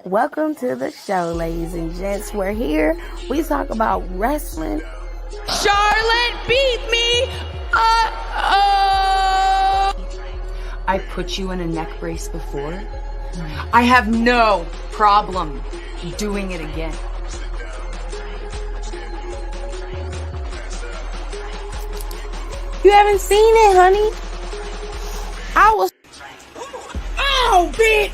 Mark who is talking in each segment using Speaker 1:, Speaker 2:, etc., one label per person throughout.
Speaker 1: Welcome to the show, ladies and gents. We're here. We talk about wrestling.
Speaker 2: Charlotte beat me. I put you in a neck brace before. I have no problem doing it again.
Speaker 1: You haven't seen it, honey?
Speaker 3: Oh, bitch!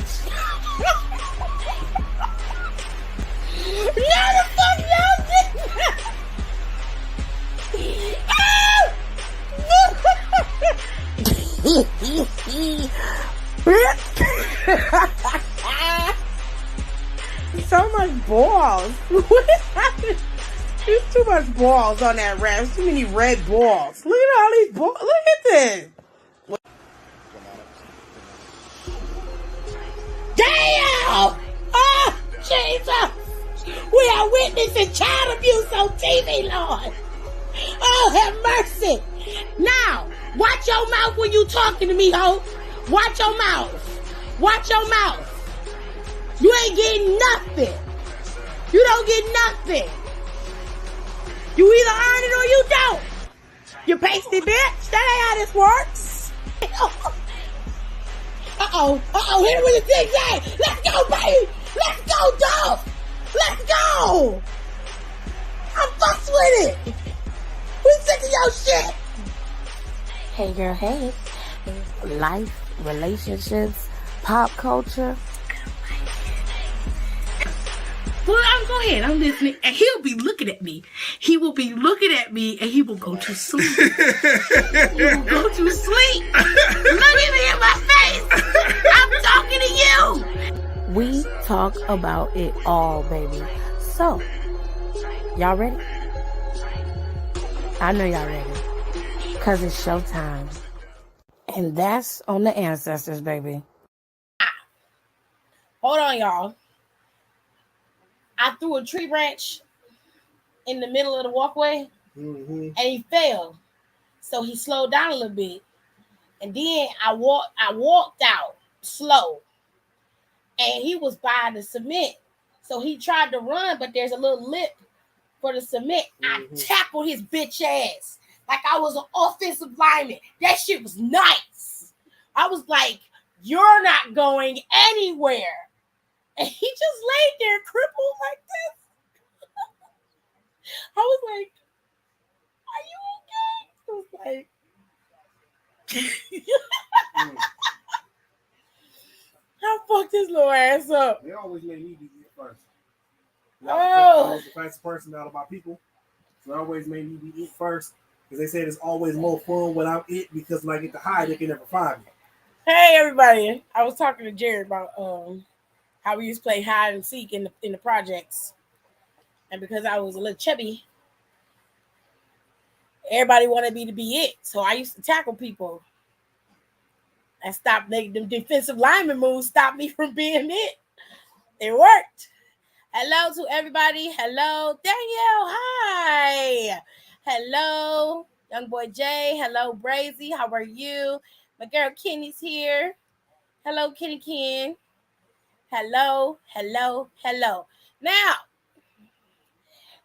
Speaker 3: No, the fuck y'all did that! So much balls. What happened? There's too much balls on that ref. Too many red balls. Look at all these balls. Look at this. Damn! Oh, Jesus! We are witnessing child abuse on TV, Lord. Oh, have mercy. Now, watch your mouth when you talking to me, ho. Watch your mouth. Watch your mouth. You ain't getting nothing. You don't get nothing. You either earn it or you don't. You pasty bitch. That ain't how this works. Uh-oh, hit him with the zigzag. Let's go, baby. Let's go, Dolph. Let's go. I'm fucks with it. We sick of your shit.
Speaker 1: Hey, girl, hey. Life, relationships, pop culture.
Speaker 3: Well, go ahead. I'm listening. And he'll be looking at me. He will be looking at me and he will go to sleep. He will go to sleep. Look at me in my face. I'm talking to you.
Speaker 1: We talk about it all, baby. So, y'all ready? I know y'all ready. Because it's showtime. And that's on the ancestors, baby.
Speaker 3: Hold on, y'all. I threw a tree branch in the middle of the walkway, and he fell. So he slowed down a little bit. And then I walked out slow. And he was by the cement. So he tried to run, but there's a little lip for the cement. I tackled his bitch ass like I was an offensive lineman. That shit was nice. I was like, you're not going anywhere. And he just laid there crippled like this. I was like, are you okay? I was like, I fucked his little ass up.
Speaker 4: They always made me be it first.
Speaker 3: Oh.
Speaker 4: I was the fastest person out of my people. So they always made me be it first. Because they said it's always more fun without it because when I get to hide, they can never find me.
Speaker 3: Hey, everybody. I was talking to Jared about how we used to play hide and seek in the projects. And because I was a little chubby, everybody wanted me to be it. So I used to tackle people. And stop making them defensive lineman moves, stop me from being it. It worked. Hello to everybody. Hello, Danielle. Hi. Hello, young boy Jay. Hello, Brazy. How are you? My girl Kenny's here. Hello, Kenny Ken. Hello. Now,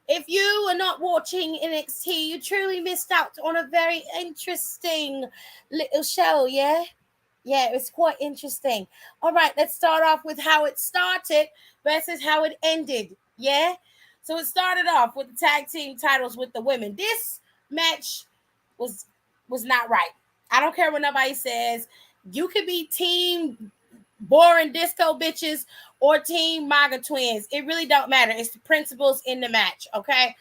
Speaker 3: if you are not watching NXT, you truly missed out on a very interesting little show, yeah? Yeah, it's quite interesting. All right, let's start off with how it started versus how it ended. Yeah? So it started off with the tag team titles with the women. This match was not right. I don't care what nobody says. You could be team boring disco bitches or team MAGA twins. It really don't matter. It's the principles in the match, okay?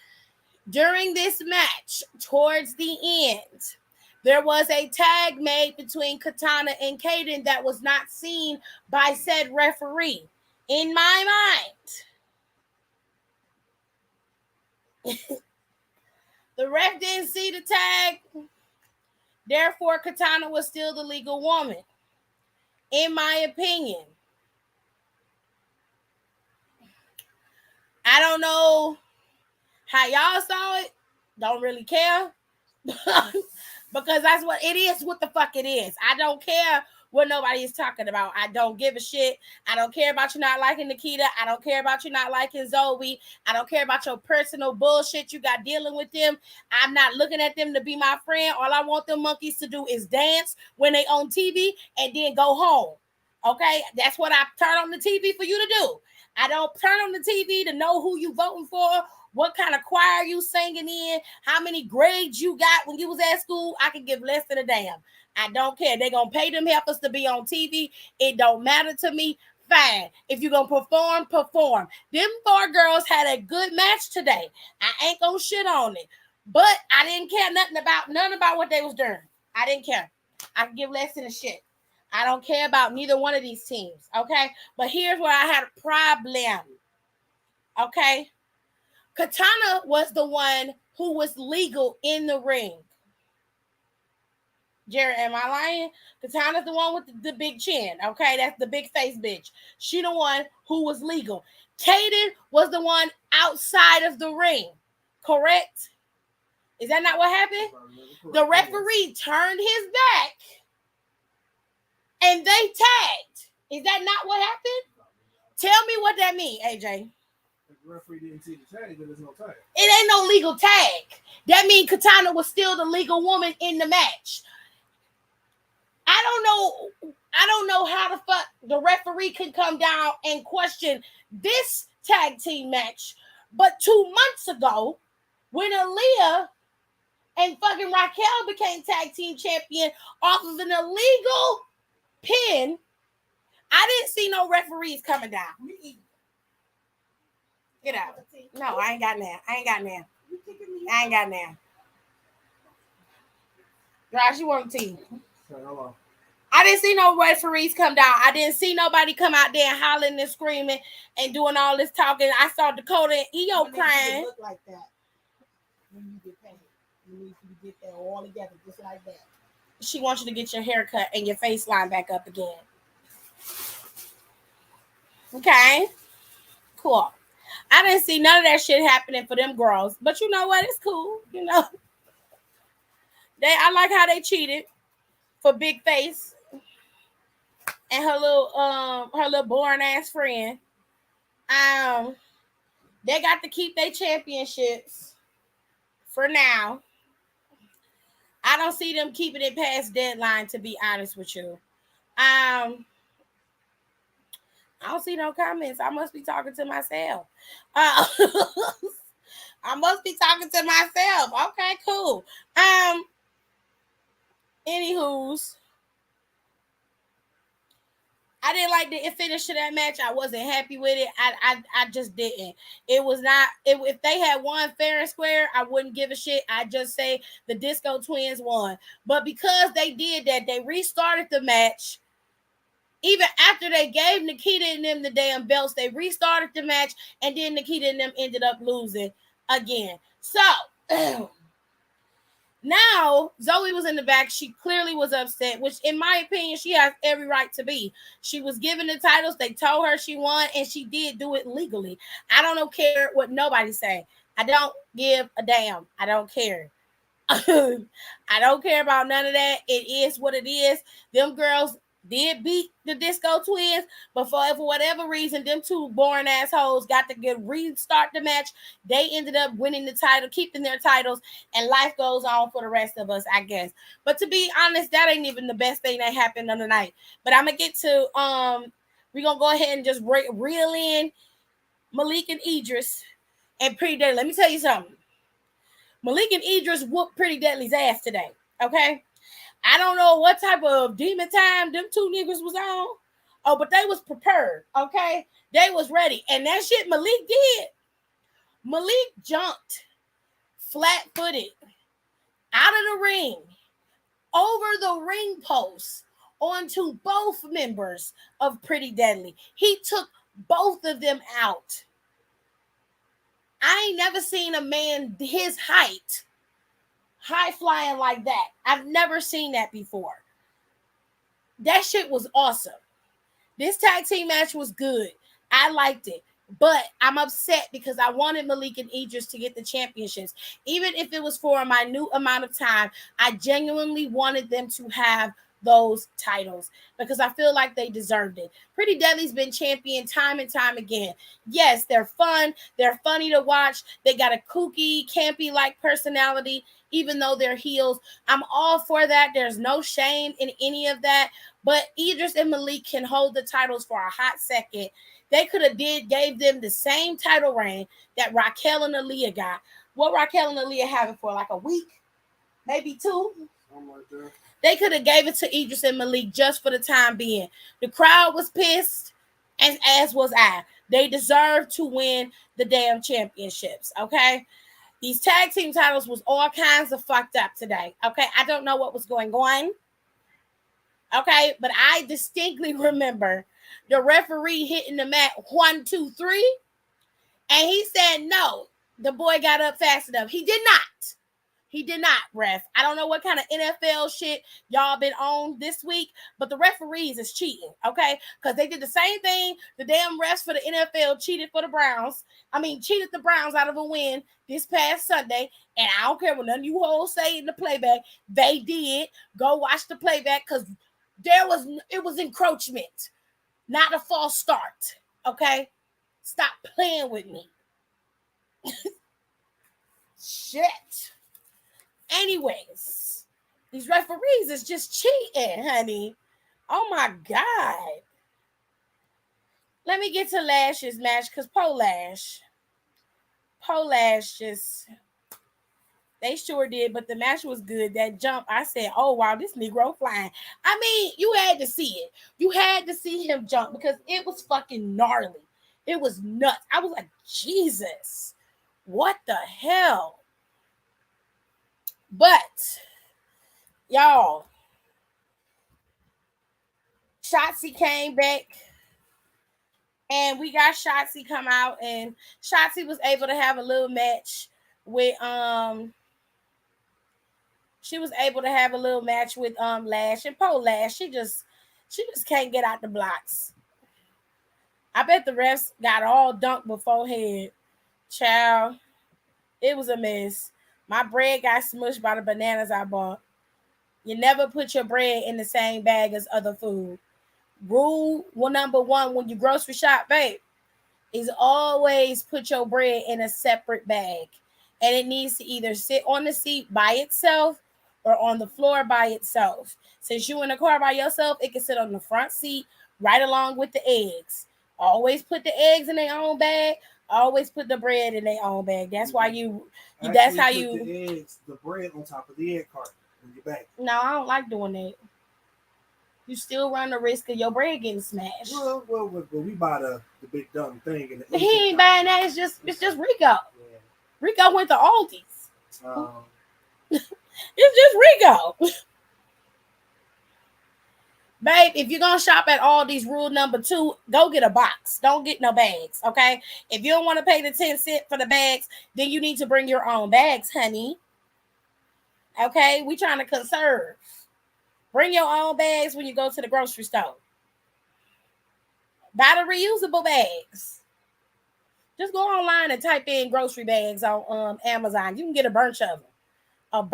Speaker 3: During this match, towards the end, there was a tag made between Katana and Kaden that was not seen by said referee. In my mind, the ref didn't see the tag. Therefore, Katana was still the legal woman. In my opinion. I don't know how y'all saw it. Don't really care. Because that's what it is, what the fuck it is. I don't care what nobody is talking about. I don't give a shit. I don't care about you not liking Nikita. I don't care about you not liking Zoe. I don't care about your personal bullshit you got dealing with them. I'm not looking at them to be my friend. All I want them monkeys to do is dance when they on TV and then go home. Okay? That's what I turn on the TV for you to do. I don't turn on the TV to know who you voting for, what kind of choir you singing in, how many grades you got when you was at school. I can give less than a damn. I don't care. They're going to pay them helpers to be on TV. It don't matter to me. Fine. If you're going to perform, perform. Them 4 girls had a good match today. I ain't going to shit on it. But I didn't care nothing about what they was doing. I didn't care. I can give less than a shit. I don't care about neither one of these teams. Okay? But here's where I had a problem. Okay? Katana was the one who was legal in the ring. Jared, am I lying? Katana's the one with the big chin. Okay, that's the big face bitch. She the one who was legal. Kaden was the one outside of the ring. Correct? Is that not what happened? The referee turned his back and they tagged. Is that not what happened? Tell me what that means, AJ.
Speaker 4: The referee didn't see the tag, then there's no tag.
Speaker 3: It ain't no legal tag. That means Katana was still the legal woman in the match. I don't know how the fuck the referee can come down and question this tag team match. But 2 months ago, when Aaliyah and fucking Raquel became tag team champion off of an illegal pin, I didn't see no referees coming down. Get out. No, I ain't got now. I ain't got now. Josh, you want tea?
Speaker 4: Hello.
Speaker 3: I didn't see no referees come down. I didn't see nobody come out there hollering and screaming and doing all this talking. I saw Dakota and EO crying.
Speaker 5: Look like that when you get paid. You need to get that all together, just like that.
Speaker 3: She wants you to get your hair cut and your face line back up again. Okay, cool. I didn't see none of that shit happening for them girls, but you know what? It's cool. You know, I like how they cheated for Big Face and her little boring ass friend. They got to keep their championships for now. I don't see them keeping it past deadline, to be honest with you. I don't see no comments. I must be talking to myself. I must be talking to myself. Okay, cool. Anywho's, I didn't like the finish to that match. I wasn't happy with it. I just didn't. It was not. If they had won fair and square, I wouldn't give a shit. I just say the Disco Twins won. But because they did that, they restarted the match. Even after they gave Nikita and them the damn belts, they restarted the match, and then Nikita and them ended up losing again. So now Zoe was in the back. She clearly was upset, which in my opinion, she has every right to be. She was given the titles. They told her she won, and she did do it legally. I don't care what nobody say. I don't give a damn. I don't care. I don't care about none of that. It is what it is. Them girls did beat the Disco Twins, but for whatever reason, them two boring assholes got to restart the match. They ended up winning the title, keeping their titles, and life goes on for the rest of us, I guess. But to be honest, that ain't even the best thing that happened on the night. But I'm gonna get to we're gonna go ahead and just reel in Malik and Idris and Pretty Deadly. Let me tell you something. Malik and Idris whooped Pretty Deadly's ass today. Okay. I don't know what type of demon time them two niggas was on. Oh, but they was prepared, okay? They was ready. And that shit Malik did. Malik jumped flat-footed out of the ring, over the ring post, onto both members of Pretty Deadly. He took both of them out. I ain't never seen a man his height high flying like that. I've never seen that before. That shit was awesome. This tag team match was good. I liked it. But I'm upset because I wanted Malik and Idris to get the championships. Even if it was for a minute amount of time, I genuinely wanted them to have those titles because I feel like they deserved it. Pretty Deadly's been champion time and time again. Yes, they're fun. They're funny to watch. They got a kooky, campy-like personality, even though they're heels. I'm all for that. There's no shame in any of that. But Idris and Malik can hold the titles for a hot second. They could have gave them the same title reign that Raquel and Aaliyah got. What Raquel and Aaliyah having for like a week, maybe two. They could have gave it to Idris and Malik just for the time being. The crowd was pissed, as was I. They deserve to win the damn championships, okay? These tag team titles was all kinds of fucked up today, okay? I don't know what was going on, okay? But I distinctly remember the referee hitting the mat 1, 2, 3, and he said no. The boy got up fast enough. He did not. He did not, ref. I don't know what kind of NFL shit y'all been on this week, but the referees is cheating, okay? Because they did the same thing. The damn refs for the NFL cheated for the Browns. Cheated the Browns out of a win this past Sunday. And I don't care what none of you hoes say in the playback. They did. Go watch the playback because it was encroachment, not a false start, okay? Stop playing with me. Shit. Anyways, these referees is just cheating, honey. Oh my God. Let me get to Lash's match because Polash just, they sure did, but the match was good. That jump, I said, oh wow, this Negro flying. You had to see it. You had to see him jump because it was fucking gnarly. It was nuts. I was like, Jesus, what the hell? But, y'all, Shotzi came back, and we got Shotzi come out, and Shotzi was able to have a little match with Lash and Lash. She just can't get out the blocks. I bet the refs got all dunked beforehand. Child, it was a mess. My bread got smushed by the bananas I bought. You never put your bread in the same bag as other food. Rule number 1 when you grocery shop, babe, is always put your bread in a separate bag. And it needs to either sit on the seat by itself or on the floor by itself. Since you're in the car by yourself, it can sit on the front seat right along with the eggs. Always put the eggs in their own bag. Always put the bread in their own bag. That's why that's how you
Speaker 4: put the eggs, the bread on top of the egg carton in your bag.
Speaker 3: No, I don't like doing that. You still run the risk of your bread getting smashed.
Speaker 4: Well, we buy the big dumb thing. And
Speaker 3: he ain't buying that. It's just Rico. Yeah. Rico went to Aldi's. It's just Rico. Babe, if you're going to shop at Aldi's, rule number 2, go get a box. Don't get no bags, okay? If you don't want to pay the 10 cents for the bags, then you need to bring your own bags, honey. Okay? We trying to conserve. Bring your own bags when you go to the grocery store. Buy the reusable bags. Just go online and type in grocery bags on Amazon. You can get a bunch of them.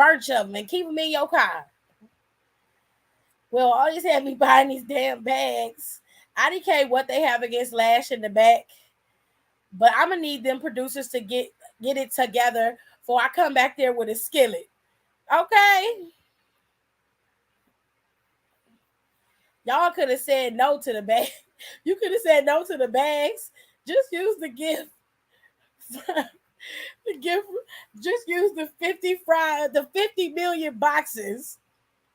Speaker 3: And keep them in your car. Well, always have me buying these damn bags. I don't care what they have against Lash in the back. But I'm going to need them producers to get it together before I come back there with a skillet. Okay? Y'all could have said no to the bag. You could have said no to the bags. Just use the gift. Just use the 50 million boxes.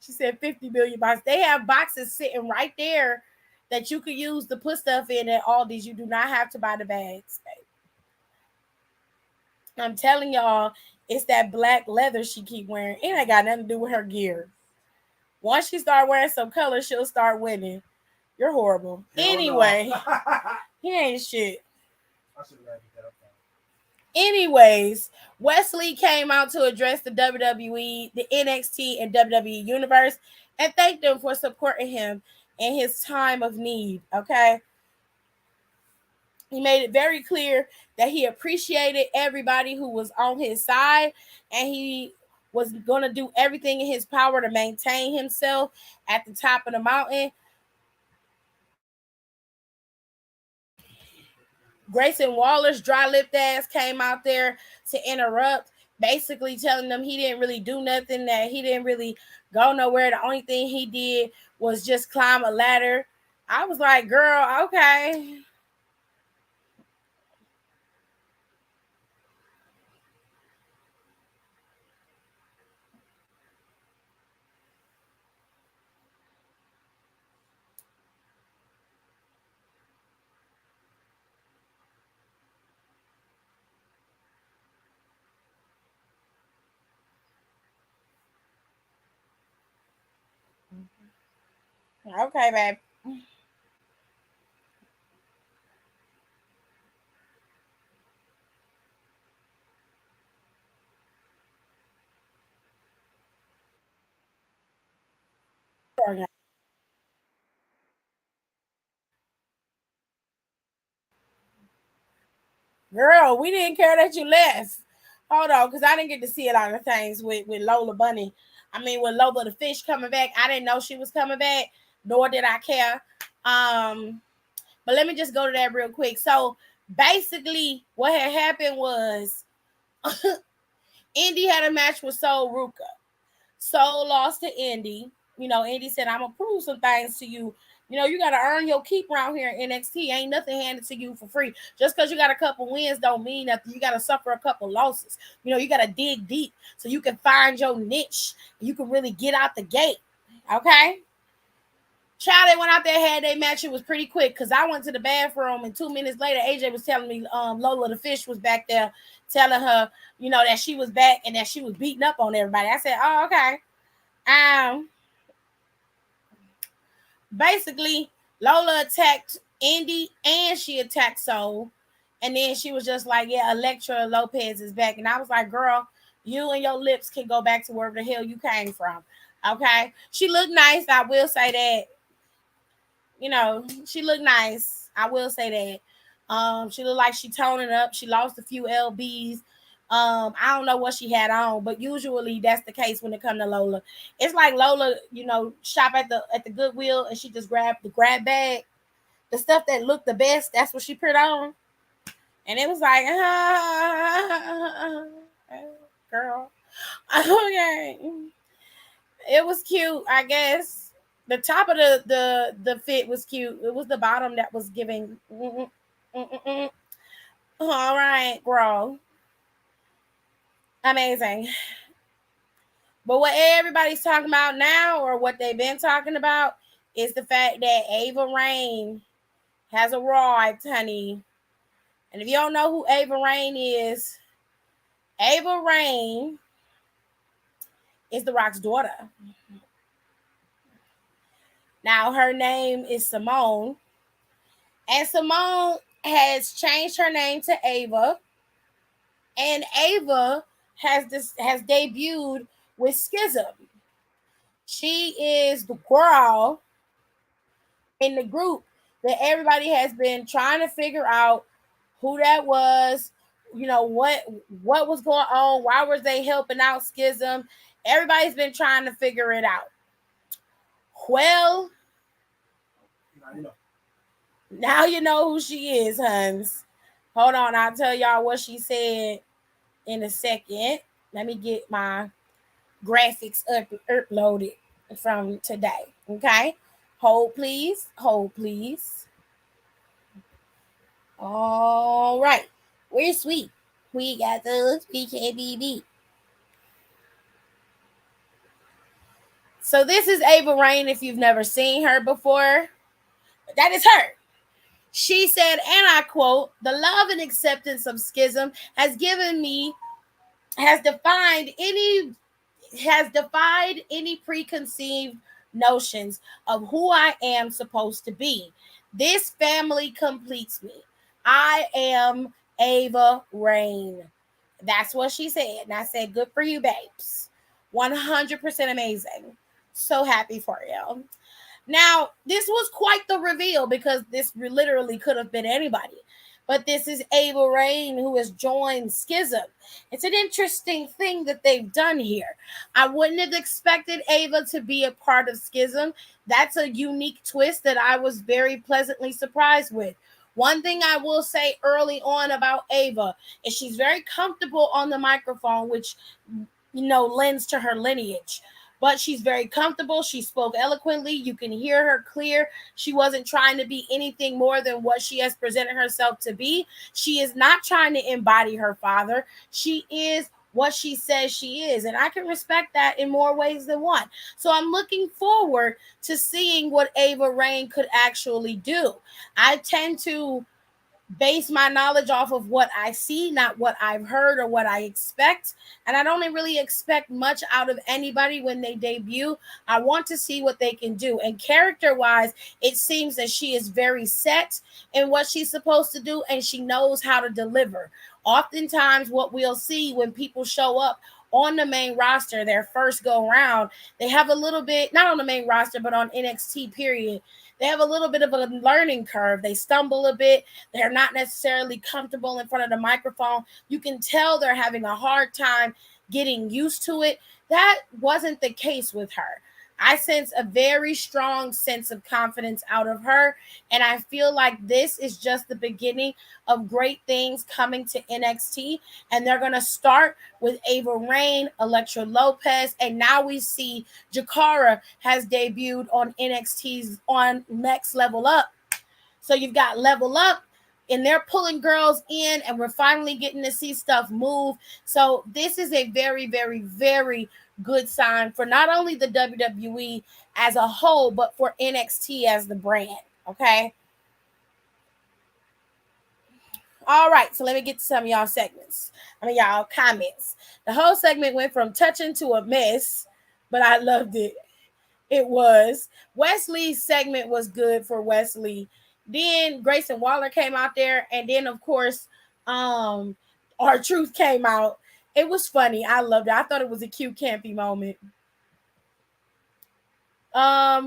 Speaker 3: She said 50 million boxes. They have boxes sitting right there that you could use to put stuff in at Aldi's. You do not have to buy the bags, babe. I'm telling y'all, it's that black leather she keep wearing. It ain't got nothing to do with her gear. Once she start wearing some color, she'll start winning. You're horrible. Anyway, he ain't shit.
Speaker 4: I should have that up.
Speaker 3: Anyways, Wesley came out to address the WWE, the NXT, and WWE universe and thanked them for supporting him in his time of need, okay? He made it very clear that he appreciated everybody who was on his side, and he was going to do everything in his power to maintain himself at the top of the mountain. Grayson Waller's dry-lipped ass came out there to interrupt, basically telling them he didn't really do nothing, that he didn't really go nowhere. The only thing he did was just climb a ladder. I was like, girl, okay. Okay, babe. Girl, we didn't care that you left. Hold on, because I didn't get to see a lot of things with Lola Bunny. I mean, with Lola the fish coming back, I didn't know she was coming back, nor did I care. But let me just go to that real quick. So basically, what had happened was Indy had a match with Soul Ruka. Soul lost to Indy. You know, Indy said, I'm going to prove some things to you. You know, you got to earn your keep around here in NXT. Ain't nothing handed to you for free. Just because you got a couple wins don't mean nothing. You got to suffer a couple losses. You know, you got to dig deep so you can find your niche. You can really get out the gate. Okay? Child, they went out there, had their match. It was pretty quick because I went to the bathroom and 2 minutes later, AJ was telling me Lola the fish was back there telling her, you know, that she was back and that she was beating up on everybody. I said, oh, okay. Basically, Lola attacked Indy and she attacked Soul. And then she was just like, yeah, Elektra Lopez is back. And I was like, girl, you and your lips can go back to wherever the hell you came from. Okay? She looked nice. I will say that. You know, she looked nice. I will say that. She looked like she toning up. She lost a few LBs. I don't know what she had on, but usually that's the case when it comes to Lola. It's like Lola, you know, shop at the Goodwill and she just grabbed the grab bag, the stuff that looked the best. That's what she put on, and it was like, girl, okay, it was cute, I guess. The top of the fit was cute. It was the bottom that was giving. All right, girl. Amazing. But what everybody's talking about now, or what they've been talking about, is the fact that Ava Raine has arrived, honey. And if you don't know who Ava Raine is The Rock's daughter. Now her name is Simone. And Simone has changed her name to Ava. And Ava has debuted with Schism. She is the girl in the group that everybody has been trying to figure out who that was, you know, what was going on, why was they helping out Schism. Everybody's been trying to figure it out. Well, now you know who she is, Huns. Hold on, I'll tell y'all what she said in a second. Let me get my graphics uploaded from today. Okay, hold please. All right, we're sweet. We got those. We can't be beat. So this is Ava Raine. If you've never seen her before, that is her. She said, and I quote, "The love and acceptance of Schism has defied any preconceived notions of who I am supposed to be. This family completes me. I am Ava Raine." That's what she said. And I said, good for you, babes. 100% amazing. So happy for you. Now, this was quite the reveal because this literally could have been anybody. But this is Ava Rain who has joined Schism. It's an interesting thing that they've done here. I wouldn't have expected Ava to be a part of Schism. That's a unique twist that I was very pleasantly surprised with. One thing I will say early on about Ava is she's very comfortable on the microphone, which lends to her lineage. But she's very comfortable. She spoke eloquently. You can hear her clear. She wasn't trying to be anything more than what she has presented herself to be. She is not trying to embody her father. She is what she says she is. And I can respect that in more ways than one. So I'm looking forward to seeing what Ava Rain could actually do. I tend to base my knowledge off of what I see, not what I've heard or what I expect. And I don't really expect much out of anybody when they debut. I want to see what they can do. And character-wise, it seems that she is very set in what she's supposed to do, and she knows how to deliver. Oftentimes, what we'll see when people show up on the main roster, their first go round, they have a little bit, not on the main roster, but on NXT period, they have a little bit of a learning curve. They stumble a bit. They're not necessarily comfortable in front of the microphone. You can tell they're having a hard time getting used to it. That wasn't the case with her. I sense a very strong sense of confidence out of her, and I feel like this is just the beginning of great things coming to NXT, and they're going to start with Ava Rain, Elektra Lopez, and now we see Jakara has debuted on NXT's on Next Level Up. So you've got Level Up, and they're pulling girls in, and we're finally getting to see stuff move. So this is a very, very, very good sign for not only the WWE as a whole, but for NXT as the brand. Okay. All right, so let me get to some of y'all segments. Y'all comments. The whole segment went from touching to a mess, but I loved it. It was. Wesley's segment was good for Wesley. Then Grayson Waller came out there, and then of course, R-Truth came out. It was funny. I loved it. I thought it was a cute, campy moment.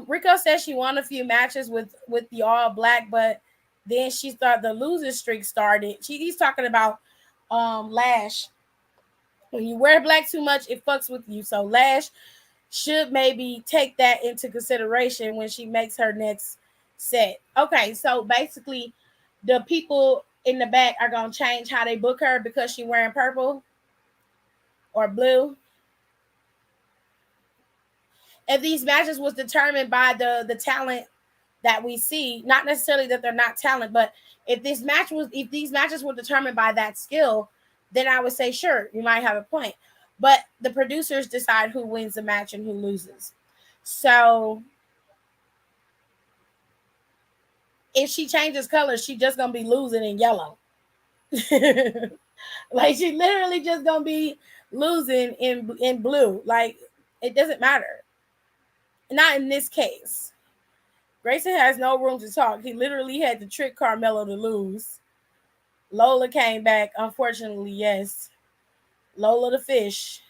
Speaker 3: Rico said she won a few matches with the All Black, but then she started the losing streak started. He's talking about Lash. When you wear black too much, it fucks with you. So Lash should maybe take that into consideration when she makes her next set. Okay, so basically the people in the back are gonna change how they book her because she's wearing purple or blue. If these matches was determined by the talent that we see, not necessarily that they're not talent, but if these matches were determined by that skill, then I would say sure, you might have a point. But the producers decide who wins the match and who loses. So if she changes colors, she just gonna be losing in yellow. Like she literally just gonna be losing in blue. Like it doesn't matter. Not in this case. Grayson has no room to talk. He literally had to trick Carmelo to lose. Lola came back. Unfortunately, yes. Lola the fish.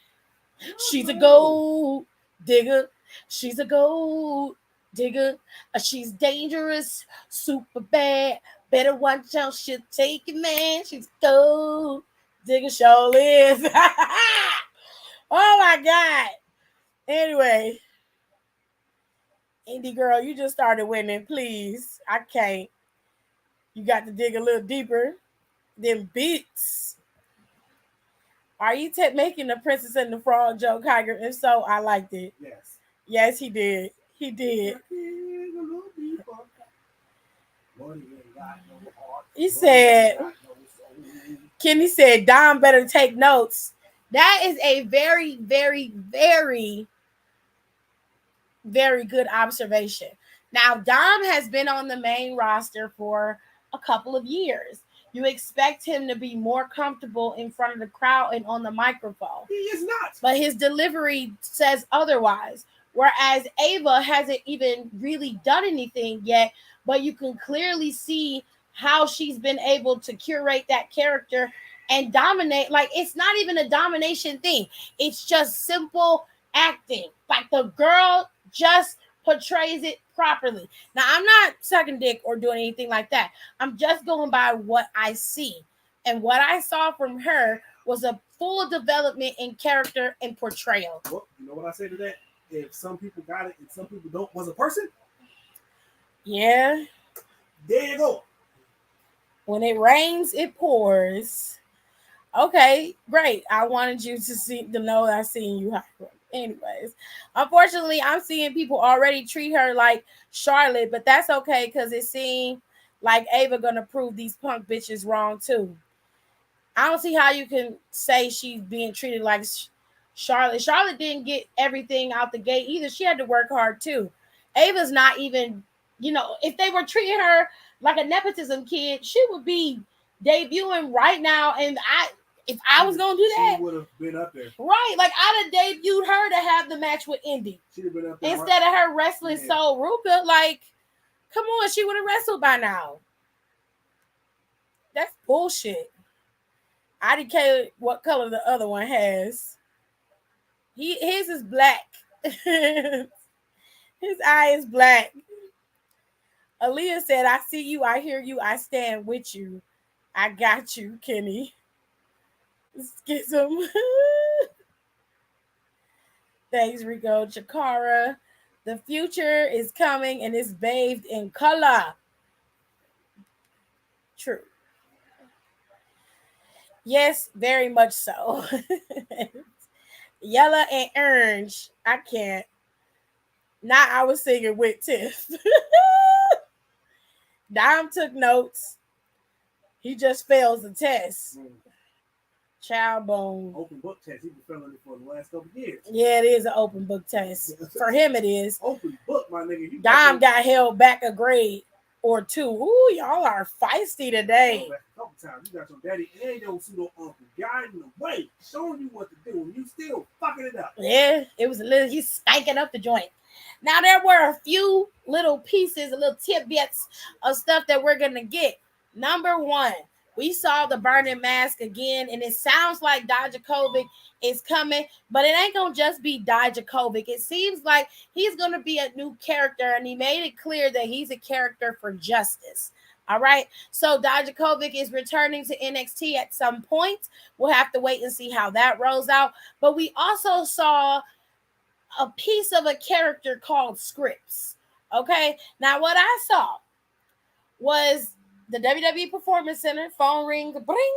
Speaker 3: She's a gold digger. She's a gold digger. She's dangerous, super bad. Better watch out, she'll take it, man. She's gold digger, sure is. Oh my God. Anyway, Indie girl, you just started winning. Please, I can't. You got to dig a little deeper. Them beats. Are you making the Princess and the Frog joke, Tiger? If so, I liked it.
Speaker 4: Yes.
Speaker 3: Yes, he did. He did. He said, Kenny said, Dom better take notes. That is a very, very, very, very good observation. Now, Dom has been on the main roster for a couple of years. You expect him to be more comfortable in front of the crowd and on the microphone.
Speaker 4: He is not.
Speaker 3: But his delivery says otherwise. Whereas Ava hasn't even really done anything yet, but you can clearly see how she's been able to curate that character and dominate. Like, it's not even a domination thing. It's just simple acting. Like, the girl just portrays it properly. Now, I'm not sucking dick or doing anything like that. I'm just going by what I see. And what I saw from her was a full development in character and portrayal.
Speaker 4: Well, you know what I say to that? If some people got it and some people don't, was a person.
Speaker 3: Yeah.
Speaker 4: There you go.
Speaker 3: When it rains, it pours. Okay, great. I wanted you to know that I seen you. Anyways, unfortunately, I'm seeing people already treat her like Charlotte, but that's okay because it seemed like Ava gonna prove these punk bitches wrong too. I don't see how you can say she's being treated like Charlotte. Charlotte didn't get everything out the gate either. She had to work hard too. Ava's not even, if they were treating her like a nepotism kid, she would be debuting right now. And if I was gonna do that,
Speaker 4: she would have been up there.
Speaker 3: Right. Like I'd have debuted her to have the match with Indy.
Speaker 4: She'd have been up there.
Speaker 3: Instead of her wrestling Soul Ruka. Like, come on, she would have wrestled by now. That's bullshit. I didn't care what color the other one has. His is black. His eye is black. Aaliyah said, I see you, I hear you, I stand with you. I got you, Kenny. Schism. Thanks, Rico. Chikara. The future is coming and it's bathed in color. True. Yes, very much so. Yellow and orange. I can't. Now I was singing with Tiff. Dom took notes. He just fails the test. Child bone.
Speaker 4: Open book test. He's been failing it for the last couple of years.
Speaker 3: Yeah, it is an open book test. For him, it is.
Speaker 4: Open book, my nigga.
Speaker 3: Dom got held back a grade or two. Ooh, y'all are feisty today.
Speaker 4: A couple times. You got your daddy and your pseudo uncle guiding the way, showing you what to do, and you still fucking it up.
Speaker 3: Yeah, it was a little, he's spanking up the joint. Now, there were a few little pieces, a little tidbits of stuff that we're going to get. Number one, we saw the burning mask again, and it sounds like Dijakovic is coming, but it ain't going to just be Dijakovic. It seems like he's going to be a new character, and he made it clear that he's a character for justice. All right, so Dijakovic is returning to NXT at some point. We'll have to wait and see how that rolls out. But we also saw a piece of a character called Scripps. Okay, now what I saw was the WWE Performance Center, phone ring, bring,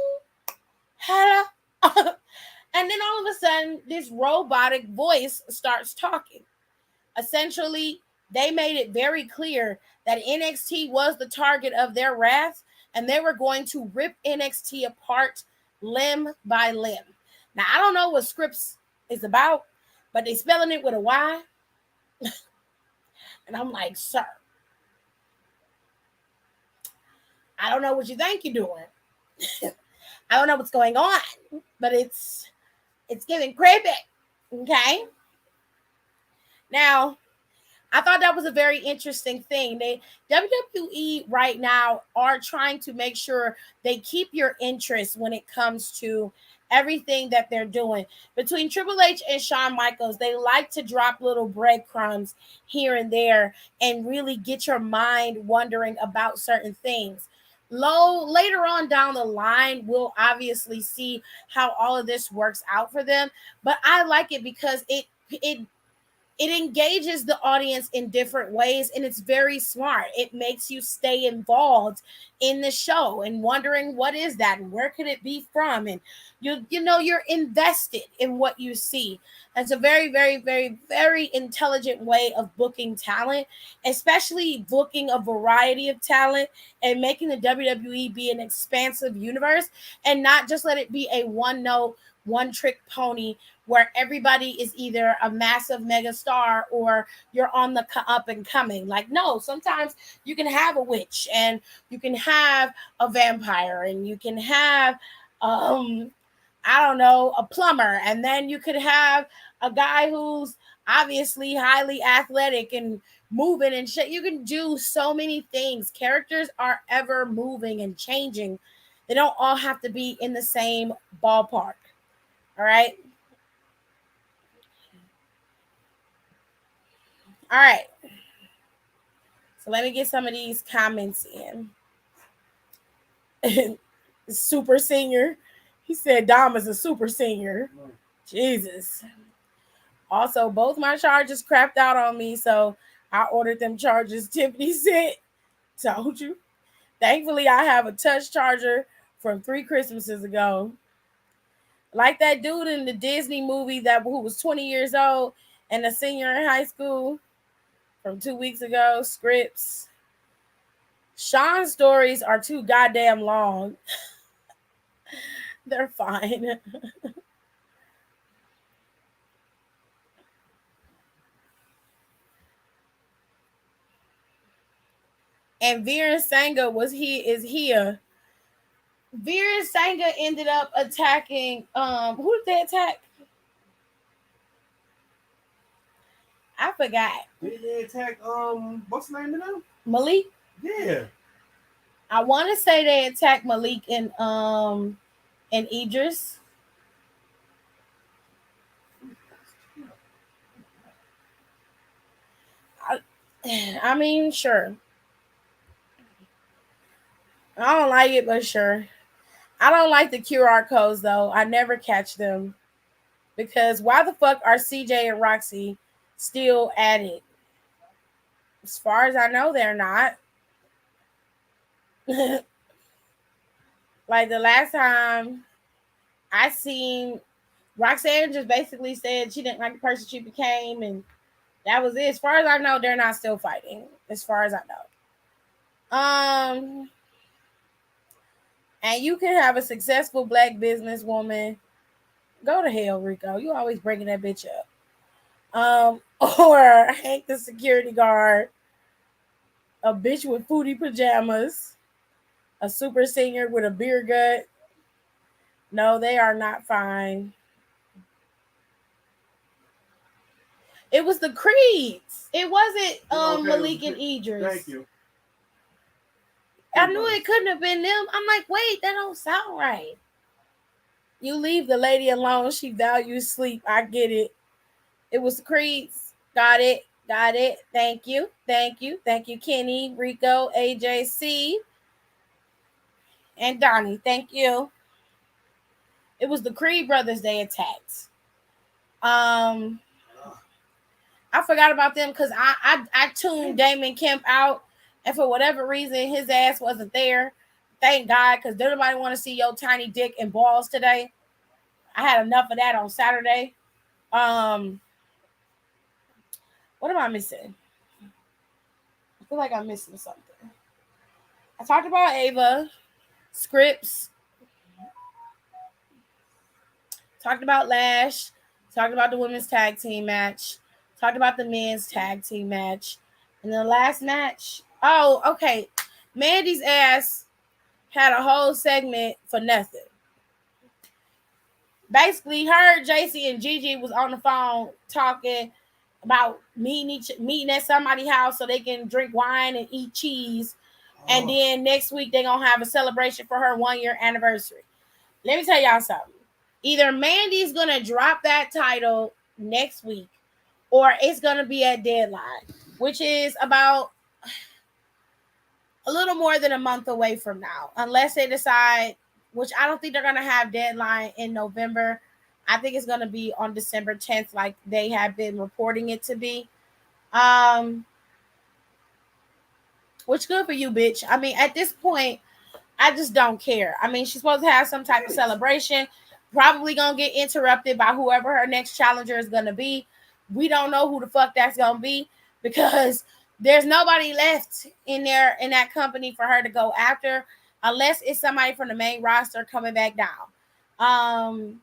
Speaker 3: hello. And then all of a sudden, this robotic voice starts talking. Essentially, they made it very clear that NXT was the target of their wrath, and they were going to rip NXT apart limb by limb. Now, I don't know what Scripps is about, but they spelling it with a Y. And I'm like, sir, I don't know what you think you're doing. I don't know what's going on, but it's giving creepy. Okay. Now, I thought that was a very interesting thing. WWE right now are trying to make sure they keep your interest when it comes to everything that they're doing. Between Triple H and Shawn Michaels, they like to drop little breadcrumbs here and there and really get your mind wondering about certain things. Later on down the line, we'll obviously see how all of this works out for them. But I like it because it engages the audience in different ways, and it's very smart. It makes you stay involved in the show and wondering what is that and where could it be from, and you're invested in what you see. That's a very, very, very, very intelligent way of booking talent, especially booking a variety of talent and making the WWE be an expansive universe and not just let it be a one-note, one-trick pony where everybody is either a massive mega star or you're on the up and coming. Like, no, sometimes you can have a witch and you can have a vampire and you can have, I don't know, a plumber. And then you could have a guy who's obviously highly athletic and moving and shit. You can do so many things. Characters are ever moving and changing. They don't all have to be in the same ballpark. All right. All right. So let me get some of these comments in. Super senior. He said Dom is a super senior. Jesus. Also, both my chargers crapped out on me, so I ordered them chargers. Tiffany said, told you. Thankfully, I have a touch charger from 3 Christmases ago. Like that dude in the Disney movie who was 20 years old and a senior in high school from 2 weeks ago, Scripts. Sean's stories are too goddamn long. They're fine. And Veer Sangha is here. Veer Sangha ended up attacking who did they attack? I forgot.
Speaker 4: Did they attack what's the name of them?
Speaker 3: Malik?
Speaker 4: Yeah.
Speaker 3: I want to say they attacked Malik and Idris. I mean, sure. I don't like it, but sure. I don't like the QR codes though. I never catch them. Because why the fuck are CJ and Roxy still at it? As far as I know, they're not. Like the last time I seen Roxanne just basically said she didn't like the person she became, and that was it. As far as I know, they're not still fighting. As far as I know. And you can have a successful black businesswoman. Go to hell, Rico. You always bringing that bitch up. Or Hank the security guard, a bitch with foodie pajamas, a super senior with a beer gut. No, they are not fine. It was the Creeds. It wasn't
Speaker 4: Okay,
Speaker 3: Malik and Idris.
Speaker 4: Thank you.
Speaker 3: I knew it couldn't have been them. I'm like, wait, that don't sound right. You leave the lady alone. She values sleep. I get it. It was the Creeds. Got it. Got it. Thank you. Thank you. Thank you, Kenny, Rico, AJC, and Donnie. Thank you. It was the Creed brothers they attacked. I forgot about them because I tuned Damon Kemp out, and for whatever reason, his ass wasn't there. Thank God, because did nobody want to see your tiny dick and balls today? I had enough of that on Saturday. What am I missing? I feel like I'm missing something. I talked about Ava, Scripts, talked about Lash, talked about the women's tag team match, talked about the men's tag team match, and the last match. Oh, okay. Mandy's ass had a whole segment for nothing. Basically, her, JC, and Gigi was on the phone talking about meeting at somebody's house so they can drink wine and eat cheese. And then next week they're gonna have a celebration for her 1-year anniversary. Let me tell y'all something. Either Mandy's gonna drop that title next week, or it's gonna be at deadline, which is about a little more than a month away from now, unless they decide, which I don't think they're gonna have deadline in November. I think it's gonna be on December 10th, like they have been reporting it to be. Which good for you, bitch. I mean, at this point, I just don't care. I mean, she's supposed to have some type of celebration. Probably gonna get interrupted by whoever her next challenger is gonna be. We don't know who the fuck that's gonna be because there's nobody left in that company for her to go after, unless it's somebody from the main roster coming back down.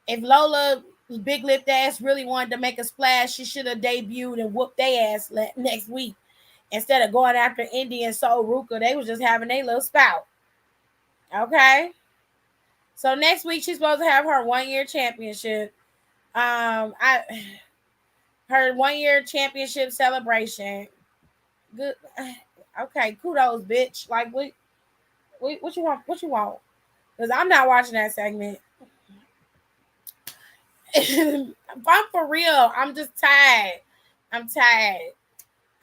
Speaker 3: If Lola big lipped ass really wanted to make a splash, she should have debuted and whooped their ass next week instead of going after Indy and Sol Ruka. They was just having their little spout. Okay. So next week she's supposed to have her 1-year championship. Her 1-year championship celebration. Good. Okay, kudos, bitch. Like what you want? What you want? Because I'm not watching that segment. I'm for real. I'm just tired. I'm tired.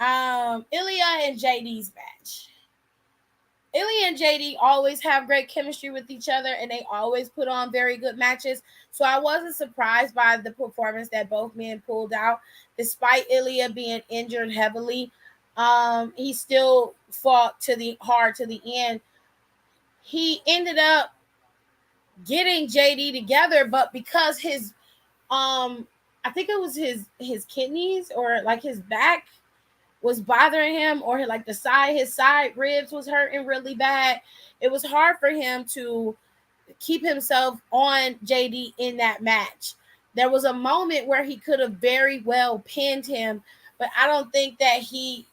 Speaker 3: Ilya and JD's match. Ilya and JD always have great chemistry with each other, and they always put on very good matches. So I wasn't surprised by the performance that both men pulled out, despite Ilya being injured heavily. He still fought hard to the end. He ended up getting JD together, but because his I think it was his kidneys or like his back was bothering him, or like his side ribs was hurting really bad. It was hard for him to keep himself on JD in that match. There was a moment where he could have very well pinned him, but I don't think that he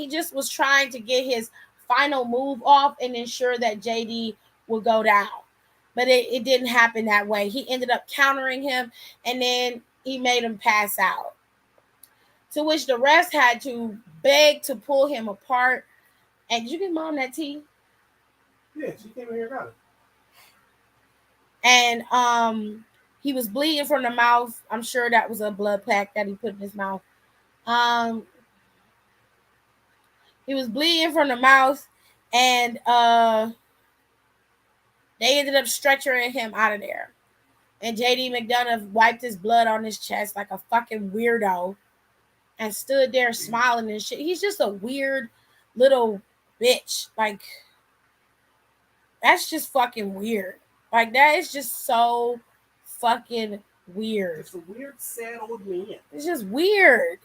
Speaker 3: just was trying to get his final move off and ensure that JD would go down. But it didn't happen that way. He ended up countering him, and then he made him pass out, to which the rest had to beg to pull him apart. And did you get Mom that tea?
Speaker 4: Yeah, she came in here and got it.
Speaker 3: And he was bleeding from the mouth. I'm sure that was a blood pack that he put in his mouth. He was bleeding from the mouth, and they ended up stretchering him out of there. And JD McDonough wiped his blood on his chest like a fucking weirdo and stood there smiling and shit. He's just a weird little bitch. Like, that's just fucking weird. Like, that is just so fucking weird.
Speaker 4: It's a weird, sad old man.
Speaker 3: It's just weird.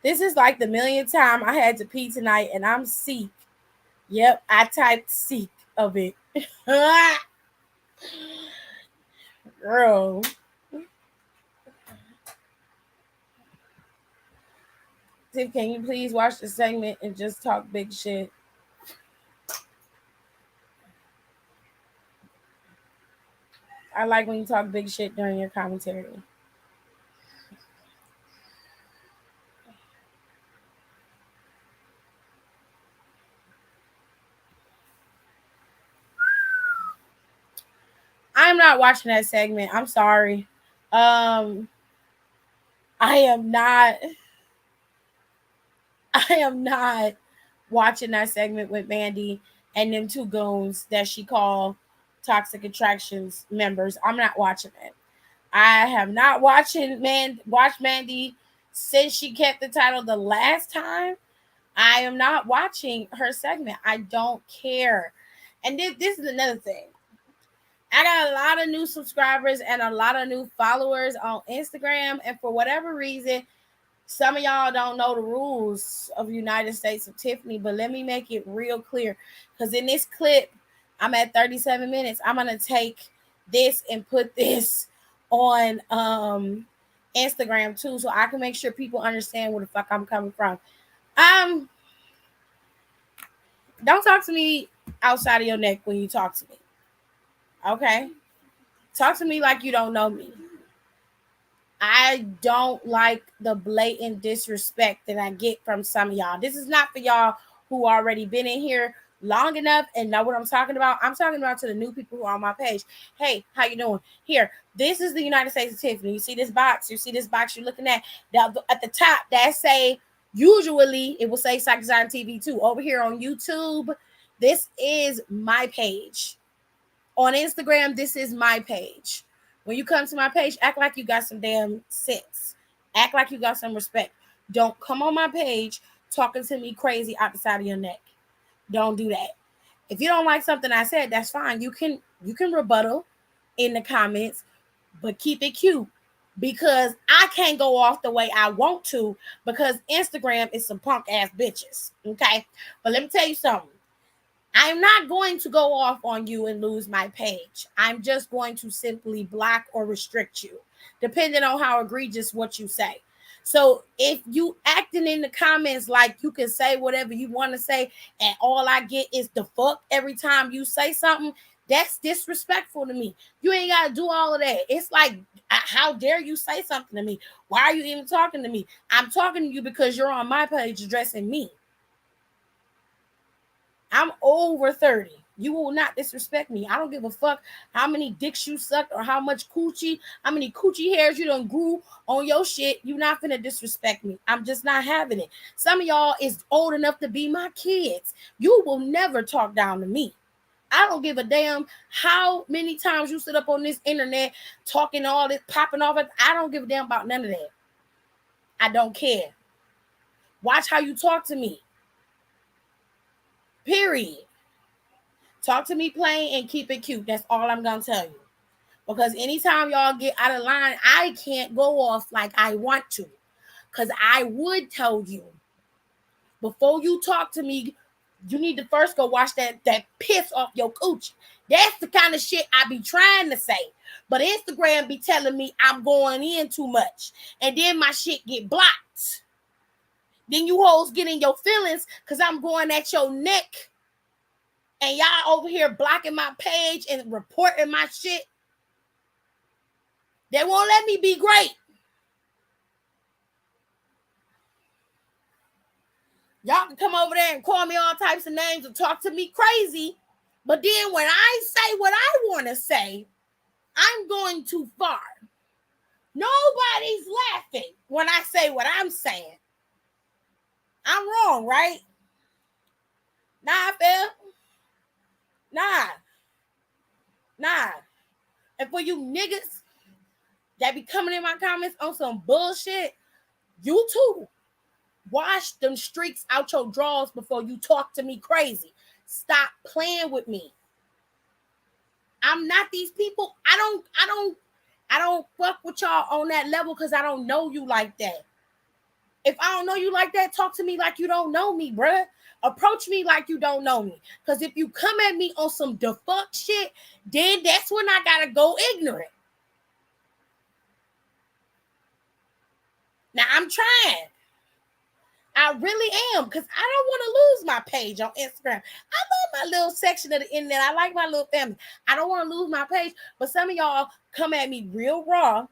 Speaker 3: This is like the millionth time I had to pee tonight, and I'm sick. Yep, I typed sick of it. Girl. Tiff, can you please watch the segment and just talk big shit? I like when you talk big shit during your commentary. I'm not watching that segment. I'm sorry. I am not watching that segment with Mandy and them two goons that she called Toxic Attractions members. I'm not watching it. I have not watched Mandy since she kept the title the last time. I am not watching her segment. I don't care. And this is another thing. I got a lot of new subscribers and a lot of new followers on Instagram. And for whatever reason, some of y'all don't know the rules of United States of Tiffany, but let me make it real clear. Because in this clip, I'm at 37 minutes. I'm going to take this and put this on Instagram too, so I can make sure people understand where the fuck I'm coming from. Don't talk to me outside of your neck when you talk to me. Okay? Talk to me like you don't know me. I don't like the blatant disrespect that I get from some of y'all. This is not for y'all who already been in here long enough and know what I'm talking about. I'm talking about to the new people who are on my page. Hey, how you doing? Here, this is the United States of Tiffany. You see this box? You're looking at at the top that say, usually it will say Psych Design TV 2. Over here on YouTube, this is my page. On Instagram, this is my page. When you come to my page, act like you got some damn sense. Act like you got some respect. Don't come on my page talking to me crazy out the side of your neck. Don't do that. If you don't like something I said, that's fine. You can rebuttal in the comments, but keep it cute, because I can't go off the way I want to because Instagram is some punk ass bitches. Okay, but let me tell you something. I'm not going to go off on you and lose my page. I'm just going to simply block or restrict you, depending on how egregious what you say. So if you acting in the comments like you can say whatever you want to say, and all I get is the fuck every time you say something, that's disrespectful to me. You ain't got to do all of that. It's like, how dare you say something to me? Why are you even talking to me? I'm talking to you because you're on my page addressing me. I'm over 30. You will not disrespect me. I don't give a fuck how many dicks you sucked or how much coochie, how many coochie hairs you done grew on your shit. You not finna disrespect me. I'm just not having it. Some of y'all is old enough to be my kids. You will never talk down to me. I don't give a damn how many times you sit up on this internet talking all this, popping off. I don't give a damn about none of that. I don't care. Watch how you talk to me. Period. Talk to me plain and keep it cute. That's all I'm going to tell you. Because anytime y'all get out of line, I can't go off like I want to. Because I would tell you, before you talk to me, you need to first go wash that piss off your coochie. That's the kind of shit I be trying to say. But Instagram be telling me I'm going in too much. And then my shit get blocked. Then you hoes get in your feelings because I'm going at your neck. And y'all over here blocking my page and reporting my shit. They won't let me be great. Y'all can come over there and call me all types of names and talk to me crazy. But then when I say what I want to say, I'm going too far. Nobody's laughing when I say what I'm saying. I'm wrong, right? Nah, Phil. Nah. And for you niggas that be coming in my comments on some bullshit, you too. Wash them streaks out your drawers before you talk to me crazy. Stop playing with me. I'm not these people. I don't fuck with y'all on that level because I don't know you like that. If I don't know you like that, talk to me like you don't know me, bruh. Approach me like you don't know me. Because if you come at me on some the fuck shit, then that's when I gotta go ignorant. Now I'm trying. I really am, because I don't want to lose my page on Instagram. I love my little section of the internet. I like my little family. I don't want to lose my page, but some of y'all come at me real raw,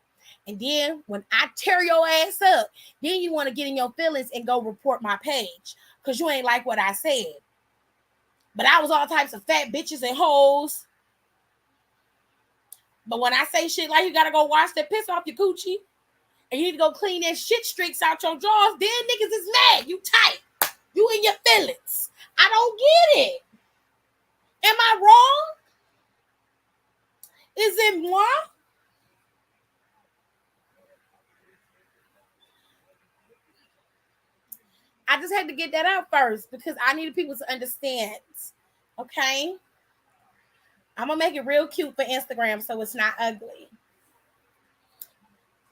Speaker 3: and then when I tear your ass up, then you want to get in your feelings and go report my page, because you ain't like what I said. But I was all types of fat bitches and hoes. But when I say shit like you got to go wash that piss off your coochie, and you need to go clean that shit streaks out your drawers, then niggas is mad. You tight. You in your feelings. I don't get it. Am I wrong? Is it moi? I just had to get that out first because I needed people to understand. Okay? I'm going to make it real cute for Instagram so it's not ugly.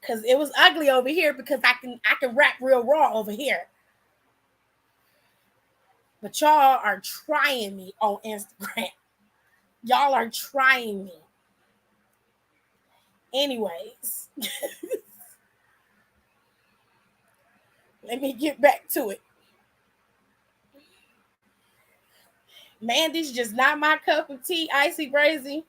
Speaker 3: Because it was ugly over here because I can rap real raw over here. But y'all are trying me on Instagram. Y'all are trying me. Anyways. Let me get back to it. Mandy's just not my cup of tea, icy brazy.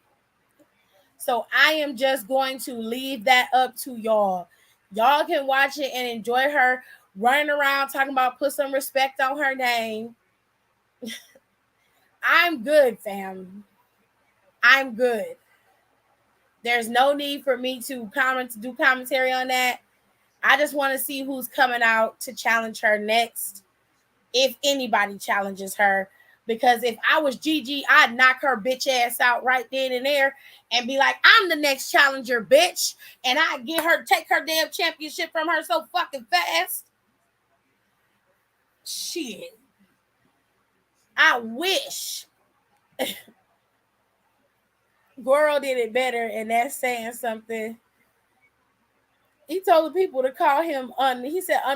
Speaker 3: So I am just going to leave that up to y'all. Y'all can watch it and enjoy her running around talking about put some respect on her name. I'm good, fam. I'm good. There's no need for me to do commentary on that. I just want to see who's coming out to challenge her next. If anybody challenges her. Because if I was Gigi, I'd knock her bitch ass out right then and there and be like, I'm the next challenger, bitch. And I'd take her damn championship from her so fucking fast. Shit. I wish. Goro did it better, and that's saying something. He told the people to call him,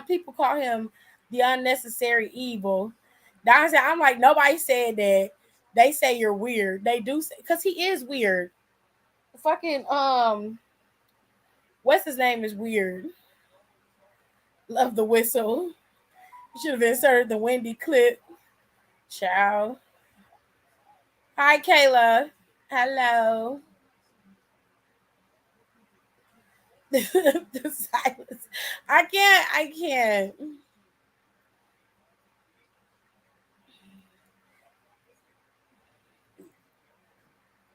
Speaker 3: people call him the unnecessary evil. Don said, I'm like, nobody said that. They say you're weird. They do say, because he is weird. Fucking, what's his name is weird. Love the whistle. You should have inserted the Wendy clip. Ciao. Hi, Kayla. Hello. The silence. I can't.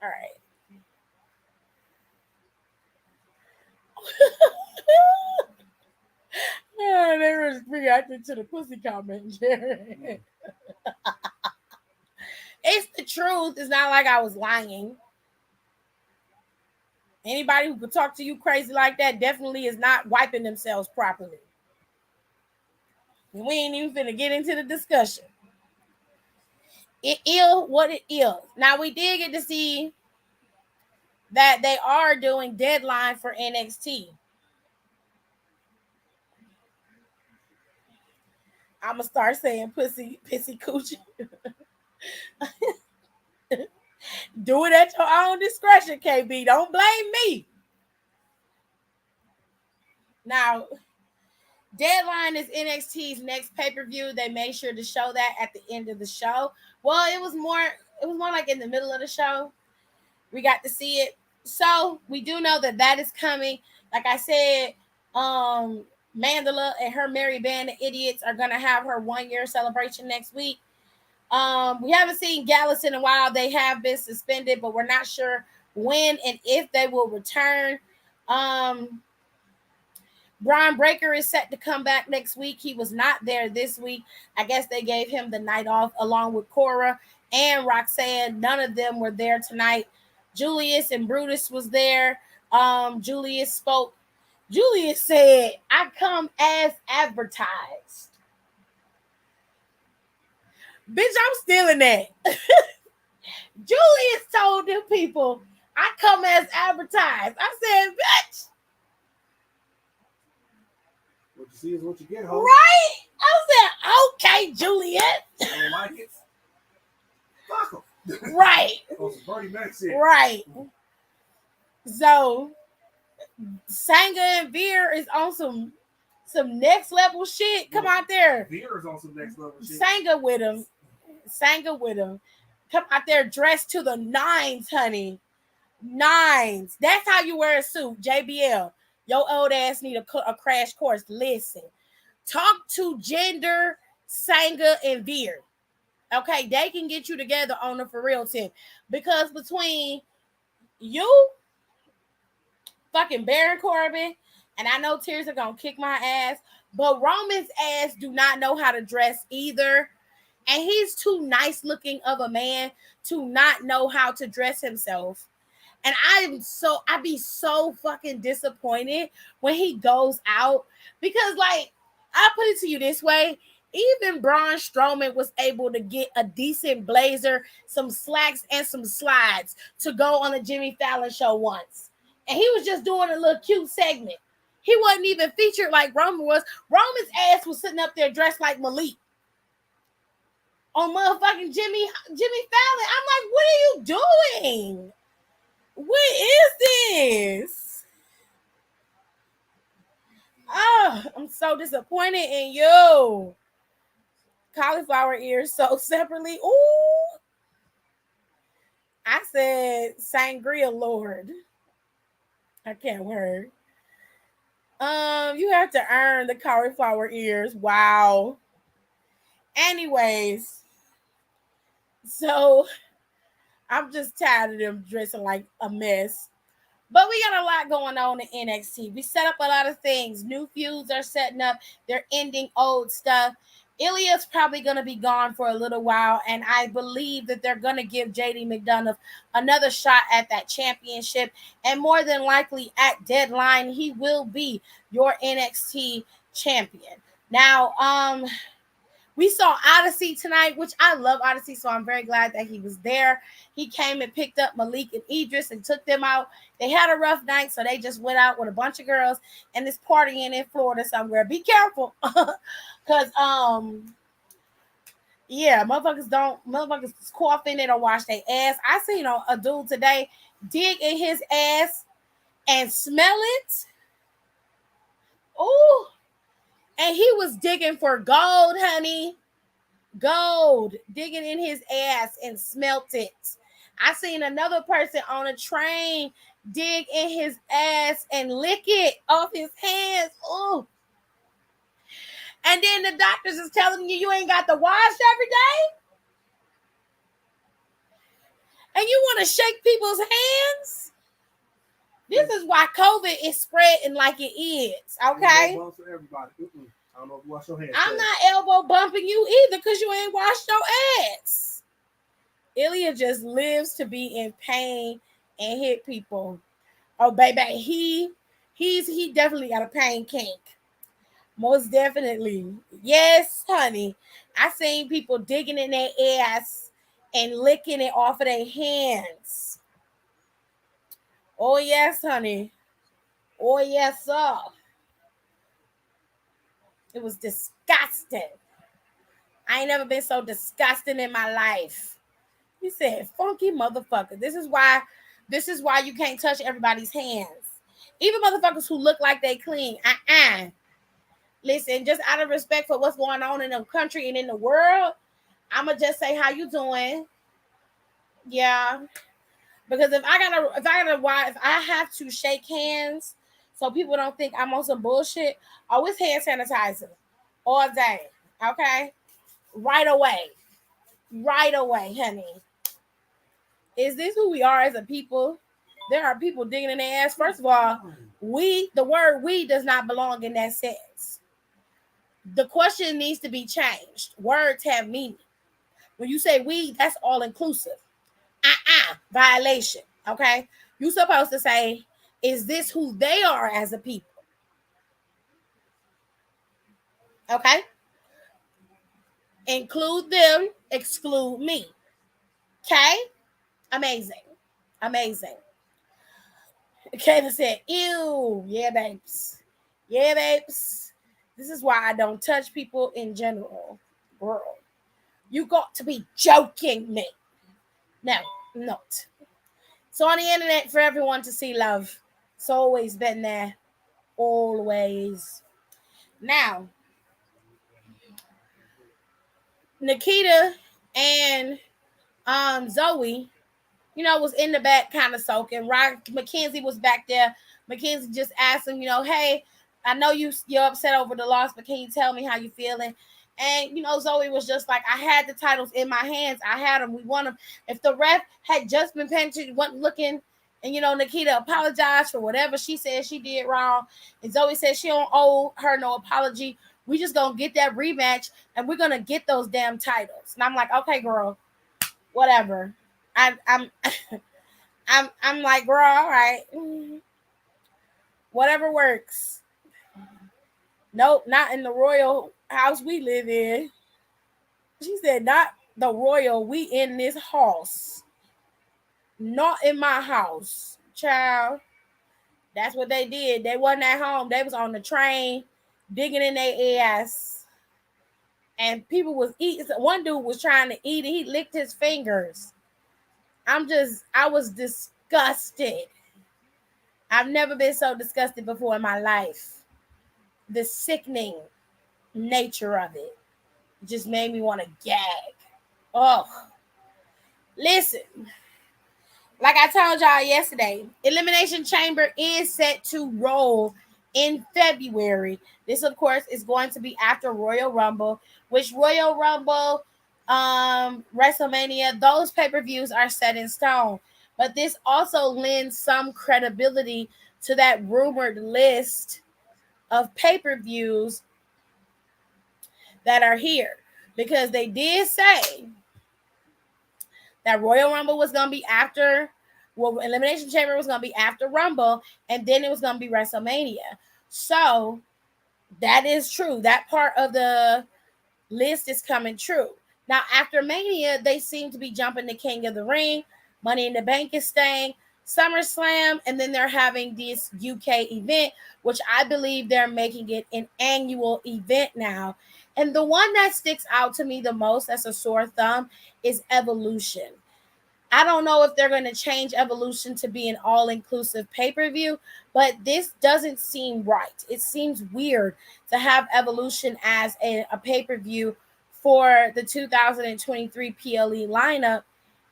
Speaker 3: All right. Yeah, they were reacting to the pussy comment, Jerry. It's the truth. It's not like I was lying. Anybody who could talk to you crazy like that definitely is not wiping themselves properly. And we ain't even finna get into the discussion. It is what it is. Now we did get to see that they are doing deadline for NXT. I'm gonna start saying pussy, pissy coochie. Do it at your own discretion, KB. Don't blame me. Now, Deadline is NXT's next pay-per-view. They made sure to show that at the end of the show. Well, it was more like in the middle of the show. We got to see it. So we do know that is coming. Like I said, Mandela and her merry band of idiots are gonna have her 1-year celebration next week. We haven't seen Gallus in a while. They have been suspended, but we're not sure when and if they will return. Brian Breaker is set to come back next week. He was not there this week. I guess they gave him the night off along with Cora and Roxanne. None of them were there tonight. Julius and Brutus was there. Julius spoke. Julius said, "I come as advertised." Bitch, I'm stealing that. Julius told them people, "I come as advertised." I said, bitch.
Speaker 4: What you see is what you get, ho.
Speaker 3: Right? I said, okay, Juliet.
Speaker 4: You don't like it? Fuck them.
Speaker 3: Right.
Speaker 4: Oh, some Bernie Mac shit.
Speaker 3: Right. So, Sanga and Veer is on some next level shit. Come out there.
Speaker 4: Veer is on some next level shit.
Speaker 3: Sanga with him. Come out there dressed to the nines, honey. Nines. That's how you wear a suit, JBL. Your old ass need a crash course. Listen, talk to Gender, Sanga, and Veer. Okay, they can get you together on the for real tip. Because between you, fucking Baron Corbin, and I know Tears are gonna kick my ass, but Roman's ass do not know how to dress either. And he's too nice looking of a man to not know how to dress himself. And I'd be so fucking disappointed when he goes out because, like, I'll put it to you this way. Even Braun Strowman was able to get a decent blazer, some slacks, and some slides to go on the Jimmy Fallon show once. And he was just doing a little cute segment. He wasn't even featured like Roman was. Roman's ass was sitting up there dressed like Malik on motherfucking Jimmy Fallon. I'm like, what are you doing? What is this? Oh, I'm so disappointed in you. Cauliflower ears sold separately. Ooh. I said Sangria Lord. I can't word. You have to earn the cauliflower ears. Wow. Anyways, so I'm just tired of them dressing like a mess. But we got a lot going on in NXT. We set up a lot of things. New feuds are setting up. They're ending old stuff. Ilya's probably going to be gone for a little while. And I believe that they're going to give JD McDonough another shot at that championship. And more than likely at Deadline, he will be your NXT champion. Now, we saw Odyssey tonight, which I love Odyssey, so I'm very glad that he was there. He came and picked up Malik and Idris and took them out. They had a rough night, so they just went out with a bunch of girls and is partying in Florida somewhere. Be careful, because yeah, motherfuckers coughing. They don't wash their ass. I seen a dude today dig in his ass and smell it. Ooh. And he was digging for gold, honey. Gold. Digging in his ass and smelt it. I seen another person on a train dig in his ass and lick it off his hands. Ooh. And then the doctors is telling you ain't got to wash every day. and you want to shake people's hands. This is why COVID is spreading like it is. Okay.
Speaker 4: Elbow bumps for everybody. I don't know if you wash your hands.
Speaker 3: I'm not elbow bumping you either because you ain't washed your ass. Ilya just lives to be in pain and hit people. Oh, baby, he definitely got a pain kink. Most definitely. Yes, honey. I seen people digging in their ass and licking it off of their hands. Oh, yes, honey. Oh, yes, sir. It was disgusting. I ain't never been so disgusting in my life. He said, funky motherfucker. This is why you can't touch everybody's hands. Even motherfuckers who look like they clean. Listen, just out of respect for what's going on in the country and in the world, I'ma just say how you doing. Yeah. Because if I have to shake hands so people don't think I'm on some bullshit, it's hand sanitizer all day. Okay? Right away. Right away, honey. Is this who we are as a people? There are people digging in their ass. First of all, the word we does not belong in that sentence. The question needs to be changed. Words have meaning. When you say we, that's all inclusive. Violation. Okay? You're supposed to say, is this who they are as a people? Okay? Include them, exclude me. Okay? Amazing. Amazing. Kayla said, ew. Yeah, babes. Yeah, babes. This is why I don't touch people in general. Girl, you got to be joking me. No, not. So on the internet for everyone to see love. It's always been there. Always. Now, Nikita and Zoe, was in the back kind of soaking. Mackenzie was back there. Mackenzie just asked him, hey, I know you're upset over the loss, but can you tell me how you feeling? And, Zoe was just like, I had the titles in my hands. I had them. We won them. If the ref had just been paying attention, wasn't looking, and, Nikita apologized for whatever she said she did wrong. And Zoe said she don't owe her no apology. We just going to get that rematch, and we're going to get those damn titles. And I'm like, okay, girl, whatever. I'm like, girl, all right. Whatever works. Nope, not in the royal house we live in. She said, not the royal, we in this house. Not in my house. Child. That's what they did. They wasn't at home. They was on the train, digging in their ass. And people was eating. One dude was trying to eat it. He licked his fingers. I was disgusted. I've never been so disgusted before in my life. The sickening nature of it just made me want to gag. Oh, listen. Like I told y'all yesterday, Elimination Chamber is set to roll in February. This, of course, is going to be after Royal Rumble, which Royal Rumble, WrestleMania, those pay-per-views are set in stone. But this also lends some credibility to that rumored list of pay-per-views that are here. Because they did say that Royal Rumble was going to be after, Elimination Chamber was going to be after Rumble, and then it was going to be WrestleMania. So that is true. That part of the list is coming true. Now, after Mania, they seem to be jumping the King of the Ring. Money in the Bank is staying. SummerSlam, and then they're having this UK event, which I believe they're making it an annual event now. And the one that sticks out to me the most as a sore thumb is Evolution. I don't know if they're going to change Evolution to be an all-inclusive pay-per-view, but this doesn't seem right. It seems weird to have Evolution as a pay-per-view for the 2023 PLE lineup.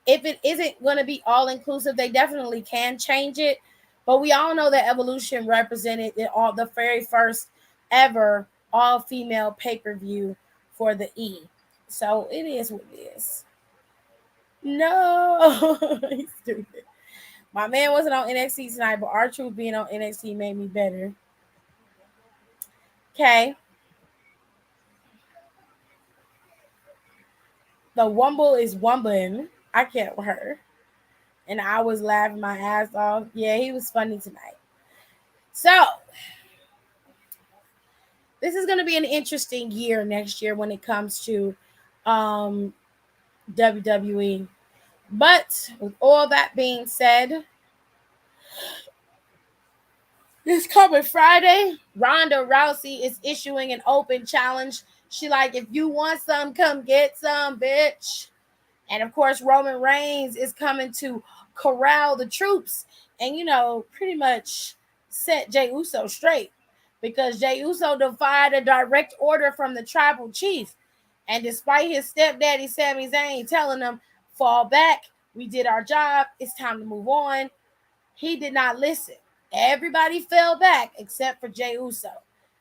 Speaker 3: If it isn't going to be all-inclusive, they definitely can change it. But we all know that Evolution represented the very first ever all-female pay-per-view for the E. So it is what it is. No, he's stupid. My man wasn't on NXT tonight, but R-Truth being on NXT made me better. Okay. The Wumble is wumbling. I can't with her. And I was laughing my ass off. Yeah, he was funny tonight. So, this is going to be an interesting year next year when it comes to WWE. But with all that being said, this coming Friday, Ronda Rousey is issuing an open challenge. She like, if you want some, come get some, bitch. And of course, Roman Reigns is coming to corral the troops and, pretty much set Jey Uso straight, because Jey Uso defied a direct order from the tribal chief. And despite his stepdaddy, Sami Zayn, telling him, fall back, we did our job, it's time to move on, he did not listen. Everybody fell back except for Jey Uso.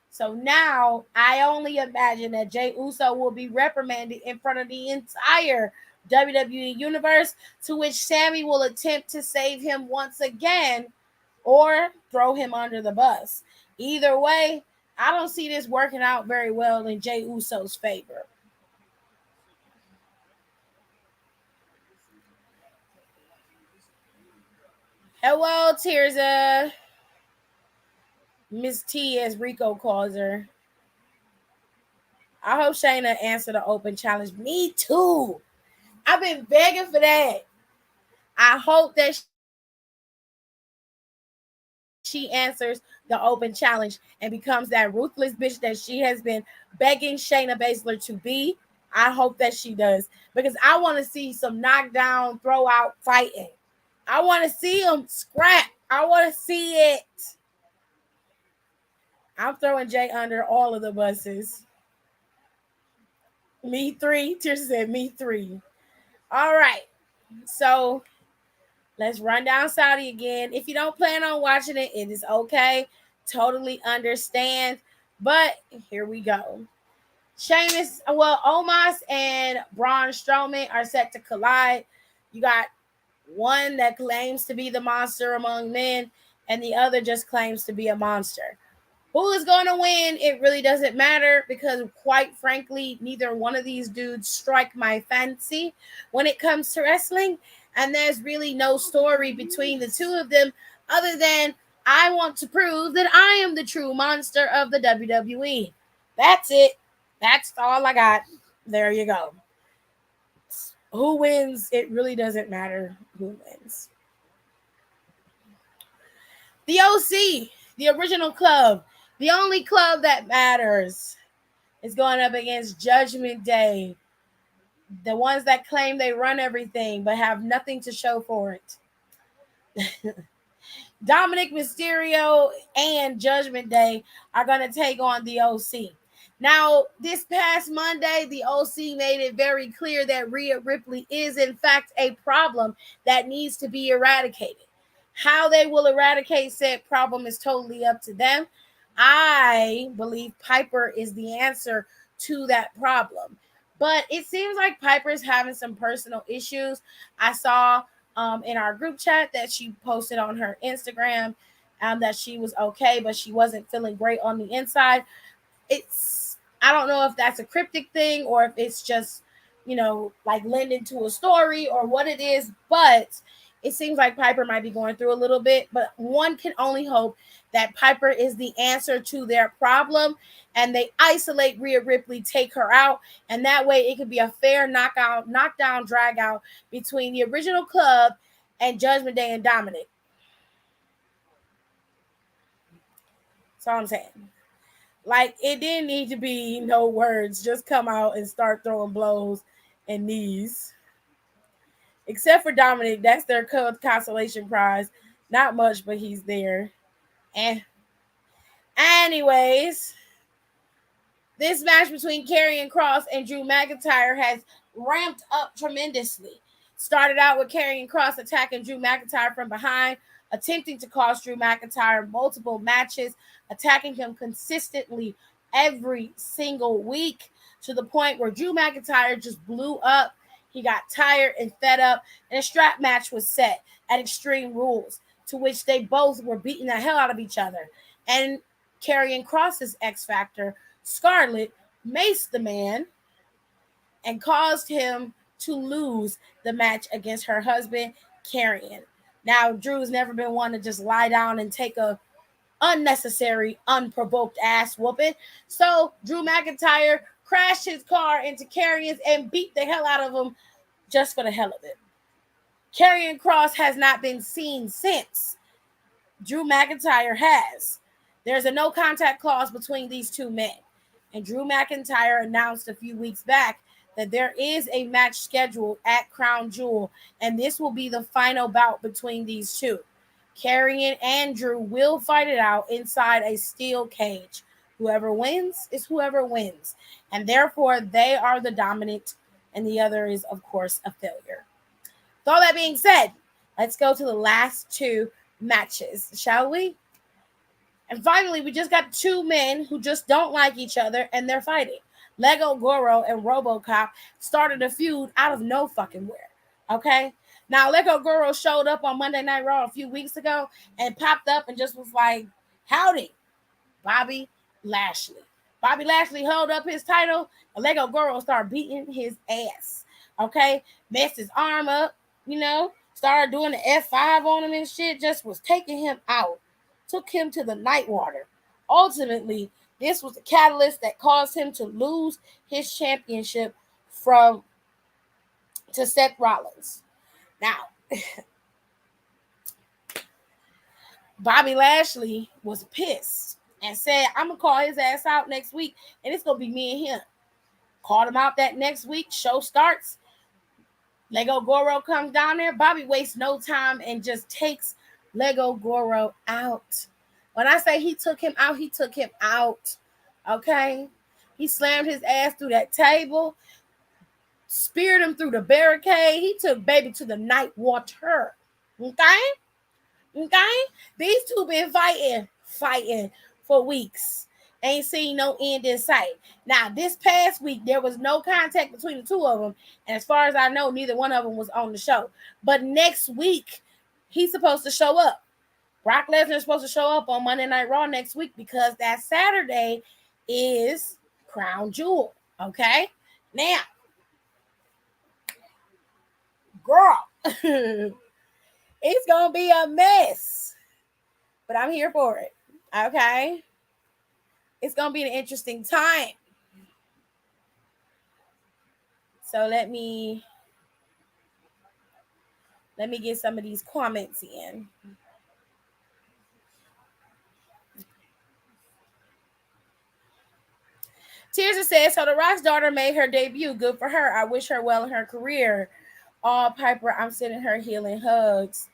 Speaker 3: So now I only imagine that Jey Uso will be reprimanded in front of the entire WWE universe, to which Sami will attempt to save him once again or throw him under the bus. Either way, I don't see this working out very well in Jey Uso's favor. Hello, Tirza. Miss T, as Rico calls her. I hope Shayna answered the open challenge. Me too. I've been begging for that. I hope that she answers the open challenge and becomes that ruthless bitch that she has been begging Shayna Baszler to be. I hope that she does, because I want to see some knockdown, throw out fighting. I want to see them scrap. I want to see it. I'm throwing Jay under all of the buses. Me three. Tirsa said me three. All right. So let's run down Saudi again. If you don't plan on watching it, it is okay. Totally understand. But here we go. Omos and Braun Strowman are set to collide. You got one that claims to be the monster among men, and the other just claims to be a monster. Who is going to win? It really doesn't matter, because quite frankly, neither one of these dudes strike my fancy when it comes to wrestling. And there's really no story between the two of them other than I want to prove that I am the true monster of the WWE. That's it. That's all I got. There you go. Who wins? It really doesn't matter who wins. The OC, the original club, the only club that matters, is going up against Judgment Day. The ones that claim they run everything but have nothing to show for it. Dominic Mysterio and Judgment Day are going to take on the OC. Now, this past Monday, the OC made it very clear that Rhea Ripley is, in fact, a problem that needs to be eradicated. How they will eradicate said problem is totally up to them. I believe Piper is the answer to that problem. But it seems like Piper's having some personal issues. I saw in our group chat that she posted on her Instagram that she was okay, but she wasn't feeling great on the inside. I don't know if that's a cryptic thing or if it's just, like lending to a story or what it is, but it seems like Piper might be going through a little bit. But one can only hope that Piper is the answer to their problem and they isolate Rhea Ripley, take her out, and that way it could be a fair knockdown, drag out between the original club and Judgment Day and Dominic. That's all I'm saying. Like, it didn't need to be no words. Just come out and start throwing blows and knees. Except for Dominic, that's their consolation prize. Not much, but he's there. Anyways, this match between Karrion Kross and Drew McIntyre has ramped up tremendously. Started out with Karrion Kross attacking Drew McIntyre from behind, attempting to cost Drew McIntyre multiple matches, attacking him consistently every single week, to the point where Drew McIntyre just blew up. He got tired and fed up, and a strap match was set at Extreme Rules, to which they both were beating the hell out of each other. And Karrion Kross's X Factor, Scarlett, maced the man and caused him to lose the match against her husband, Karrion. Now, Drew's never been one to just lie down and take a unnecessary, unprovoked ass whooping. So Drew McIntyre crashed his car into Karrion's and beat the hell out of him just for the hell of it. Karrion Kross has not been seen since. Drew McIntyre has. There's a no contact clause between these two men. And Drew McIntyre announced a few weeks back that there is a match scheduled at Crown Jewel, and this will be the final bout between these two. Karrion and Drew will fight it out inside a steel cage. Whoever wins is whoever wins. And therefore, they are the dominant, and the other is, of course, a failure. With all that being said, let's go to the last two matches, shall we? And finally, we just got two men who just don't like each other, and they're fighting. Lego Goro and RoboCop started a feud out of no fucking where. Okay? Now, Lego Goro showed up on Monday Night Raw a few weeks ago and popped up and just was like, howdy, Bobby Lashley. Bobby Lashley held up his title, and Lego Goro started beating his ass. Okay? Messed his arm up, started doing the F5 on him and shit, just was taking him out. Took him to the night water. Ultimately, this was the catalyst that caused him to lose his championship to Seth Rollins. Now, Bobby Lashley was pissed and said, I'm going to call his ass out next week, and it's going to be me and him. Called him out that next week. Show starts. Lego Goro comes down there. Bobby wastes no time and just takes Lego Goro out. When I say he took him out, he took him out. Okay? He slammed his ass through that table, speared him through the barricade. He took baby to the night water. Okay? These two been fighting for weeks. Ain't seen no end in sight. Now, this past week, there was no contact between the two of them. And as far as I know, neither one of them was on the show. But next week, he's supposed to show up. Brock Lesnar is supposed to show up on Monday Night Raw next week because that Saturday is Crown Jewel. Okay? Now, girl, it's going to be a mess. But I'm here for it. Okay? It's going to be an interesting time. So let me get some of these comments in. Tears says, so The Rock's daughter made her debut. Good for her. I wish her well in her career. Piper, I'm sending her healing hugs.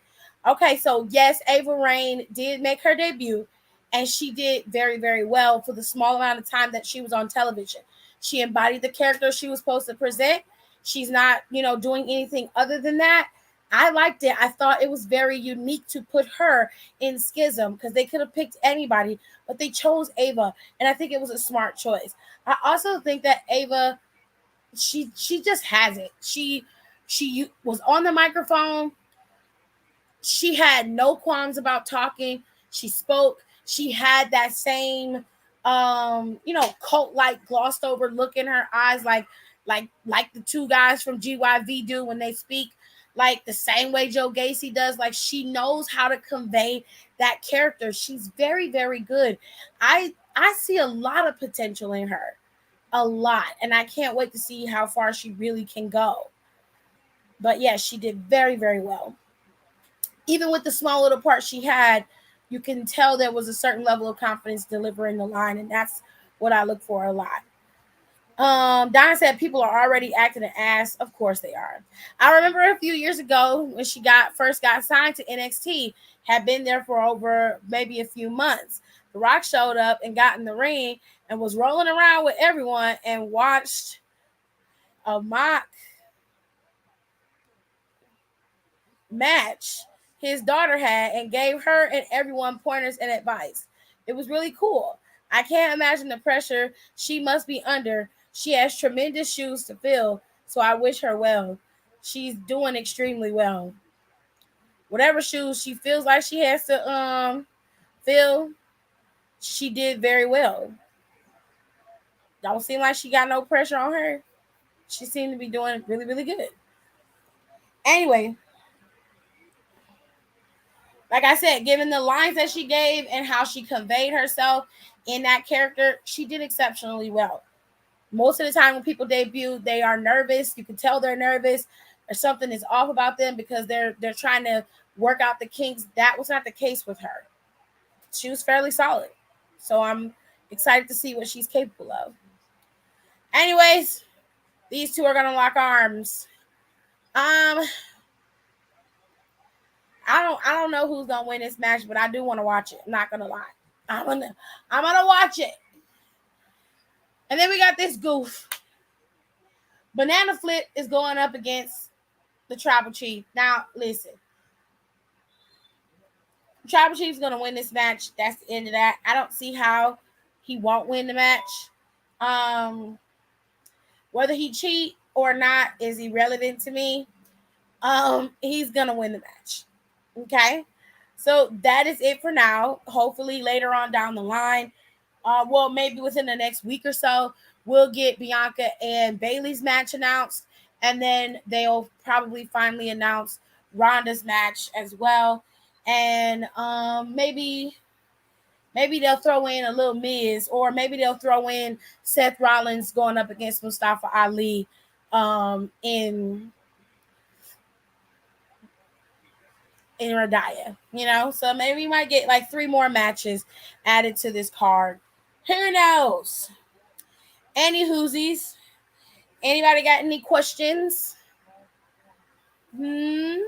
Speaker 3: Okay, so yes, Ava Raine did make her debut, and she did very, very well for the small amount of time that she was on television. She embodied the character she was supposed to present. She's not, doing anything other than that. I liked it. I thought it was very unique to put her in Schism because they could have picked anybody, but they chose Ava, and I think it was a smart choice. I also think that Ava, she just has it. She was on the microphone. She had no qualms about talking. She spoke. She had that same, cult-like glossed over look in her eyes, like the two guys from GYV do when they speak. Like the same way Joe Gacy does. Like she knows how to convey that character. She's very, very good. I see a lot of potential in her. A lot. And I can't wait to see how far she really can go. But yes, she did very, very well. Even with the small little part she had, you can tell there was a certain level of confidence delivering the line. And that's what I look for a lot. Donna said people are already acting an ass. Of course they are. I remember a few years ago when she first got signed to NXT, had been there for over maybe a few months. The Rock showed up and got in the ring and was rolling around with everyone and watched a mock match his daughter had and gave her and everyone pointers and advice. It was really cool. I can't imagine the pressure she must be under. She has tremendous shoes to fill, so I wish her well. she's doing extremely well. Whatever shoes she feels like she has to fill, she did very well. Don't seem like she got no pressure on her. She seemed to be doing really, really good. Anyway, like I said, given the lines that she gave and how she conveyed herself in that character, she did exceptionally well. Most of the time when people debut, they are nervous. You can tell they're nervous or something is off about them because they're trying to work out the kinks. That was not the case with her. She was fairly solid. So I'm excited to see what she's capable of. Anyways, these two are gonna lock arms. I don't know who's gonna win this match, but I do want to watch it. I'm not gonna lie. I'm gonna watch it. And then we got this goof. Banana Flip is going up against the Tribal Chief. Now, listen. Tribal Chief's gonna win this match. That's the end of that. I don't see how he won't win the match. Whether he cheat or not is irrelevant to me. He's gonna win the match. Okay, so that is it for now. Hopefully later on down the line, well, maybe within the next week or so, we'll get Bianca and Bayley's match announced, and then they'll probably finally announce Ronda's match as well. And maybe they'll throw in a little Miz, or maybe they'll throw in Seth Rollins going up against Mustafa Ali in Radaya, so maybe we might get like 3 more matches added to this card. Who knows? Any whoosies? Anybody got any questions? No?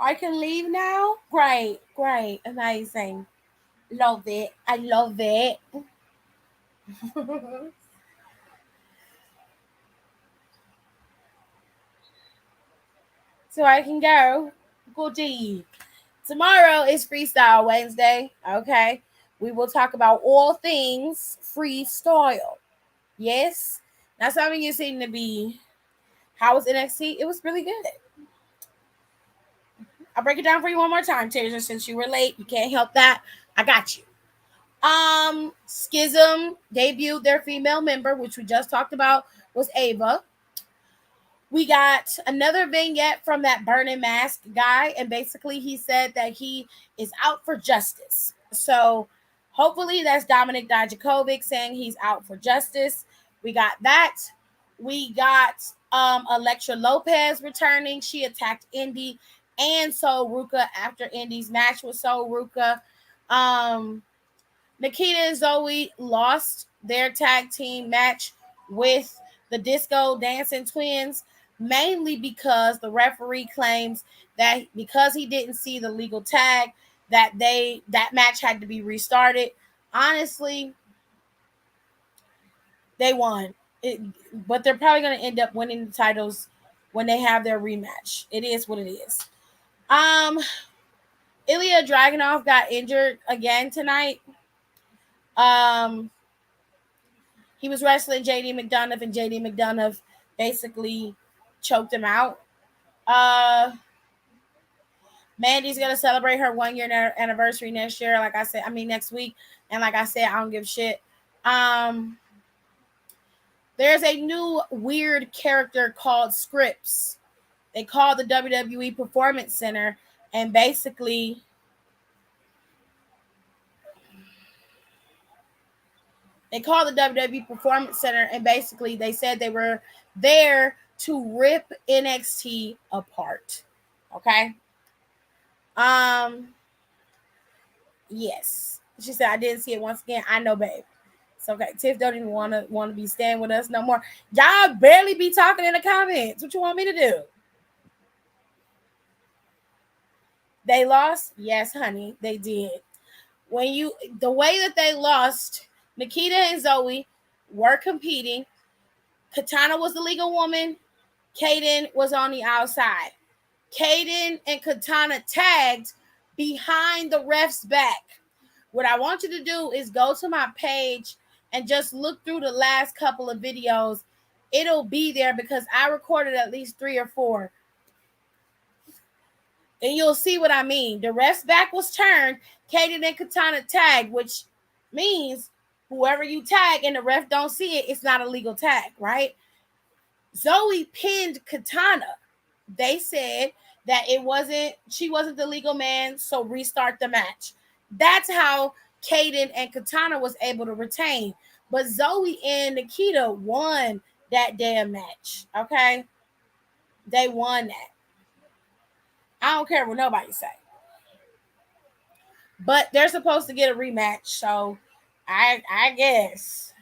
Speaker 3: I can leave now? Great, amazing. Love it. I love it. So I can go. Goodie. Tomorrow is Freestyle Wednesday. Okay. We will talk about all things freestyle. Yes. Now some of you seem to be, how was NXT? It was really good. I'll break it down for you one more time, Taser, since you were late. You can't help that. I got you. Schism debuted their female member, which we just talked about, was Ava. We got another vignette from that Burning Mask guy, and basically he said that he is out for justice. So hopefully that's Dominic Dijakovic saying he's out for justice. We got that. We got Elektra Lopez returning. She attacked Indy and Sol Ruka after Indy's match with Sol Ruka. Nikita and Zoe lost their tag team match with the Disco Dancing Twins, mainly because the referee claims that because he didn't see the legal tag, that match had to be restarted. Honestly, they won. But they're probably going to end up winning the titles when they have their rematch. It is what it is. Ilya Dragunov got injured again tonight. He was wrestling JD McDonough, and JD McDonough basically choked him out. Mandy's gonna celebrate her 1-year anniversary next year. Like I said, next week. And like I said, I don't give a shit. There's a new weird character called Scripps. They call the WWE Performance Center, and basically they said they were there to rip NXT apart. Okay. Yes. She said, I didn't see it once again. I know, babe. It's okay. Tiff don't even want to be staying with us no more. Y'all barely be talking in the comments. What you want me to do? They lost? Yes, honey, they did. The way that they lost, Nikita and Zoe were competing. Katana was the legal woman. Kaden was on the outside. Kaden and Katana tagged behind the ref's back. What I want you to do is go to my page and just look through the last couple of videos. It'll be there because I recorded at least 3 or 4. And you'll see what I mean. The ref's back was turned. Kaden and Katana tagged, which means whoever you tag and the ref don't see it, it's not a legal tag, right? Zoe pinned Katana. They said that she wasn't the legal man, so restart the match. That's how Kaden and Katana was able to retain. But Zoe and Nikita won that damn match, okay? They won that. I don't care what nobody say. But they're supposed to get a rematch, so I guess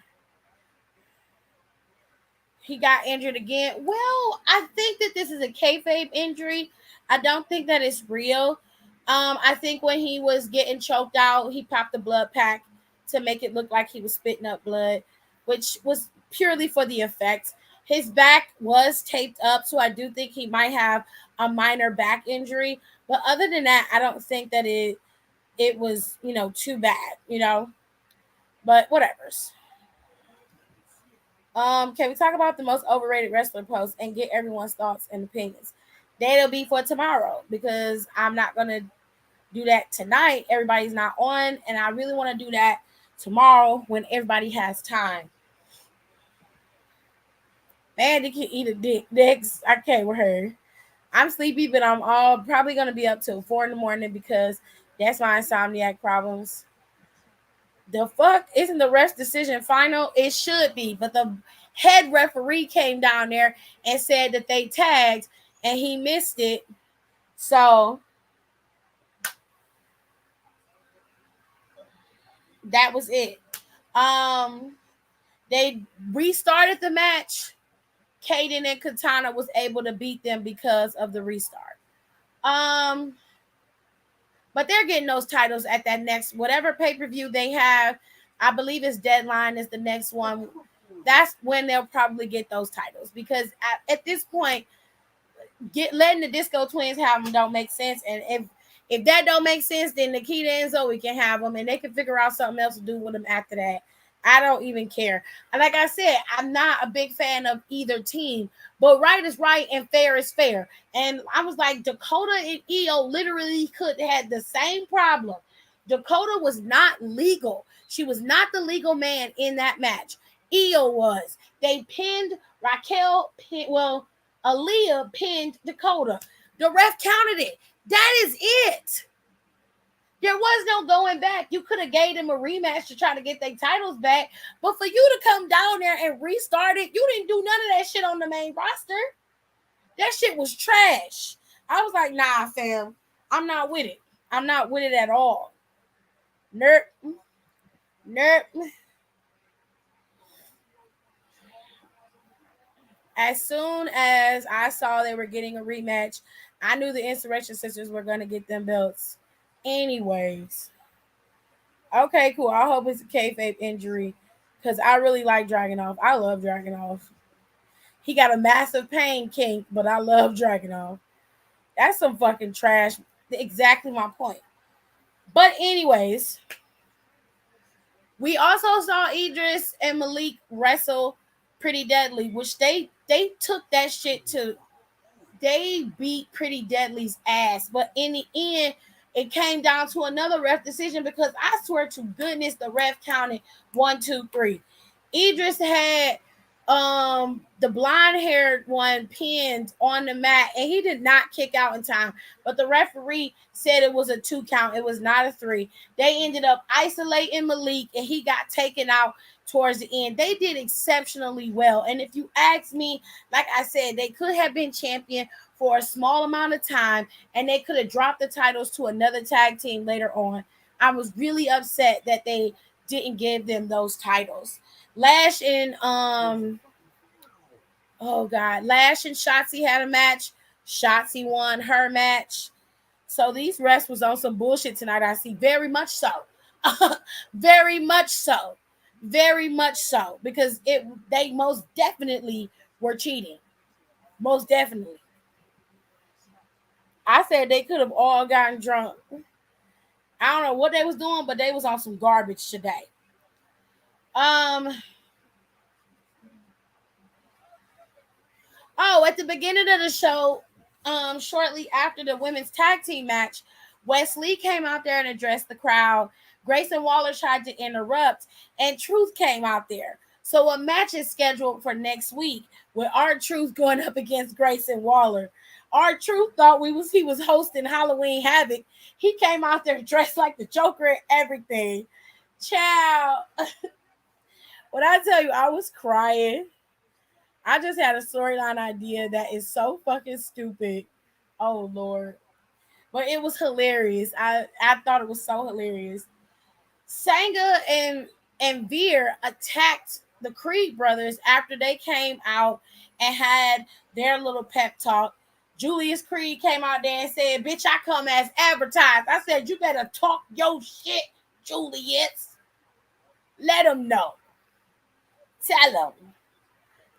Speaker 3: he got injured again. Well, I think that this is a kayfabe injury. I don't think that it's real. I think when he was getting choked out, he popped the blood pack to make it look like he was spitting up blood, which was purely for the effect. His back was taped up, so I do think he might have a minor back injury. But other than that, I don't think that it was, too bad, but whatever's. Can we talk about the most overrated wrestler post and get everyone's thoughts and opinions? That'll be for tomorrow because I'm not gonna do that tonight. Everybody's not on, and I really want to do that tomorrow when everybody has time. Man, they can eat a dick. Next, I can't with her. I'm sleepy, but I'm probably gonna be up till 4 a.m. because that's my insomniac problems. The fuck isn't the ref's decision final? It should be, but the head referee came down there and said that they tagged and he missed it. So that was it. They restarted the match. Kaden and Katana was able to beat them because of the restart. But they're getting those titles at that next whatever pay-per-view they have. I believe it's Deadline is the next one. That's when they'll probably get those titles because at this point, letting the Disco Twins have them don't make sense. And if that don't make sense, then Nikita and Zoe can have them, and they can figure out something else to do with them after that. I don't even care. And like I said, I'm not a big fan of either team, but right is right and fair is fair. And I was like, Dakota and Io literally could have had the same problem. Dakota was not legal. She was not the legal man in that match. Io was. They pinned Raquel. Aaliyah pinned Dakota. The ref counted it. That is it. There was no going back. You could have gave them a rematch to try to get their titles back. But for you to come down there and restart it, you didn't do none of that shit on the main roster. That shit was trash. I was like, nah, fam. I'm not with it. I'm not with it at all. Nerp. As soon as I saw they were getting a rematch, I knew the Insurrection Sisters were going to get them belts. Anyways. Okay, cool. I hope it's a kayfabe injury because I really like Dragunov. I love Dragunov. He got a massive pain kink, but I love Dragunov. That's some fucking trash. Exactly my point. But anyways, we also saw Idris and Malik wrestle Pretty Deadly, which they took that shit to. They beat Pretty Deadly's ass, but in the end, it came down to another ref decision because I swear to goodness, the ref counted 1, 2, 3. Idris had the blonde-haired one pinned on the mat, and he did not kick out in time. But the referee said it was a 2 count. It was not a 3. They ended up isolating Malik, and he got taken out towards the end. They did exceptionally well. And if you ask me, like I said, they could have been champion for a small amount of time, and they could have dropped the titles to another tag team later on. I was really upset that they didn't give them those titles. Lash and Lash and Shotzi had a match. Shotzi won her match. So these refs was on some bullshit tonight, I see. Very much so. Very much so. Very much so. Because they most definitely were cheating. Most definitely. I said they could have all gotten drunk. I don't know what they was doing, but they was on some garbage today. Oh, at the beginning of the show, shortly after the women's tag team match, Wesley came out there and addressed the crowd. Grayson Waller tried to interrupt, and Truth came out there. So a match is scheduled for next week with R-Truth going up against Grayson Waller. R-Truth thought he was hosting Halloween Havoc. He came out there dressed like the Joker and everything. Child, when I tell you I was crying, I just had a storyline idea that is so fucking stupid. Oh Lord. But it was hilarious. I thought it was so hilarious. Sanga and Veer attacked the Creed brothers after they came out and had their little pep talk. Julius Creed came out there and said, "Bitch, I come as advertised." I said, "You better talk your shit, Julius. Let them know. Tell them."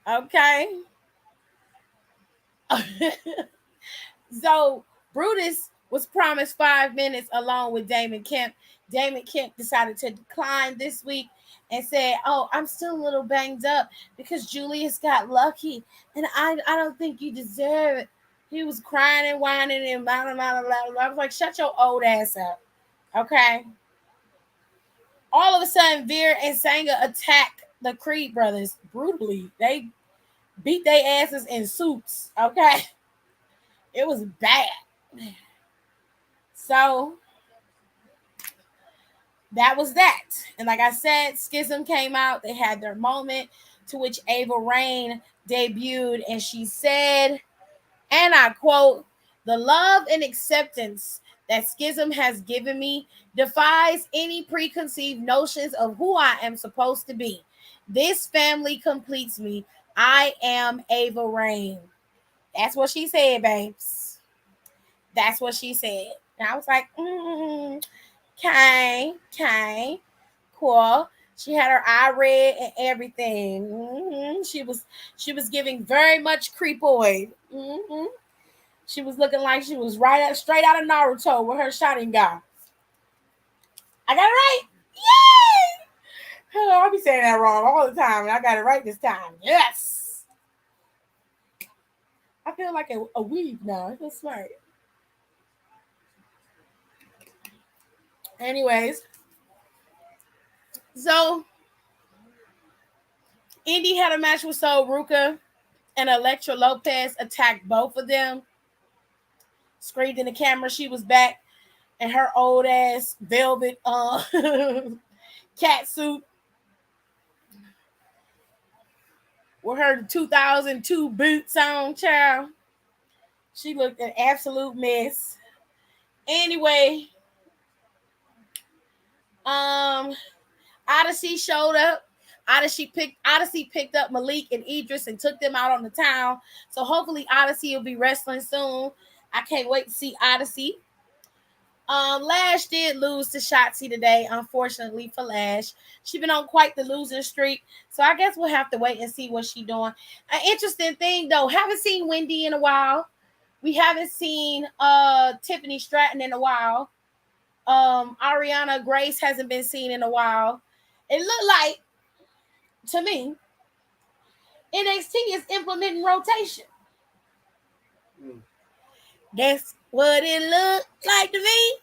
Speaker 3: Okay. So Brutus was promised 5 minutes along with Damon Kemp. Damon Kemp decided to decline this week and said, "Oh, I'm still a little banged up because Julius got lucky, and I don't think you deserve it." He was crying and whining and blah, blah, blah, blah, blah. I was like, "Shut your old ass up." Okay. All of a sudden, Veer and Sanga attacked the Creed brothers brutally. They beat their asses in suits. Okay. It was bad. So that was that. And like I said, Schism came out. They had their moment, to which Ava Raine debuted, and she said, and I quote, "The love and acceptance that Schism has given me defies any preconceived notions of who I am supposed to be. This family completes me. I am Ava Raine." That's what she said, babes. That's what she said. And I was like, okay, cool. She had her eye red and everything. She was giving very much creepoid. She was looking like she was straight out of Naruto with her Sharingan. I got it right. Yay! Oh, I'll be saying that wrong all the time, and I got it right this time. Yes. I feel like a weeb now. I feel smart. Anyways, so Indy had a match with Sol Ruka, and Elektra Lopez attacked both of them. Screamed in the camera she was back in her old ass velvet cat suit with her 2002 boots on, child. She looked an absolute mess. Anyway, Odyssey showed up. Odyssey picked up Malik and Idris and took them out on the town. So hopefully Odyssey will be wrestling soon. I can't wait to see Odyssey. Lash did lose to Shotzi today, unfortunately for Lash. She's been on quite the losing streak, so I guess we'll have to wait and see what she's doing. An interesting thing though, haven't seen Wendy in a while. We haven't seen Tiffany Stratton in a while. Ariana Grace hasn't been seen in a while. It looked like, to me, NXT is implementing rotation. That's what it looked like to me.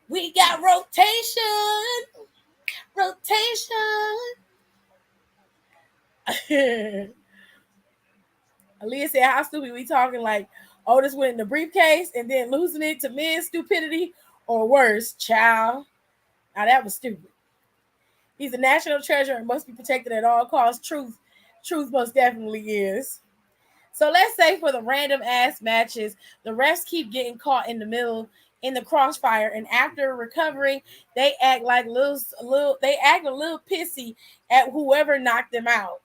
Speaker 3: We got rotation. Aaliyah said, "How stupid we talking? Like Otis winning the briefcase and then losing it to men's stupidity, or worse, child." Now that was stupid. He's a national treasure and must be protected at all costs. Truth most definitely is. So let's say for the random ass matches, the refs keep getting caught in the middle in the crossfire, and after recovering, they act like a little pissy at whoever knocked them out.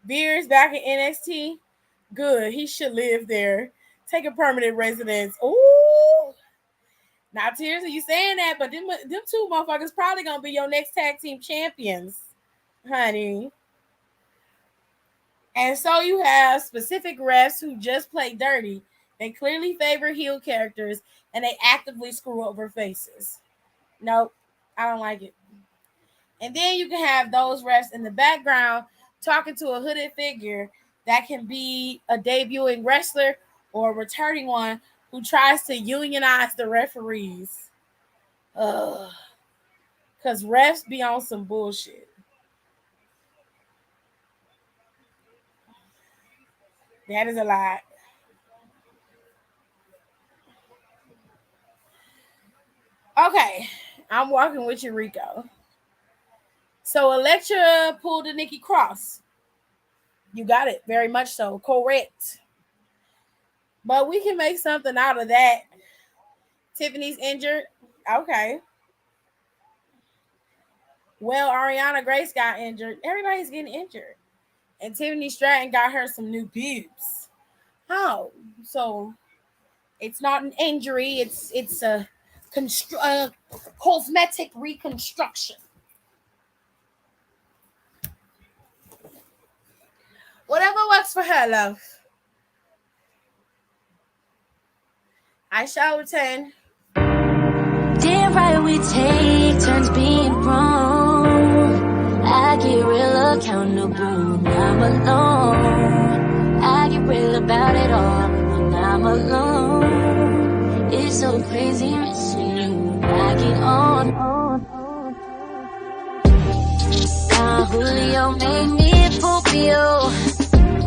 Speaker 3: Veer's back in NXT. Good. He should live there. Take a permanent residence. Ooh. Now, Tears, are you saying that? But them two motherfuckers probably gonna be your next tag team champions, honey. And so you have specific refs who just play dirty. They clearly favor heel characters and they actively screw over faces. Nope, I don't like it. And then you can have those refs in the background talking to a hooded figure that can be a debuting wrestler or a returning one who tries to unionize the referees. Because refs be on some bullshit. That is a lie. Okay, I'm walking with you, Rico. So Elektra pulled a Nikki Cross. You got it, very much so. Correct. But we can make something out of that. Tiffany's injured. Okay. Well, Ariana Grace got injured. Everybody's getting injured. And Tiffany Stratton got her some new boobs. Oh, so it's not an injury. It's a cosmetic reconstruction. Whatever works for her, love. I shall return.
Speaker 6: Damn right we take turns being wrong. I get real accountable when I'm alone. I get real about it all when I'm alone. It's so crazy missing you. I get on. Now Julio made me a Scorpio.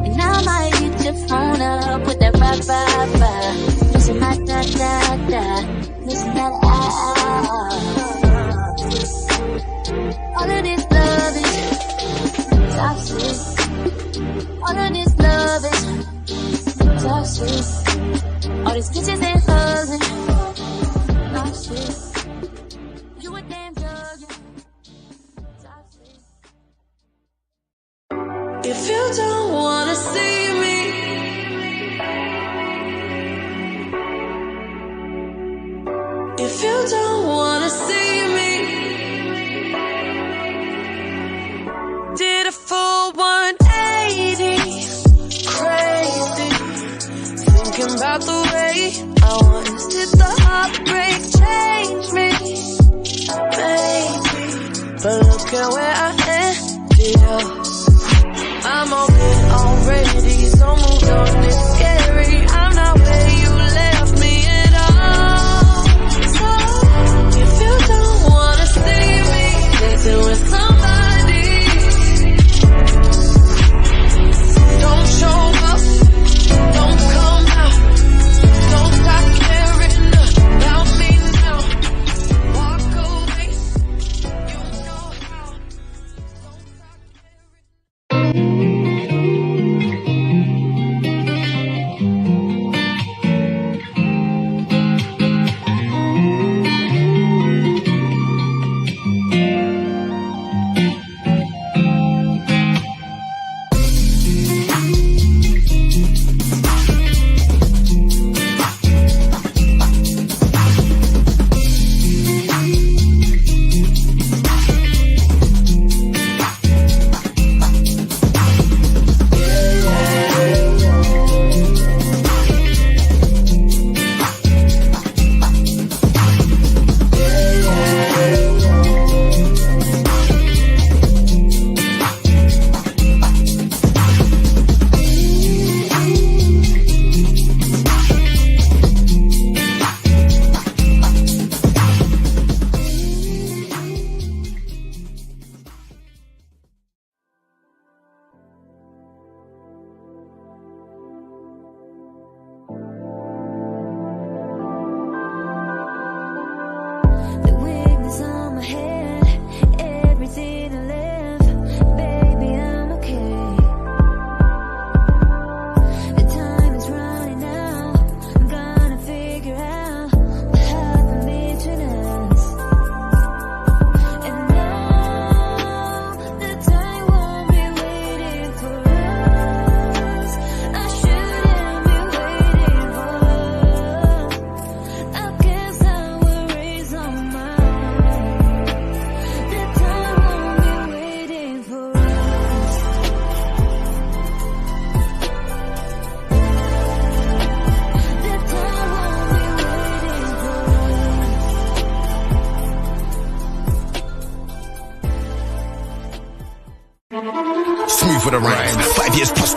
Speaker 6: And I might hit your phone up with that bye. Listen my da. Listen that all of this love is toxic. All of this love is toxic. All these bitches and hugs and toxic. You a damn drug, toxic. If you don't wanna see me, if you don't wanna see me, did a full 180, crazy, thinking about the way I was. Did the heartbreak change me, baby? But look at where I ended up. I'm okay already, so moved on, it's scary. I'm not where you left me at all. So, if you don't wanna see me dancing with somebody, don't show up, don't come out, don't stop caring about me now. Walk away, you know how. Don't stop caring.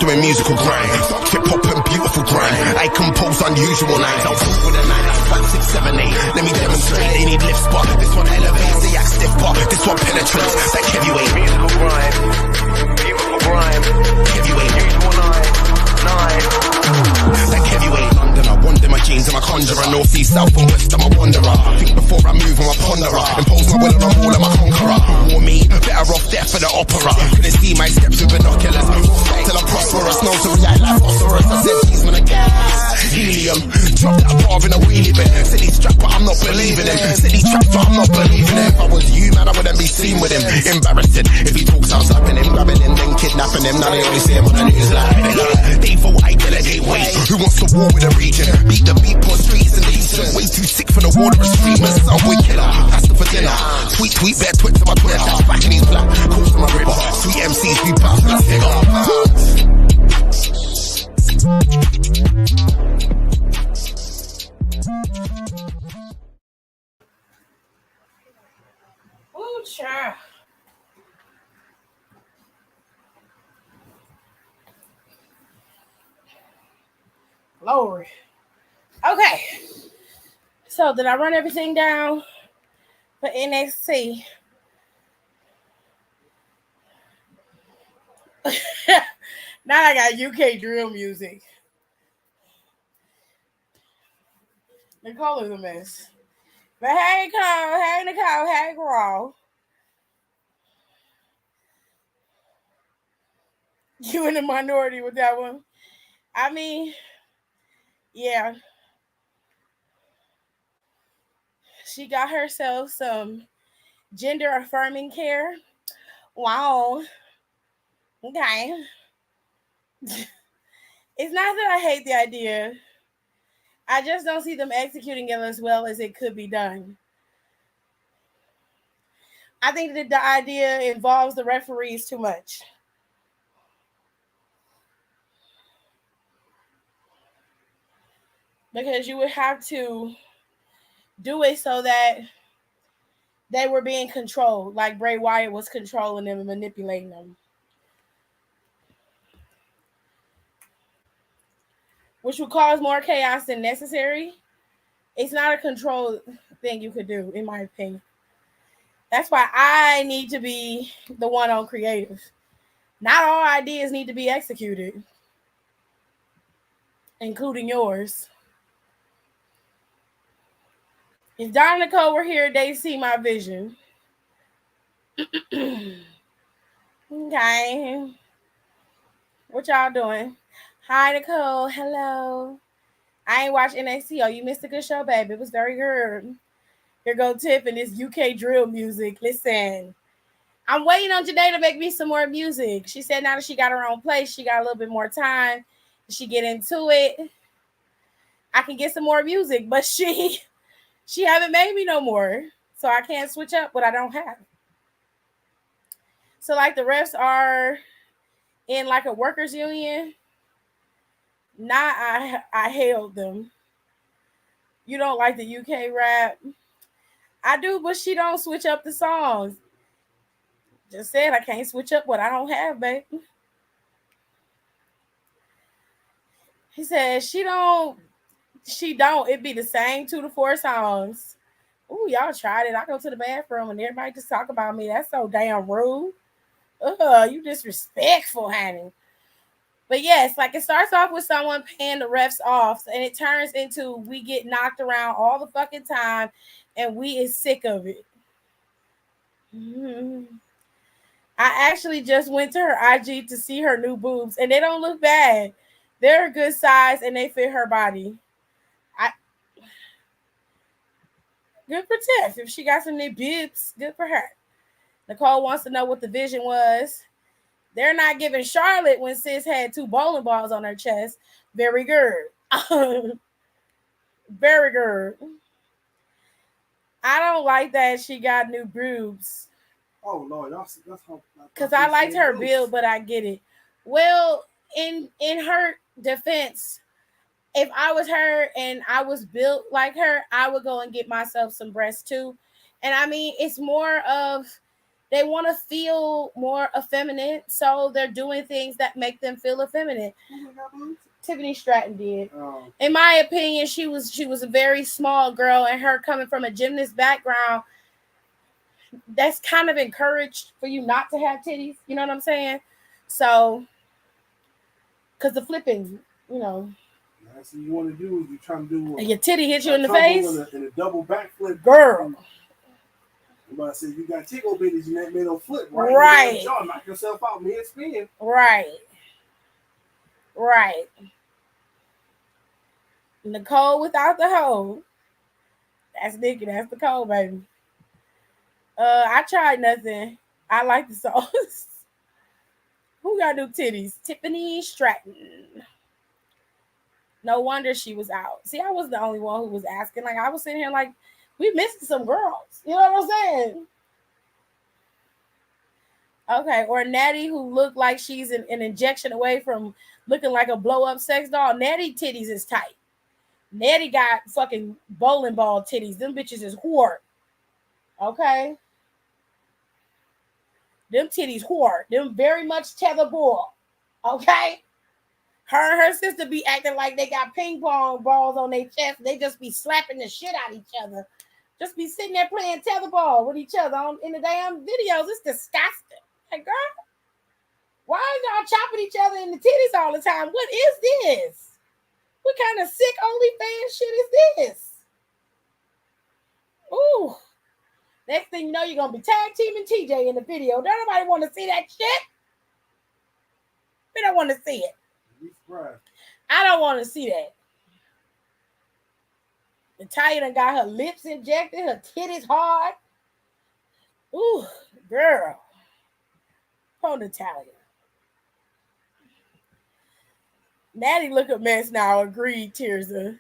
Speaker 7: doing musical grind. Hip hop and beautiful grind. I compose unusual lines. I'll talk with a 9 like 5, 6, 7, 8. Let me demonstrate. They need lift spot. This one elevates. They act stiff part. This one penetrates. Like heavyweight. Musical grind. Beautiful grind. Heavyweight. Usual 9. Like heavyweight. London, I wander my jeans and my conjurer. North, east, south and west, I'm a wanderer. Think before I move, I'm a ponderer. Impose my will on them all, I'm a conqueror. War me, better off death for the opera. Couldn't see my steps with binoculars. Till I'm prosperous, no to react like phosphorus. I said, these men are gas. Helium, drop that bar in a wheelie bin. Said he's strapped, but I'm not believing him. Said he's trapped, but I'm not believing him. If I was you, man, I wouldn't be seen with him. Embarrassing, if he talks, I'm slapping him, grabbing him, then kidnapping him. Now they only see him on the news like they vote, I delegate weight. Who wants to war with the region? Beat the beat, poor streets and decent. Way too sick for the water and streamers. Subway killer, pasta for dinner. Tweet, bear twit to my Twitter. Dash back in these black, calls to my river. Sweet MCs, we bounce, let's dig up.
Speaker 3: Ooh, child. Glory. Okay. So did I run everything down for NXT? Now I got UK drill music. Nicole is a mess. But hey, Cole. Hey, Nicole. Hey, Carl. You in the minority with that one. I mean, yeah. She got herself some gender affirming care. Wow. Okay. It's not that I hate the idea. I just don't see them executing it as well as it could be done. I think that the idea involves the referees too much. Because you would have to do it so that they were being controlled, like Bray Wyatt was controlling them and manipulating them. Which would cause more chaos than necessary. It's not a control thing you could do, in my opinion. That's why I need to be the one on creative. Not all ideas need to be executed, including yours. If Don and Nicole were here, they'd see my vision. Okay. What y'all doing? Hi, Nicole. Hello. I ain't watched NXT. Oh, you missed a good show, babe. It was very good. Here go Tiff and this UK drill music. Listen, I'm waiting on Janae to make me some more music. She said now that she got her own place, she got a little bit more time. She get into it. I can get some more music, but she haven't made me no more. So I can't switch up what I don't have. So like the refs are in like a workers union. I hailed them. You don't like the UK rap? I do, but she don't switch up the songs. Just said I can't switch up what I don't have, babe. He said she don't. It'd be the same 2 to 4 songs. Ooh, y'all tried it. I go to the bathroom and everybody just talk about me. That's so damn rude. You disrespectful, honey. But yes, like it starts off with someone paying the refs off, and it turns into we get knocked around all the fucking time, and we is sick of it. Mm-hmm. I actually just went to her IG to see her new boobs, and they don't look bad. They're a good size, and they fit her body. Good for Tiff. If she got some new boobs, good for her. Nicole wants to know what the vision was. They're not giving Charlotte when Sis had 2 bowling balls on her chest. Very good. Very good. I don't like that she got new boobs.
Speaker 4: Oh Lord, that's how.
Speaker 3: Because I liked her build, but I get it. Well, in her defense, if I was her and I was built like her, I would go and get myself some breasts too. And I mean, it's more of They want to feel more effeminate, so they're doing things that make them feel effeminate. Tiffany Stratton did. In my opinion, she was a very small girl, and her coming from a gymnast background, that's kind of encouraged for you not to have titties. You know what I'm saying? So, because the flipping, you know.
Speaker 4: That's what you want to do is you trying to do
Speaker 3: And your titty hit you in the face.
Speaker 4: And a double backflip.
Speaker 3: Girl.
Speaker 4: But I said you got tickle bitties in that middle flip, right?
Speaker 3: Right.
Speaker 4: You knock yourself out mid spin.
Speaker 3: Right. Right. Nicole without the hoe. That's Nikki. That's Nicole, baby. I tried nothing. I like the sauce. Who got new titties? Tiffany Stratton. No wonder she was out. See, I was the only one who was asking. Like, I was sitting here like, we missed some girls. You know what I'm saying? Okay, or Natty, who looked like she's an injection away from looking like a blow-up sex doll. Natty titties is tight. Natty got fucking bowling ball titties. Them bitches is whore. Okay? Them titties whore. Them very much tetherball. Okay? Her and her sister be acting like they got ping pong balls on their chest. They just be slapping the shit out of each other. Just be sitting there playing tetherball with each other in the damn videos. It's disgusting. Like, girl, why are y'all chopping each other in the titties all the time? What is this? What kind of sick OnlyFans shit is this? Ooh. Next thing you know, you're going to be tag teaming TJ in the video. Don't nobody want to see that shit. We don't want to see it. I don't want to see that. Natalia done got her lips injected, her titties hard. Ooh, girl. Poor Natalia. Natty look a mess now. Agreed, Tirza.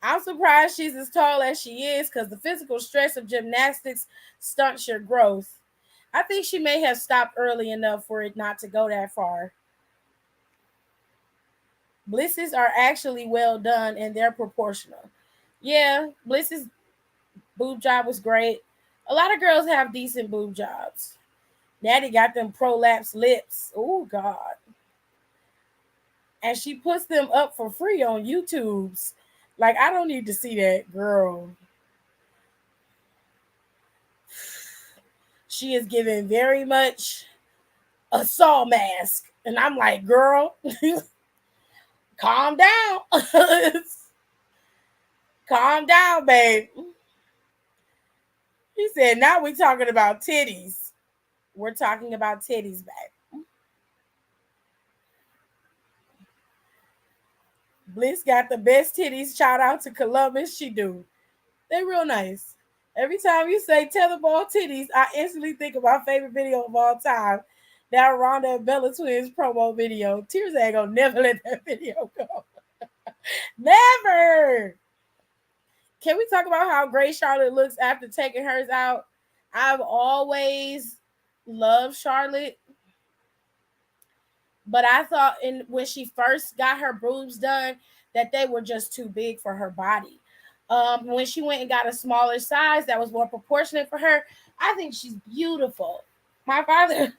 Speaker 3: I'm surprised she's as tall as she is because the physical stress of gymnastics stunts your growth. I think she may have stopped early enough for it not to go that far. Blisses are actually well done and they're proportional. Yeah, Bliss's boob job was great. A lot of girls have decent boob jobs. Natty got them prolapse lips. Oh, God. And she puts them up for free on YouTube's. Like, I don't need to see that, girl. She is giving very much a saw mask. And I'm like, girl, calm down. Calm down, babe. He said, now we're talking about titties. We're talking about titties, babe. Bliss got the best titties. Shout out to Columbus. She do. They real nice. Every time you say tetherball titties, I instantly think of my favorite video of all time. That Rhonda and Bella Twins promo video. Tears ain't gonna never let that video go. Never. Can we talk about how great Charlotte looks after taking hers out? I've always loved Charlotte. But I thought when she first got her boobs done that they were just too big for her body. When she went and got a smaller size that was more proportionate for her, I think she's beautiful. My father,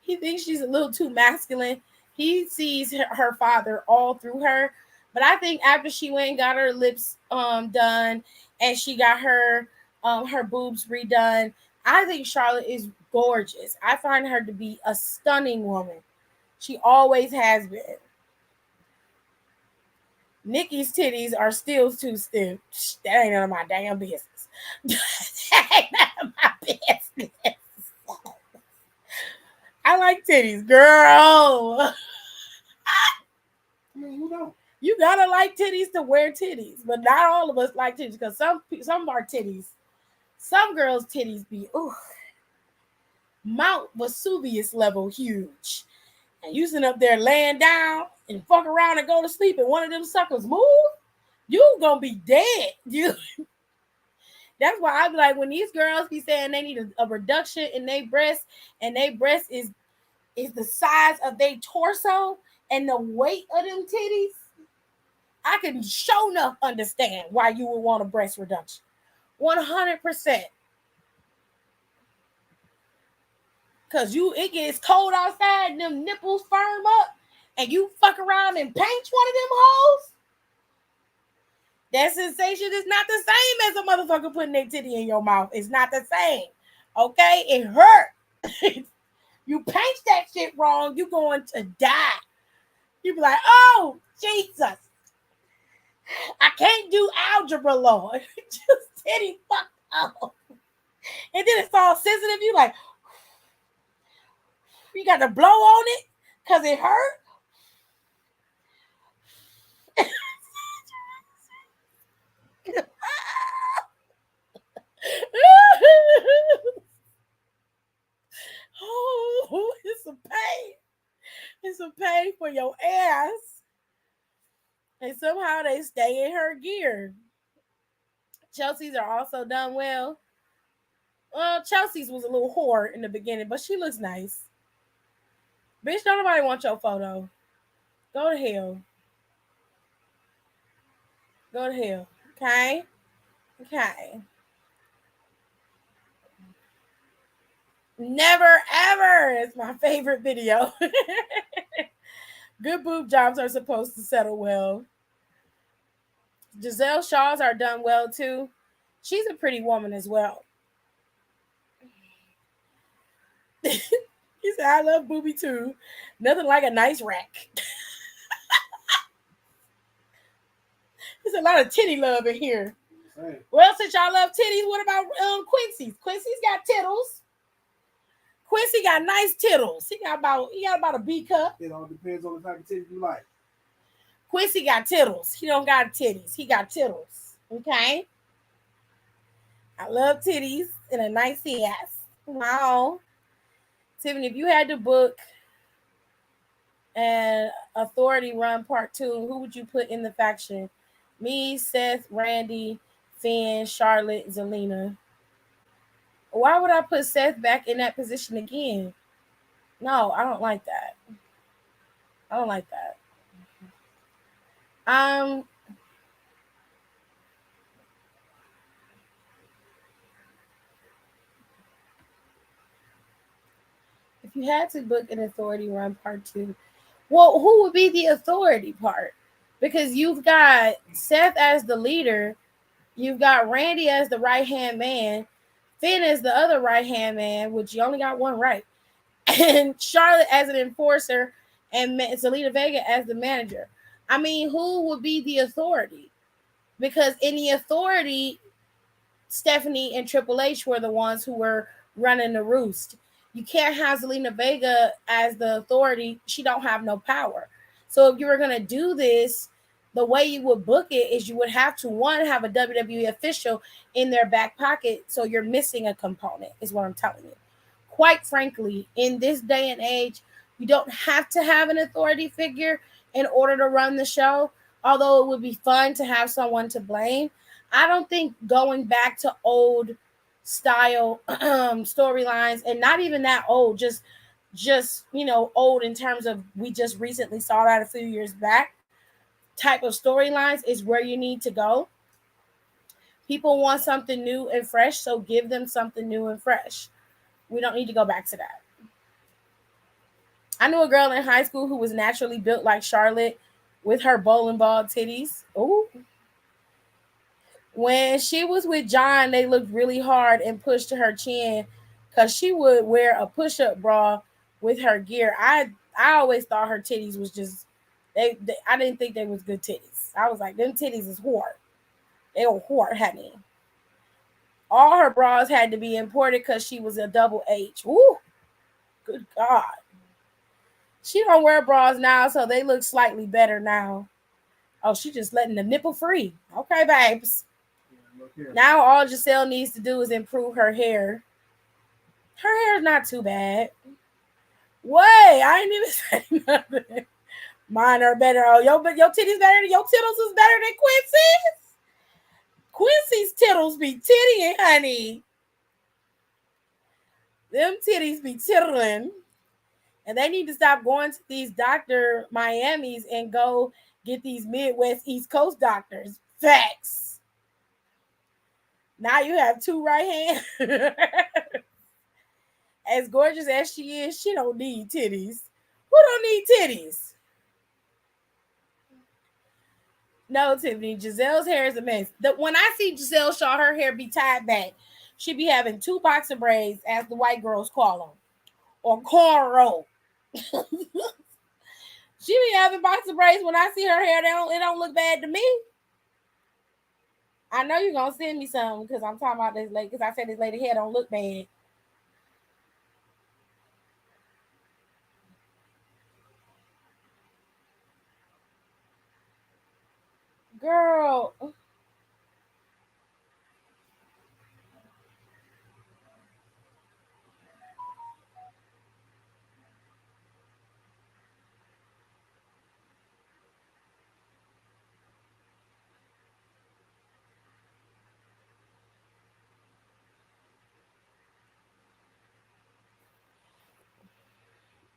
Speaker 3: he thinks she's a little too masculine. He sees her father all through her. But I think after she went and got her lips done and she got her boobs redone, I think Charlotte is gorgeous. I find her to be a stunning woman. She always has been. Nikki's titties are still too stiff. That ain't none of my damn business. That ain't none of my business. I like titties, girl.
Speaker 4: I mean, who knows?
Speaker 3: You gotta like titties to wear titties, but not all of us like titties because some of our titties, some girls' titties be Mount Vesuvius level huge. And you sitting up there laying down and fuck around and go to sleep and one of them suckers move, you gonna be dead. That's why I be like, when these girls be saying they need a reduction in their breasts and their breast is the size of their torso and the weight of them titties, I can sure enough understand why you would want a breast reduction. 100%. Cause it gets cold outside and them nipples firm up and you fuck around and paint one of them holes. That sensation is not the same as a motherfucker putting their titty in your mouth. It's not the same. Okay? It hurt. You paint that shit wrong, you going to die. You be like, oh, Jesus. I can't do algebra, Lord. Just titty fucked up. And then it's all sensitive. You like, you got to blow on it because it hurt. Oh, it's a pain. It's a pain for your ass. And somehow they stay in her gear. Chelsea's are also done well. Well, Chelsea's was a little whore in the beginning, but she looks nice. Bitch, don't nobody want your photo. Go to hell. Go to hell. Okay? Okay. Never ever is my favorite video. Good boob jobs are supposed to settle well. Giselle Shaw's are done well too. She's a pretty woman as well. He said, I love booby too. Nothing like a nice rack. There's a lot of titty love in here.
Speaker 4: Hey.
Speaker 3: Well, since y'all love titties, what about Quincy's? Quincy's got tittles. Quincy got nice tittles. He got about a B cup.
Speaker 4: It all depends on the type of titties you like.
Speaker 3: Quincy got tittles. He don't got titties. He got tittles. Okay? I love titties and a nice ass. Wow. Tiffany, if you had to book an Authority Run Part 2, who would you put in the faction? Me, Seth, Randy, Finn, Charlotte, Zelina. Why would I put Seth back in that position again? No, I don't like that. I don't like that. If you had to book an Authority Run Part 2, well, who would be the authority part? Because you've got Seth as the leader, you've got Randy as the right-hand man, Finn as the other right-hand man, which you only got one right, and Charlotte as an enforcer, and Zelina Vega as the manager. I mean, who would be the authority? Because in the authority, Stephanie and Triple H were the ones who were running the roost. You can't have Zelina Vega as the authority. She don't have no power. So if you were going to do this, the way you would book it is you would have to, one, have a WWE official in their back pocket. So you're missing a component is what I'm telling you. Quite frankly, in this day and age, you don't have to have an authority figure in order to run the show. Although it would be fun to have someone to blame. I don't think going back to old style storylines, and not even that old, just old in terms of we just recently saw that a few years back type of storylines is where you need to go. People want something new and fresh, so give them something new and fresh. We don't need to go back to that. I knew a girl in high school who was naturally built like Charlotte with her bowling ball titties. Ooh. When she was with John, they looked really hard and pushed to her chin because she would wear a push-up bra with her gear. I always thought her titties was just, I didn't think they was good titties. I was like, them titties is whore. They were whore, honey. All her bras had to be imported because she was a double H. Ooh, good God. She don't wear bras now, so they look slightly better now. Oh, she just letting the nipple free. Okay, babes. Now all Giselle needs to do is improve her hair. Her hair is not too bad. Wait, I ain't even saying nothing. Mine are better. Oh, your titties better than your tittles is better than Quincy's. Quincy's tittles be tittying, honey. Them titties be tittling. And they need to stop going to these Dr. Miamis and go get these Midwest East Coast doctors. Facts. Now you have two right hands. As gorgeous as she is, she don't need titties. Who don't need titties? No, Tiffany. Giselle's hair is a mess. When I see Giselle Shaw, her hair be tied back. She be having 2 boxer braids, as the white girls call them, or cornrow. She be having boxer braids. When I see her hair, it don't look bad to me. I know you're gonna send me some because I'm talking about this lady. Because I said this lady hair don't look bad. Girl.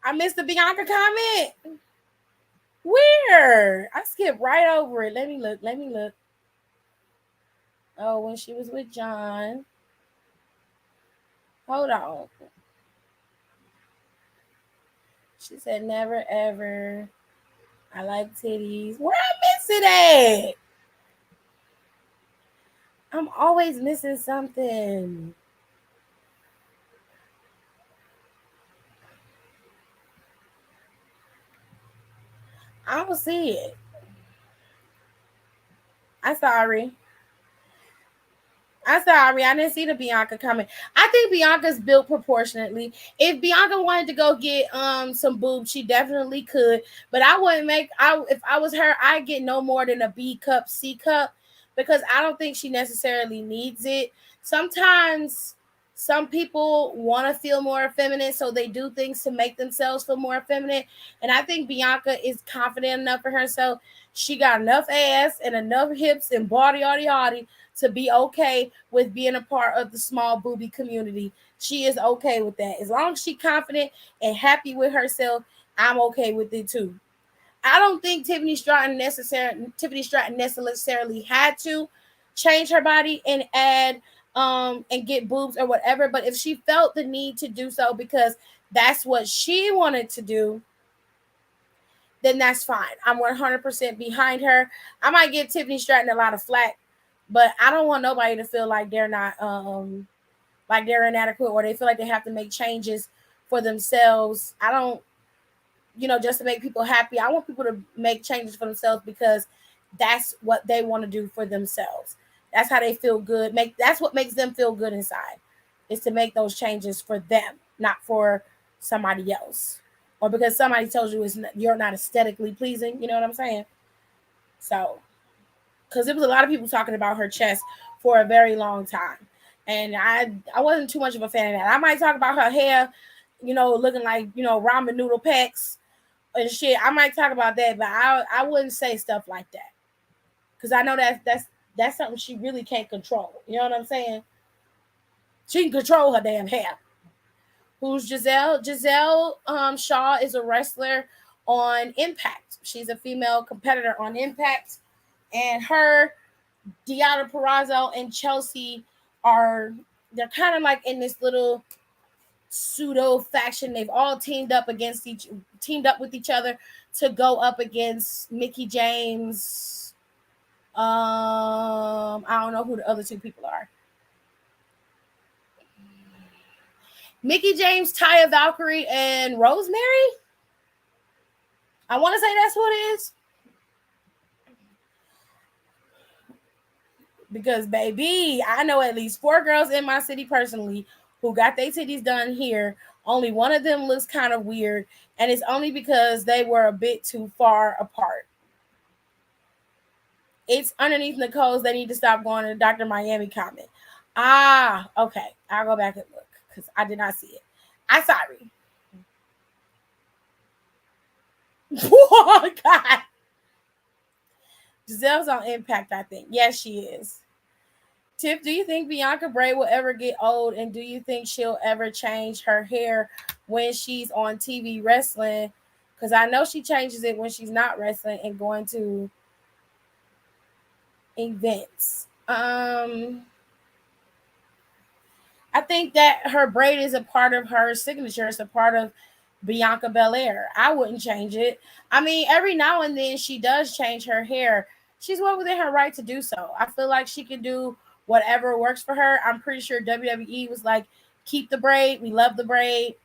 Speaker 3: I missed the Bianca comment. Where? I skipped right over it. Let me look. Oh, when she was with John. Hold on. She said, never ever. I like titties. Where I miss it at? I'm always missing something. I don't see it. I'm sorry. I didn't see the Bianca comment. I think Bianca's built proportionately. If Bianca wanted to go get some boobs, she definitely could. But I wouldn't if I was her, I'd get no more than a B cup, C cup, because I don't think she necessarily needs it. Sometimes some people want to feel more feminine, so they do things to make themselves feel more feminine. And I think Bianca is confident enough for herself. She got enough ass and enough hips and body, yaddy, to be okay with being a part of the small booby community. She is okay with that. As long as she's confident and happy with herself, I'm okay with it too. I don't think Tiffany Stratton necessarily had to change her body and add and get boobs or whatever. But if she felt the need to do so because that's what she wanted to do, then that's fine. I'm 100% behind her. I might give Tiffany Stratton a lot of flack, but I don't want nobody to feel like they're not like they're inadequate or they feel like they have to make changes for themselves. I don't, just to make people happy. I want people to make changes for themselves because that's what they want to do for themselves. That's how they feel good. That's what makes them feel good inside, is to make those changes for them, not for somebody else, or because somebody tells you you're not aesthetically pleasing. You know what I'm saying? So, because there was a lot of people talking about her chest for a very long time, and I wasn't too much of a fan of that. I might talk about her hair, looking like ramen noodle packs and shit. I might talk about that, but I wouldn't say stuff like that because I know that's something she really can't control. You know what I'm saying? She can control her damn hair. Who's Giselle? Giselle Shaw is a wrestler on Impact. She's a female competitor on Impact, and her, Deonna Purrazzo, and Chelsea they're kind of like in this little pseudo faction. They've all teamed up with each other to go up against Mickie James. I don't know who the other two people are. Mickie James, Taya Valkyrie, and Rosemary. I want to say that's who it is. Because, baby, I know at least 4 girls in my city personally who got their titties done here. Only one of them looks kind of weird, and it's only because they were a bit too far apart. It's underneath Nicole's. They need to stop going to the Dr. Miami comment. Okay. I'll go back and look because I did not see it. I'm sorry. Oh, God. Giselle's on Impact, I think. Yes, she is. Tiff, do you think Bianca Bray will ever get old? And do you think she'll ever change her hair when she's on TV wrestling? Because I know she changes it when she's not wrestling and going to events. I think that her braid is a part of her signature. It's a part of Bianca Belair. I wouldn't change it. I mean, every now and then she does change her hair. She's well within her right to do so. I feel like she can do whatever works for her. I'm pretty sure WWE was like, keep the braid. We love the braid.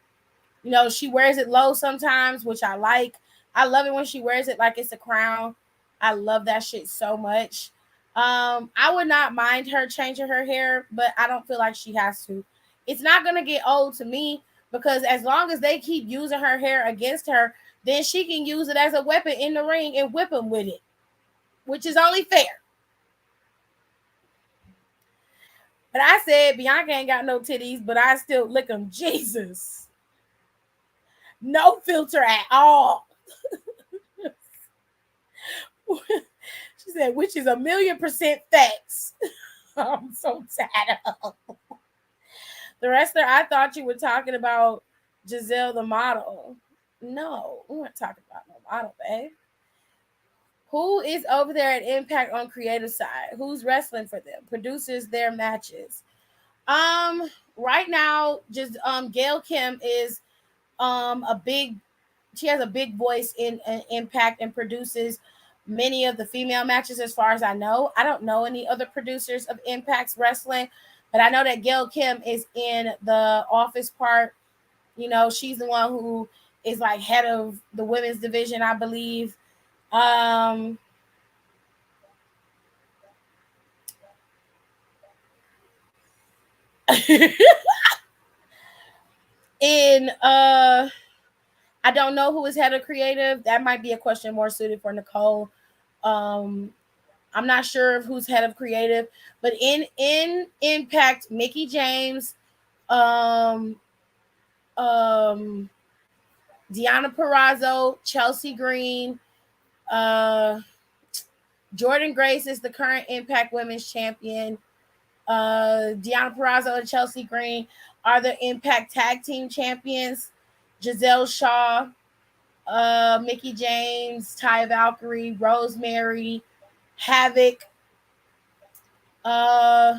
Speaker 3: You know, she wears it low sometimes, which I like. I love it when she wears it like it's a crown. I love that shit so much. I would not mind her changing her hair, but I don't feel like she has to. It's not gonna get old to me because as long as they keep using her hair against her, then she can use it as a weapon in the ring and whip them with it, which is only fair. But I said Bianca ain't got no titties, but I still lick them. Jesus. No filter at all. She said, which is 1,000,000% facts. I'm so tired of. The wrestler, I thought you were talking about Giselle the model. No, we weren't talking about no model, babe. Who is over there at Impact on creative side? Who's wrestling for them? Produces their matches. Right now, just Gail Kim is a big. She has a big voice in Impact and produces many of the female matches. As far as I know, I don't know any other producers of Impact's wrestling, but I know that Gail Kim is in the office part. You know, she's the one who is like head of the women's division, I believe. In I don't know who is head of creative. That might be a question more suited for Nicole. Um, I'm not sure of who's head of creative, but in Impact, Mickey James, um, um, Deanna Perrazzo, Chelsea Green, uh, Jordan Grace is the current Impact Women's Champion. Deanna Perrazzo and Chelsea Green are the Impact Tag Team Champions. Giselle Shaw, Mickey James, Ty Valkyrie, Rosemary, Havoc. Uh,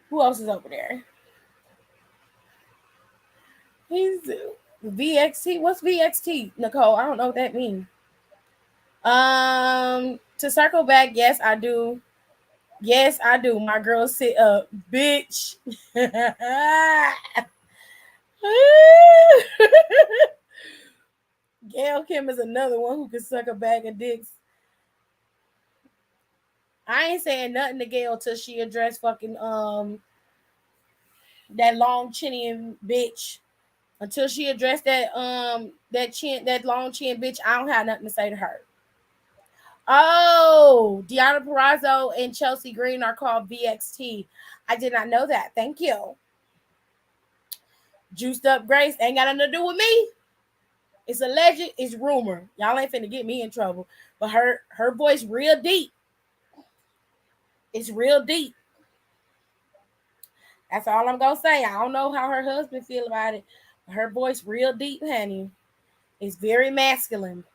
Speaker 3: who else is over there? He's VXT. What's VXT, Nicole? I don't know what that means. To circle back, yes, I do. Yes, I do. My girl sit up, bitch. Gail Kim is another one who can suck a bag of dicks. I ain't saying nothing to Gail till she addressed fucking that long chinny bitch. Until she addressed that long chin bitch, I don't have nothing to say to her. Oh, Deanna Perrazzo and Chelsea Green are called VXT. I did not know that. Thank you. Juiced Up Grace ain't got nothing to do with me. It's alleged. It's rumor. Y'all ain't finna get me in trouble. But her voice real deep. It's real deep. That's all I'm gonna say. I don't know how her husband feel about it. But her voice real deep, honey. It's very masculine.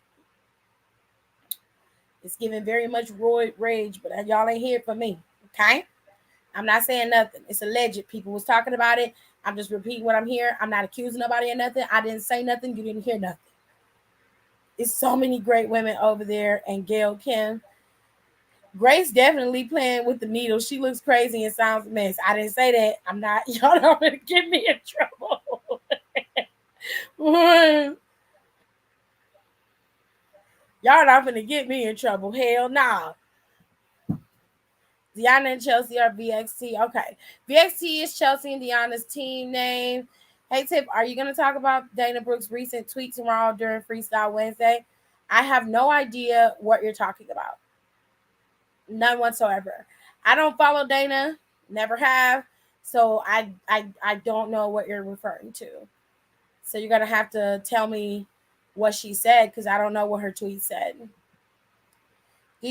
Speaker 3: It's giving very much roid rage, but y'all ain't here for me. Okay? I'm not saying nothing. It's alleged. People was talking about it. I'm just repeating what I'm hearing. I'm not accusing nobody of nothing. I didn't say nothing. You didn't hear nothing. It's so many great women over there. And Gail Kim. Grace definitely playing with the needle. She looks crazy and sounds a mess. I didn't say that. I'm not. Y'all don't want to get me in trouble. Y'all not gonna get me in trouble. Hell nah. Deanna and Chelsea are VXT. Okay. VXT is Chelsea and Deanna's team name. Hey, Tip, are you going to talk about Dana Brooks' recent tweet tomorrow during Freestyle Wednesday? I have no idea what you're talking about. None whatsoever. I don't follow Dana. Never have. So I don't know what you're referring to. So you're going to have to tell me what she said because I don't know what her tweet said. Do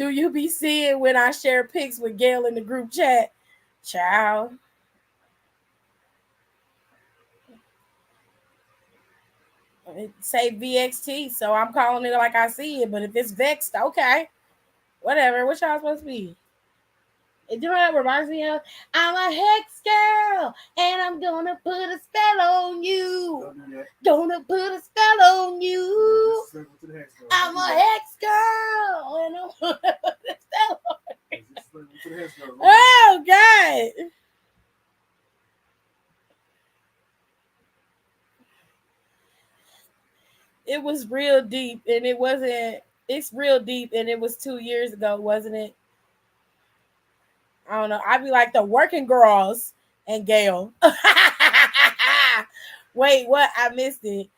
Speaker 3: you be seeing when I share pics with Gail in the group chat? Child. It say VXT, so I'm calling it like I see it. But if it's vexed, okay. Whatever. What y'all supposed to be? You know what that reminds me of? I'm a hex girl, and I'm gonna put a spell on you.
Speaker 4: Don't do that.
Speaker 3: Gonna put a spell on you.
Speaker 4: Disrespectful to the hex girl.
Speaker 3: I'm a hex girl, and I'm gonna put a spell on you.
Speaker 4: Disrespectful to the hex girl.
Speaker 3: Oh, God. It was real deep, and it wasn't. It's real deep, and it was 2 years ago, wasn't it? I don't know. I'd be like the working girls and Gail. Wait, what? I missed it.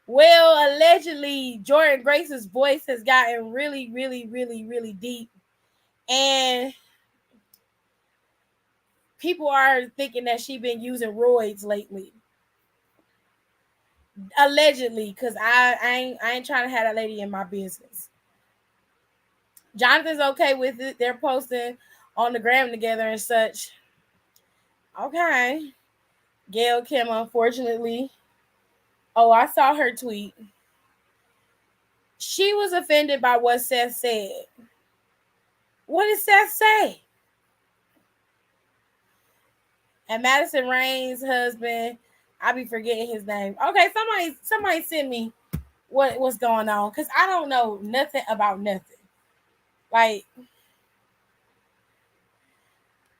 Speaker 3: Well, allegedly, Jordan Grace's voice has gotten really, really, really, really deep. And people are thinking that she's been using roids lately. Allegedly, because I ain't trying to have that lady in my business. Jonathan's okay with it. They're posting on the gram together and such. Okay. Gail Kim, unfortunately. Oh, I saw her tweet. She was offended by what Seth said. What did Seth say? And Madison Rain's husband, I be forgetting his name. Okay, somebody send me what's going on, because I don't know nothing about nothing. Like,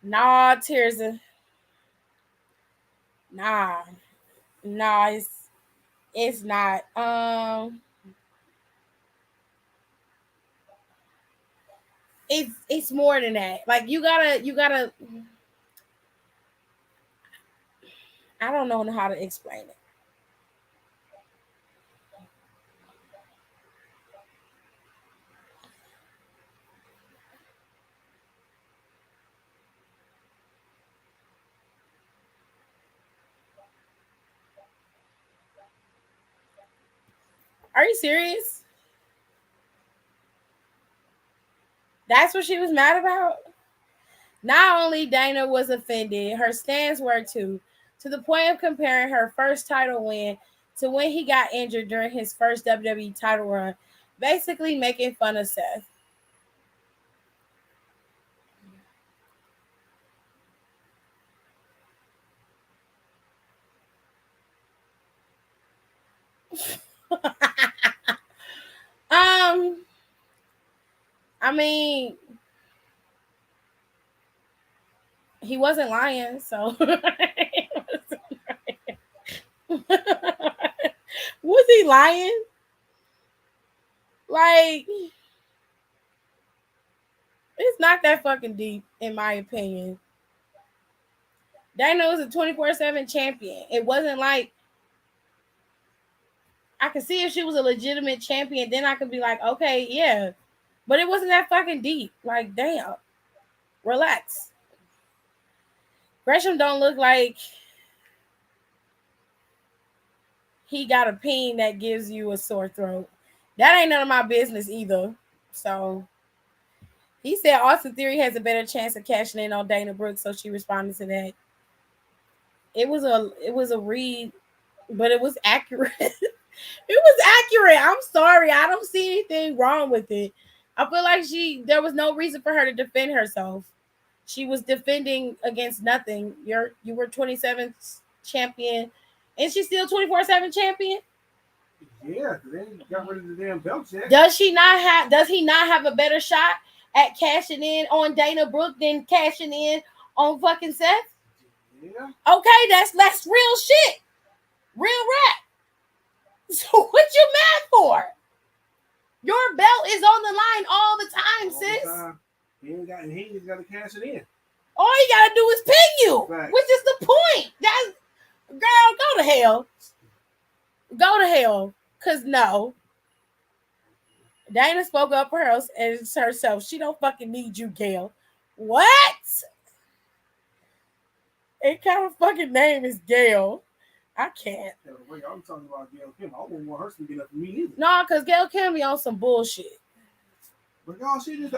Speaker 3: nah, Tirza. Nah, it's not. It's more than that. Like, you gotta. I don't know how to explain it. Are you serious? That's what she was mad about? Not only Dana was offended, her stands were too, to the point of comparing her first title win to when he got injured during his first WWE title run, basically making fun of Seth. I mean, he wasn't lying, so was he lying? Like, it's not that fucking deep, in my opinion. Dana was a 24/7 champion. It wasn't like, I could see if she was a legitimate champion, then I could be like, okay, yeah. But it wasn't that fucking deep. Like, damn. Relax. Gresham don't look like he got a pain that gives you a sore throat. That ain't none of my business either. So he said Austin Theory has a better chance of cashing in on Dana Brooke, so she responded to that. It was a read, but it was accurate. It was accurate. I'm sorry. I don't see anything wrong with it. I feel like there was no reason for her to defend herself. She was defending against nothing. You were 27th champion. And she's still 24/7 champion?
Speaker 4: Yeah, they got rid of the damn belt yet.
Speaker 3: Does he not have a better shot at cashing in on Dana Brooke than cashing in on fucking Seth?
Speaker 4: Yeah.
Speaker 3: Okay, that's real shit. Real rap. So what you mad for? Your belt is on the line all the time, sis.
Speaker 4: He ain't got to cash it in.
Speaker 3: All he gotta do is pin you,
Speaker 4: Right.
Speaker 3: which is the point. That's, girl, go to hell. Go to hell. Cause no. Dana spoke up for herself. She don't fucking need you, Gail. What? What kind of fucking name is Gail? I can't.
Speaker 4: I'm talking about Gail Kim. I don't want her to get up for me either.
Speaker 3: No, because Gail Kim be on some bullshit.
Speaker 4: But y'all, she just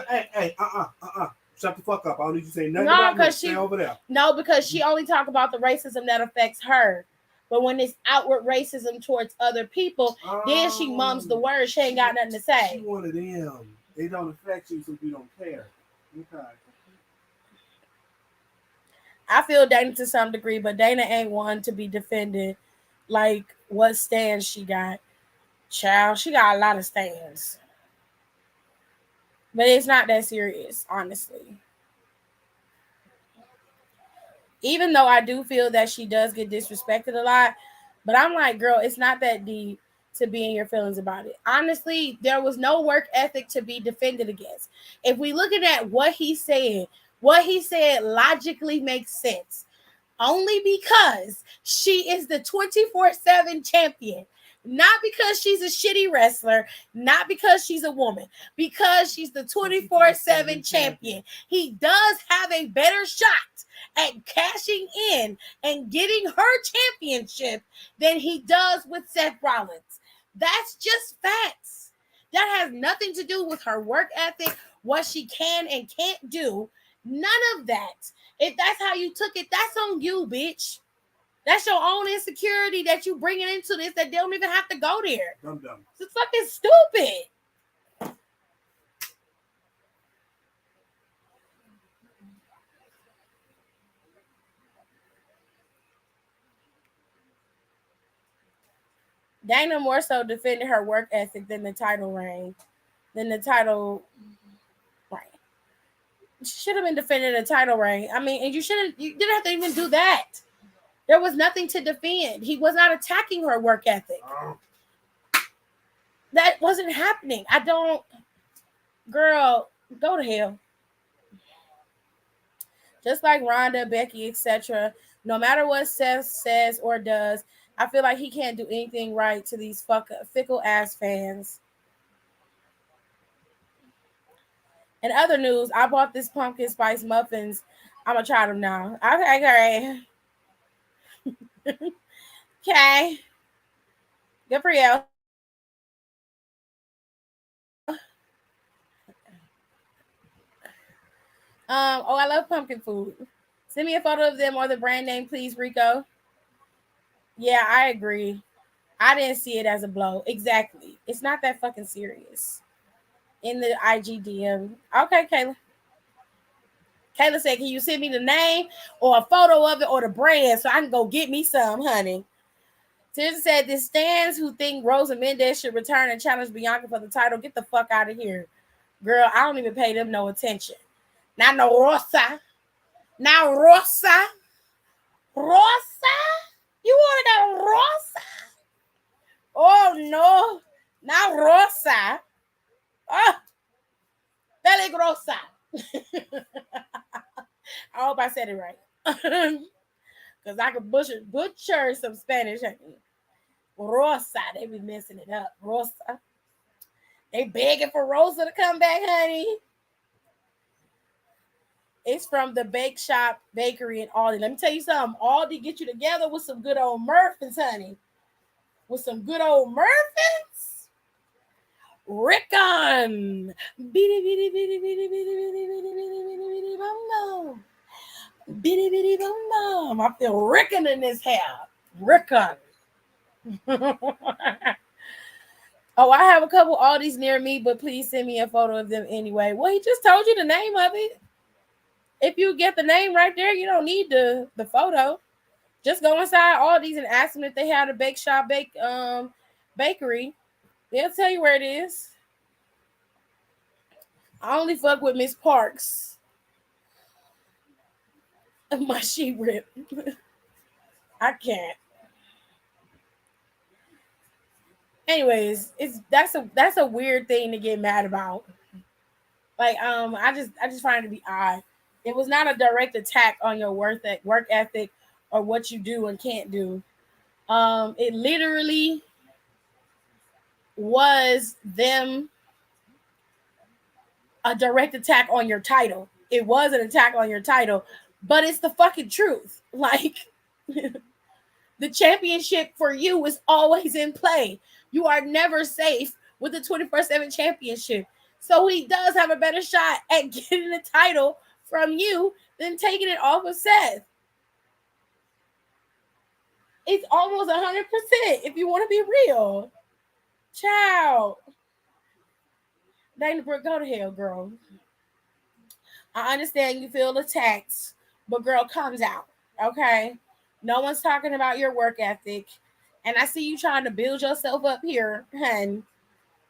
Speaker 4: shut the fuck up. I don't need you to say nothing
Speaker 3: No,
Speaker 4: about me.
Speaker 3: because
Speaker 4: Stay over there.
Speaker 3: No, because she only talk about the racism that affects her. But when it's outward racism towards other people, then she mums the word. She ain't got nothing to say.
Speaker 4: She one of them. They don't affect you, so you don't care. Okay.
Speaker 3: I feel Dana to some degree, but Dana ain't one to be defended like what stands she got. Child, she got a lot of stands. But it's not that serious, honestly. Even though I do feel that she does get disrespected a lot, but I'm like, girl, it's not that deep to be in your feelings about it. Honestly, there was no work ethic to be defended against. If we looking at what he said logically makes sense. Only because she is the 24/7 champion. Not because she's a shitty wrestler, not because she's a woman, because she's the 24/7 champion. He does have a better shot at cashing in and getting her championship than he does with Seth Rollins. That's just facts. That has nothing to do with her work ethic, what she can and can't do. None of that. If that's how you took it, that's on you, bitch. That's your own insecurity that you bringing into this that they don't even have to go there.
Speaker 4: Dumb.
Speaker 3: It's fucking stupid. Dana more so defended her work ethic than the title reign. Than the title reign. She should have been defending the title reign. I mean, and you didn't have to even do that. There was nothing to defend. He was not attacking her work ethic. That wasn't happening. Girl, go to hell. Just like Ronda, Becky, etc. No matter what Seth says or does, I feel like he can't do anything right to these fickle ass fans. In other news, I bought this pumpkin spice muffins. I'm gonna try them now. Okay, great. Okay. Good for you. I love pumpkin food. Send me a photo of them or the brand name, please, Rico. Yeah, I agree. I didn't see it as a blow. Exactly. It's not that fucking serious. In the IGDM. Okay, Kayla. Kayla said, can you send me the name or a photo of it or the brand so I can go get me some, honey? Tish said, this stands who think Rosa Mendez should return and challenge Bianca for the title. Get the fuck out of here. Girl, I don't even pay them no attention. Not no Rosa. Now Rosa. Rosa? You want to go Rosa? Oh, no. Not Rosa. Oh, peligrosa. I hope I said it right. Because I could butcher some Spanish. Rosa. They be messing it up. Rosa. They begging for Rosa to come back, honey. It's from the Bake Shop Bakery in Aldi. Let me tell you something. Aldi get you together with some good old Murphins, honey. With some good old Murphins. Rickon. Bitty bitty bitty bitty bitty bitty bitty bitty bitty bitty bum bum. Bitty bitty bum bum. I feel Rickon in this hair. Rickon. Oh, I have a couple Aldis near me, but please send me a photo of them anyway. Well, he just told you the name of it. If you get the name right there, you don't need the photo. Just go inside Aldi's and ask them if they have a bake shop bakery. They'll tell you where it is. I only fuck with Miss Parks. My sheet rip. I can't. Anyways, that's a weird thing to get mad about. Like, I just find it to be odd. It was not a direct attack on your work ethic or what you do and can't do. It literally was them a direct attack on your title. It was an attack on your title, but it's the fucking truth. Like, the championship for you is always in play. You are never safe with the 24/7 championship. So he does have a better shot at getting the title from you than taking it off of Seth. It's almost 100% if you want to be real. Child. Dana Brooke, go to hell, girl. I understand you feel attacked but girl comes out. Okay, no one's talking about your work ethic, and I see you trying to build yourself up here, hun.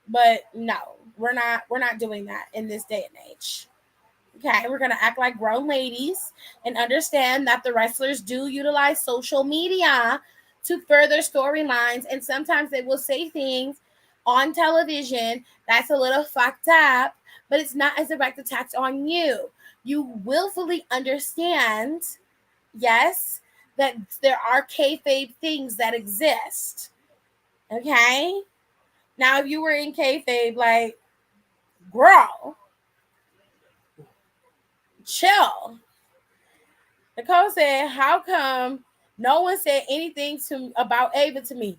Speaker 3: But no, we're not doing that in this day and age. Okay, we're gonna act like grown ladies and understand that the wrestlers do utilize social media to further storylines, and sometimes they will say things on television that's a little fucked up, but it's not as direct attack on you. You willfully understand, yes, that there are kayfabe things that exist. Okay, now if you were in kayfabe, like, girl, chill. Nicole said, "How come no one said anything about Ava to me?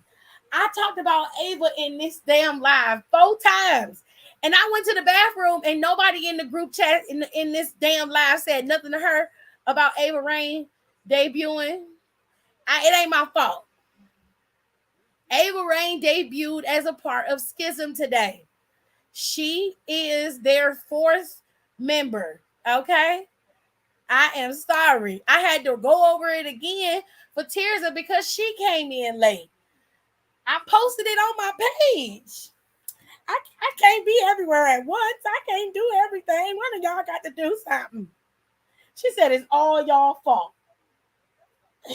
Speaker 3: I talked about Ava in this damn live 4 times, and I went to the bathroom, and nobody in the group chat in this damn live said nothing to her about Ava Rain debuting. It ain't my fault. Ava Rain debuted as a part of Schism today. She is their 4th member. Okay." I am sorry. I had to go over it again for Tirza because she came in late. I posted it on my page. I can't be everywhere at once. I can't do everything. One of y'all got to do something. She said it's all y'all fault. Now,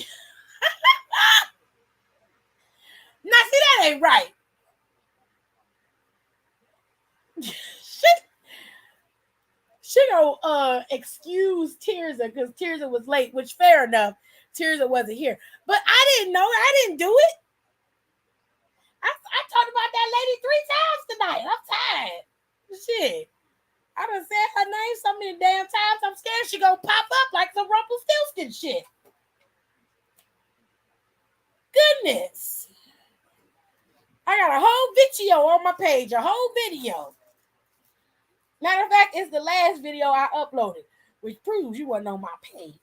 Speaker 3: see, that ain't right. She gonna excuse Tirza because Tirza was late, which fair enough. Tirza wasn't here. But I didn't know. I didn't do it. I talked about that lady 3 times tonight. I'm tired. Shit. I done said her name so many damn times. I'm scared she gonna pop up like some Rumpelstiltskin shit. Goodness. I got a whole video on my page. A whole video. Matter of fact, it's the last video I uploaded, which proves you wasn't on my page.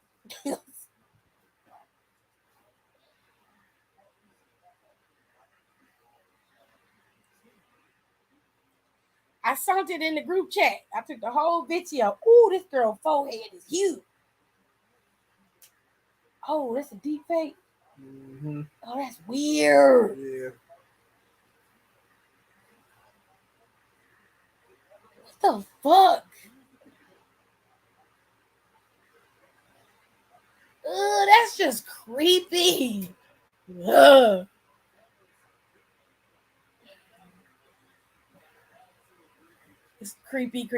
Speaker 3: I sent it in the group chat. I took the whole video. Ooh, this girl forehead is huge. Oh, that's a deep fake.
Speaker 4: Mm-hmm.
Speaker 3: Oh, that's weird.
Speaker 4: Yeah.
Speaker 3: What the fuck? Ugh, that's just creepy. Ugh. It's creepy.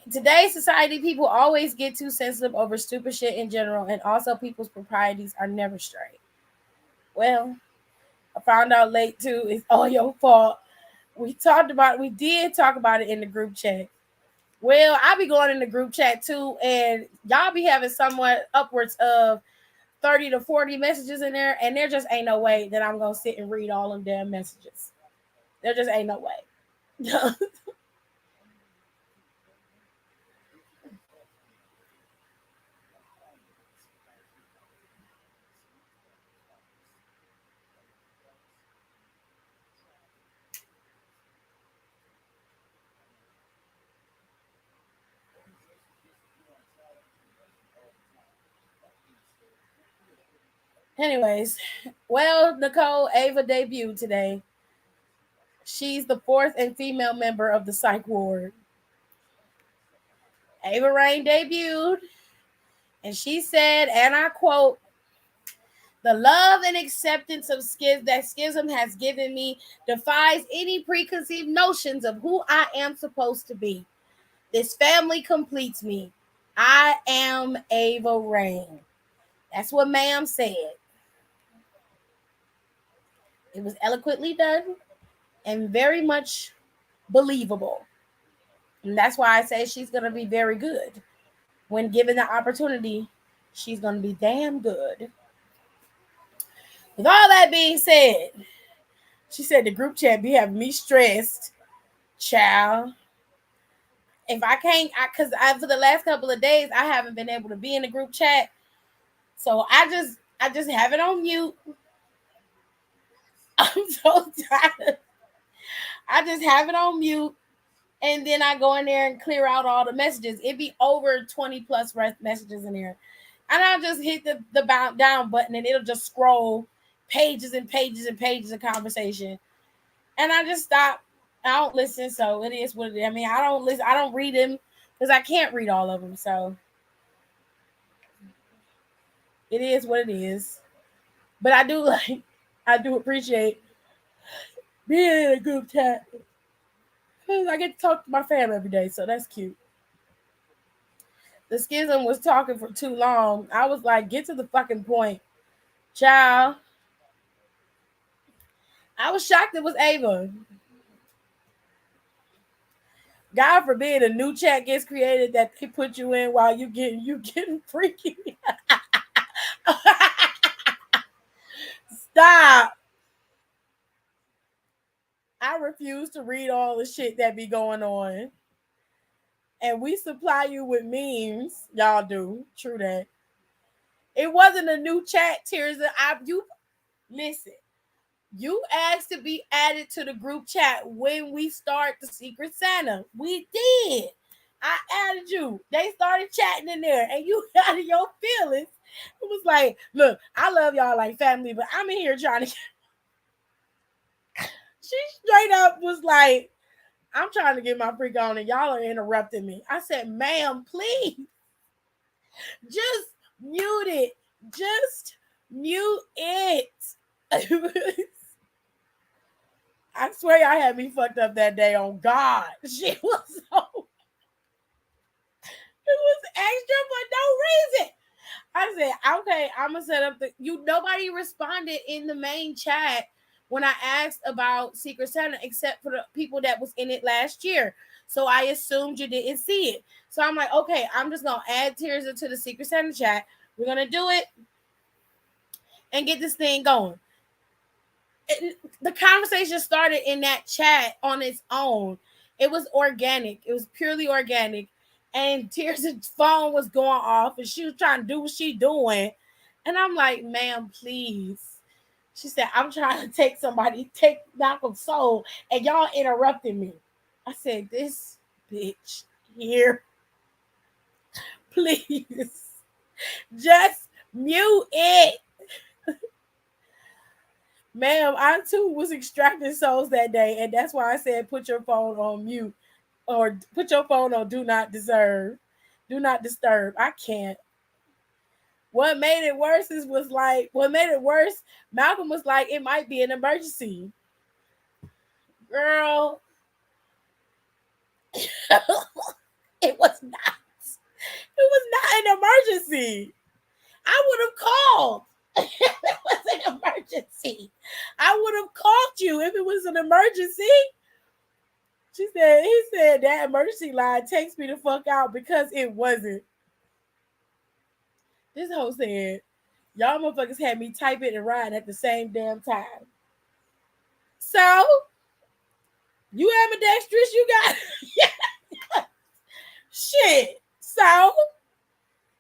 Speaker 3: In today's society, people always get too sensitive over stupid shit in general, and also people's proprieties are never straight. Well, I found out late too. It's all your fault. We did talk about it in the group chat. Well, I be going in the group chat too, and y'all be having somewhat upwards of 30 to 40 messages in there, and there just ain't no way that I'm gonna sit and read all them damn messages. There just ain't no way. Anyways, well, Nicole, Ava debuted today. She's the 4th and female member of the psych ward. Ava Rain debuted, and she said, and I quote, "The love and acceptance of that Schism has given me defies any preconceived notions of who I am supposed to be. This family completes me. I am Ava Rain." That's what ma'am said. It was eloquently done and very much believable. And that's why I say she's going to be very good. When given the opportunity, she's going to be damn good. With all that being said, she said the group chat be having me stressed. Child. If I can't, because for the last couple of days, I haven't been able to be in the group chat. So I just have it on mute. I'm so tired. I just have it on mute. And then I go in there and clear out all the messages. It'd be over 20 plus messages in there. And I'll just hit the down button and it'll just scroll pages and pages and pages of conversation. And I just stop. I don't listen, so it is what it is. I mean, I don't listen. I don't read them because I can't read all of them. So it is what it is. But I do appreciate being in a group chat because I get to talk to my family every day, so that's cute. The schism was talking for too long. I was like, get to the fucking point, child. I was shocked it was Ava. God forbid a new chat gets created that they put you in while you getting freaky. Stop. I refuse to read all the shit that be going on. And we supply you with memes. Y'all do. True that. It wasn't a new chat, Tears. You listen. You asked to be added to the group chat when we start the Secret Santa. We did. I added you. They started chatting in there, and you got your feelings. It was like, look, I love y'all like family, but I'm in here trying to. She straight up was like, I'm trying to get my freak on, and y'all are interrupting me. I said, ma'am, please, just mute it. Just mute it. I swear y'all had me fucked up that day on God. She was so it was extra for no reason. I said, okay, I'm gonna set up nobody responded in the main chat when I asked about Secret Santa except for the people that was in it last year. So I assumed you didn't see it. So I'm like, okay, I'm just gonna add Tears into the Secret Santa chat. We're gonna do it and get this thing going. The conversation started in that chat on its own. It was organic. It was purely organic. And Tears' phone was going off and she was trying to do what she doing. And I'm like, ma'am, please. She said, I'm trying to take Malcolm's soul, and y'all interrupting me. I said, this bitch here, please, just mute it. Ma'am, I too was extracting souls that day, and that's why I said put your phone on mute or put your phone on do not disturb. I can't. What made it worse Malcolm was like, it might be an emergency. Girl, it was not. It was not an emergency. I would have called. If it was an emergency, I would have called you if it was an emergency. He said that emergency line takes me the fuck out because it wasn't. This hoe said, y'all motherfuckers had me type it and ride at the same damn time. So, you ambidextrous, you got yeah. Shit. So,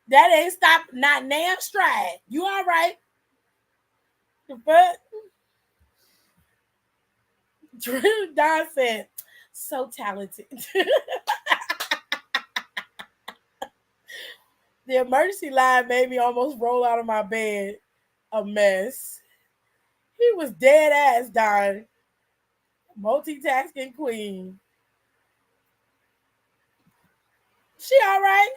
Speaker 3: that ain't stopped not damn stride. You all right? But Don said, so talented. The emergency line made me almost roll out of my bed. A mess. He was dead ass, Don. Multitasking queen. She all right?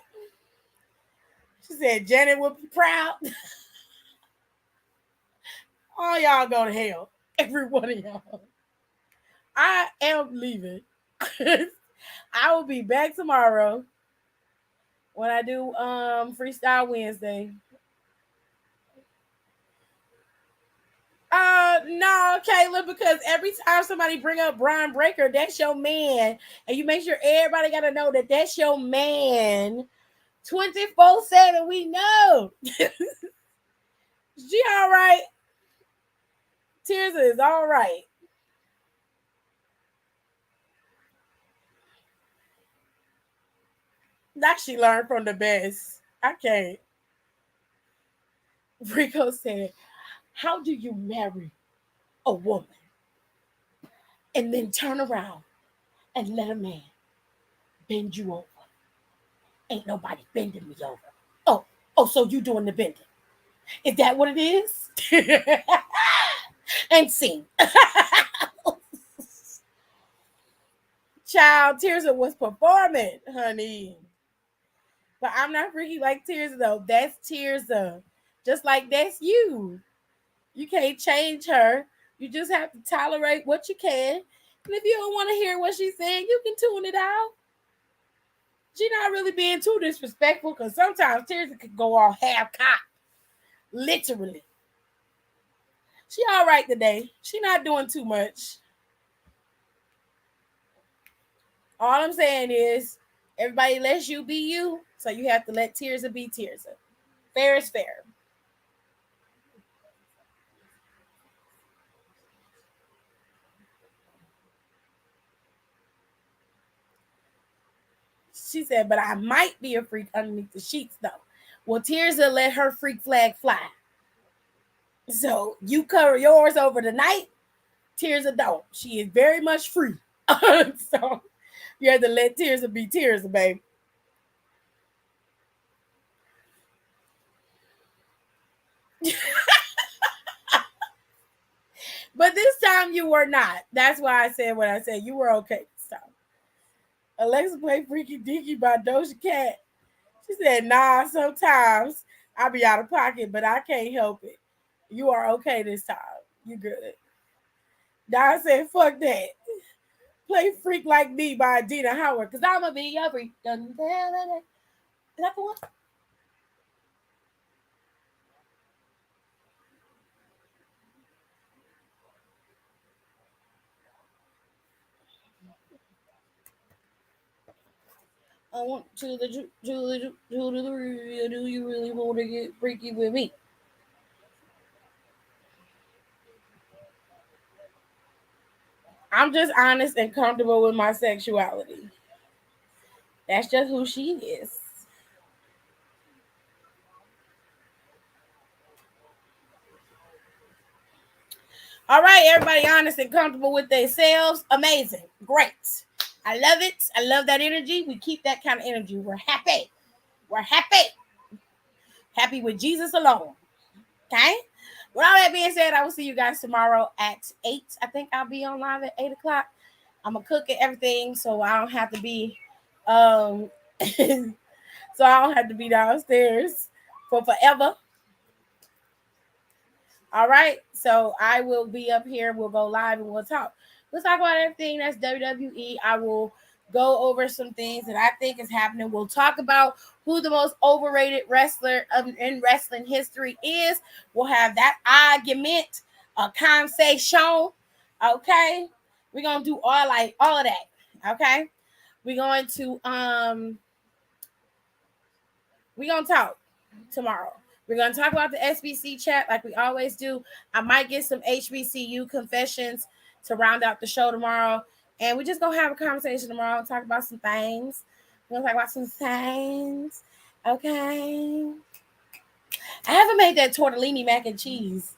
Speaker 3: She said Janet would be proud. All y'all go to hell. Every one of y'all. I am leaving. I will be back tomorrow when I do Freestyle Wednesday. No, Kayla, because every time somebody bring up Brian Breaker, that's your man. And you make sure everybody got to know that that's your man. 24/7, we know. She all right. Tears is all right. Now she learned from the best. I can't. Rico said, how do you marry a woman and then turn around and let a man bend you over. Ain't nobody bending me over. Oh, so you doing the bending. Is that what it is? And sing. Child, Tirza was performing, honey. But I'm not freaky like Tirza, though. That's Tirza. Just like that's you. You can't change her. You just have to tolerate what you can. And if you don't want to hear what she's saying, you can tune it out. She's not really being too disrespectful because sometimes Tirza could go all half cocked. Literally. She all right today. She not doing too much. All I'm saying is everybody lets you be you, so you have to let Tirza be Tirza. Fair is fair. She said, but I might be a freak underneath the sheets, though. Well, Tirza let her freak flag fly. So you cover yours over the night. Tirza don't. She is very much free. So you have to let Tirza be Tirza, babe. But this time you were not. That's why I said what I said. You were okay this time. Alexa played Freaky Deaky by Doja Cat. She said, nah, sometimes I be out of pocket, but I can't help it. You are okay this time. You good. Don said, fuck that. Play Freak Like Me by Dina Howard, because I'm going to be your freak. Is that the one? I want to do you really want to get freaky with me? I'm just honest and comfortable with my sexuality. That's just who she is. All right, everybody honest and comfortable with themselves. Amazing. Great. I love it. I love that energy. We keep that kind of energy. We're happy. We're happy. Happy with Jesus alone. Okay? With all that being said, I will see you guys tomorrow at 8. I think I'll be on live at 8 o'clock. I'm going to cook everything so I don't have to be so I don't have to be downstairs for forever. All right. So I will be up here. We'll go live and we'll talk. Let's talk about everything that's WWE. I will go over some things that I think is happening. We'll talk about who the most overrated wrestler in wrestling history is. We'll have that argument, a conversation. Okay. We're gonna do all of that. Okay. We're going to talk tomorrow. We're going to talk about the SBC chat like we always do. I might get some HBCU confessions to round out the show tomorrow. And we're just going to have a conversation tomorrow and talk about some things. We're going to talk about some things. Okay. I haven't made that tortellini mac and cheese.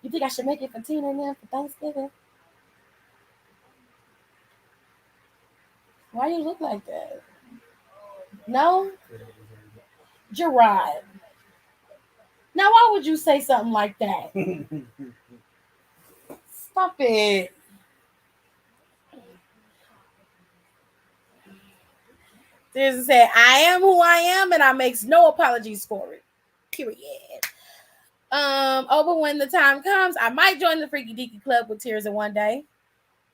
Speaker 3: You think I should make it for Tina and them for Thanksgiving? Why you look like that? No? Gerard. Now, why would you say something like that? Stop it. There's said, I am who I am, and I makes no apologies for it. Period. But when the time comes, I might join the Freaky Deaky Club with Tirza one day.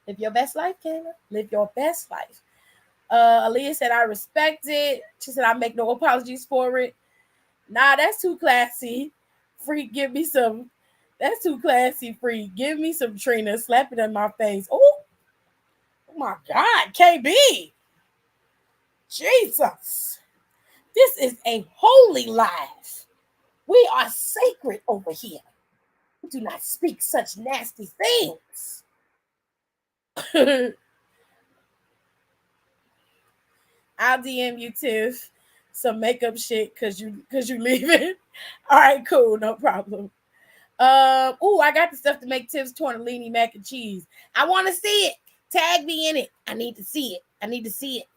Speaker 3: Live your best life, Kayla. Live your best life. Aaliyah said, I respect it. She said, I make no apologies for it. Nah, that's too classy. Freak, give me some. That's too classy, Freak. Give me some Trina. Slap it in my face. Oh my God, KB. Jesus. This is a holy life. We are sacred over here. We do not speak such nasty things. I'll DM you, Tiff, some makeup shit because you leaving. All right, cool, no problem. I got the stuff to make Tiff's tortellini mac and cheese. I want to see it. Tag me in it. I need to see it.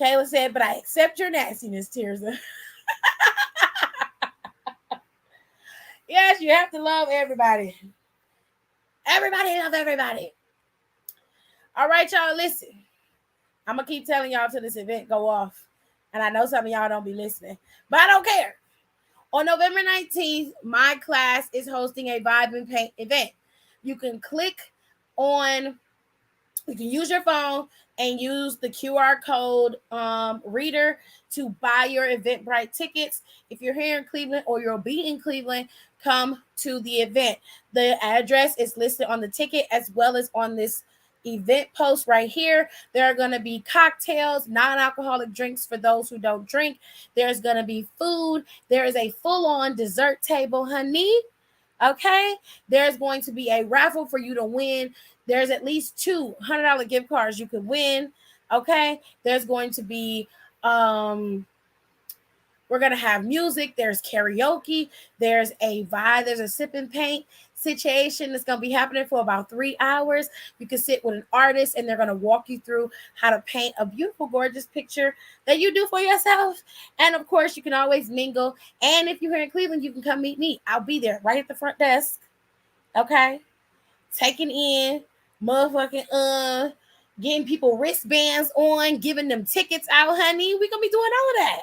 Speaker 3: Kayla said, but I accept your nastiness, Tirza. Yes, you have to love everybody. Everybody love everybody. All right, y'all, listen. I'm going to keep telling y'all till this event go off. And I know some of y'all don't be listening, but I don't care. On November 19th, my class is hosting a Vibe and Paint event. You can use your phone and use the QR code reader to buy your Eventbrite tickets. If you're here in Cleveland or you'll be in Cleveland, come to the event. The address is listed on the ticket as well as on this event post right here. There are going to be cocktails, non-alcoholic drinks for those who don't drink. There's going to be food. There is a full-on dessert table, honey. Okay, there's going to be a raffle for you to win. There's at least $200 gift cards you could win. Okay, there's going to be we're going to have music. There's karaoke. There's a vibe. There's a sip and paint situation that's going to be happening for about 3 hours. You can sit with an artist and they're going to walk you through how to paint a beautiful, gorgeous picture that you do for yourself. And of course, you can always mingle. And if you're here in Cleveland, you can come meet me. I'll be there right at the front desk. Okay. Taking in, motherfucking, getting people wristbands on, giving them tickets out, honey. We're going to be doing all of that.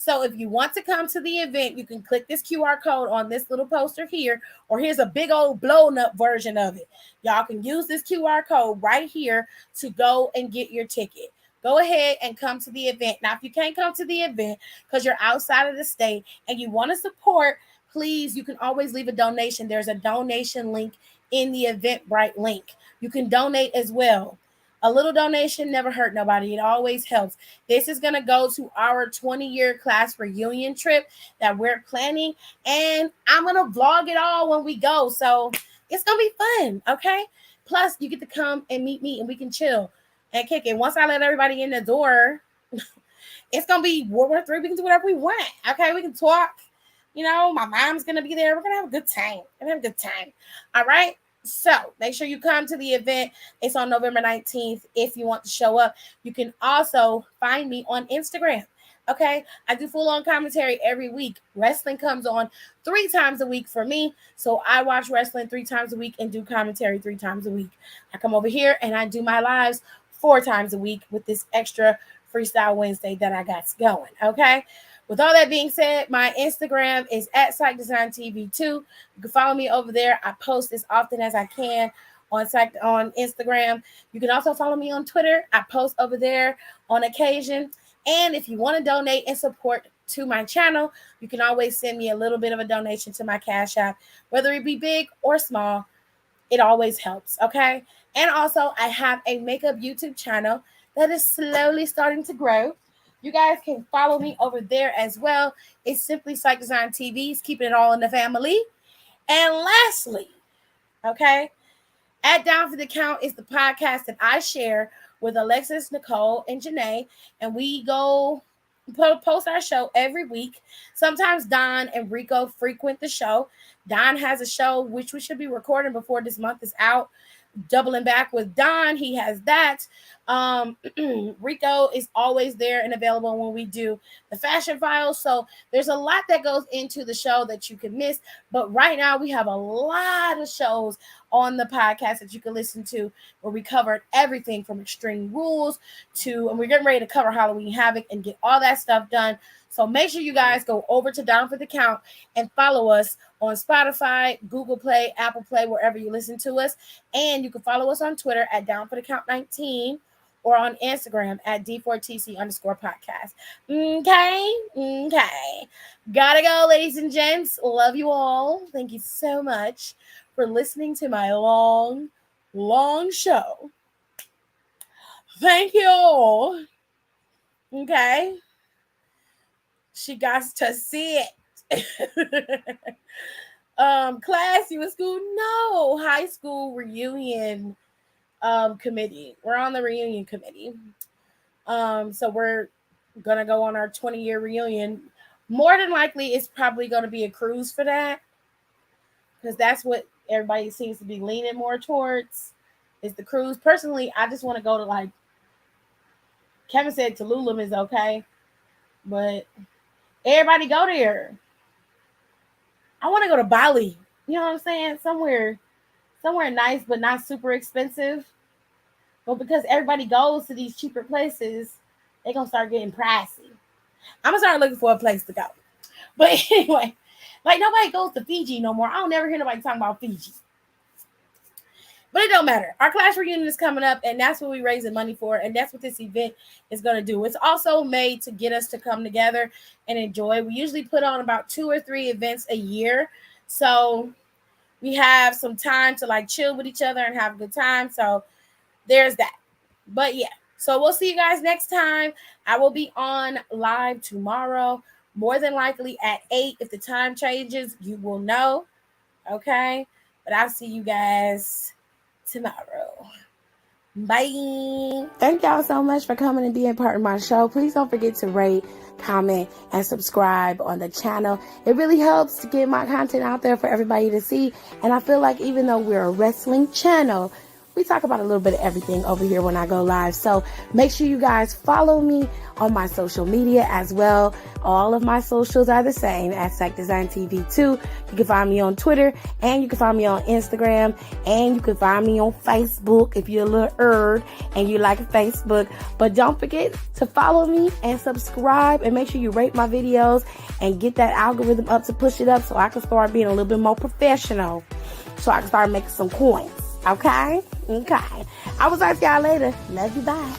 Speaker 3: So if you want to come to the event, you can click this QR code on this little poster here, or here's a big old blown up version of it. Y'all can use this QR code right here to go and get your ticket. Go ahead and come to the event. Now, if you can't come to the event because you're outside of the state and you want to support, please, you can always leave a donation. There's a donation link in the Eventbrite link. You can donate as well. A little donation never hurt nobody. It always helps. This is going to go to our 20-year class reunion trip that we're planning. And I'm going to vlog it all when we go. So it's going to be fun. Okay. Plus, you get to come and meet me and we can chill and kick it. Once I let everybody in the door, it's going to be World War III. We can do whatever we want. Okay. We can talk. You know, my mom's going to be there. We're going to have a good time. All right. So make sure you come to the event. It's on November 19th. If you want to show up, you can also find me on Instagram. Okay. I do full-on commentary every week. Wrestling comes on 3 times a week for me. So I watch wrestling 3 times a week and do commentary 3 times a week. I come over here and I do my lives 4 times a week with this extra Freestyle Wednesday that I got going. Okay. With all that being said, my Instagram is at Psych Design TV 2. You can follow me over there. I post as often as I can on Instagram. You can also follow me on Twitter. I post over there on occasion. And if you want to donate and support to my channel, you can always send me a little bit of a donation to my Cash App, whether it be big or small. It always helps. Okay. And also, I have a makeup YouTube channel that is slowly starting to grow. You guys can follow me over there as well. It's simply Psych Design TV. It's keeping it all in the family. And lastly, okay, at Down for the Count is the podcast that I share with Alexis, Nicole, and Janae. And we go post our show every week. Sometimes Don and Rico frequent the show. Don has a show which we should be recording before this month is out. Doubling back with Don, he has that. Rico is always there and available when we do the fashion files. So there's a lot that goes into the show that you can miss. But right now we have a lot of shows on the podcast that you can listen to where we covered everything from Extreme Rules and we're getting ready to cover Halloween Havoc and get all that stuff done. So make sure you guys go over to Down for the Count and follow us on Spotify, Google Play, Apple Play, wherever you listen to us. And you can follow us on Twitter at Down for the Count 19 or on Instagram at D4TC_podcast. Okay. Gotta go, ladies and gents. Love you all. Thank you so much for listening to my long show. Thank you all. Okay. She got to see it. Class, you in school? No, high school reunion committee. We're on the reunion committee. So we're gonna go on our 20-year reunion. More than likely, it's probably gonna be a cruise for that, because that's what everybody seems to be leaning more towards is the cruise. Personally, I just want to go to like Kevin said Tulum is okay, but everybody go there. I want to go to Bali. You know what I'm saying? Somewhere nice, but not super expensive. But because everybody goes to these cheaper places, they're going to start getting pricey. I'm going to start looking for a place to go. But anyway, like nobody goes to Fiji no more. I don't never hear nobody talking about Fiji. But it don't matter. Our class reunion is coming up, and that's what we're raising money for, and that's what this event is going to do. It's also made to get us to come together and enjoy. We usually put on about 2 or 3 events a year, so we have some time to like chill with each other and have a good time. So there's that. But yeah, so we'll see you guys next time. I will be on live tomorrow, more than likely at 8. If the time changes, you will know. Okay, but I'll see you guys tomorrow. Bye. Thank y'all so much for coming and being part of my show. Please don't forget to rate, comment, and subscribe on the channel. It really helps to get my content out there for everybody to see. And I feel like even though we're a wrestling channel, we talk about a little bit of everything over here when I go live. So make sure you guys follow me on my social media as well. All of my socials are the same at Sack Design TV 2. You can find me on Twitter, and you can find me on Instagram, and you can find me on Facebook if you're a little nerd and you like Facebook. But don't forget to follow me and subscribe, and make sure you rate my videos and get that algorithm up to push it up so I can start being a little bit more professional, so I can start making some coins. Okay? I will talk to y'all later. Love you. Bye.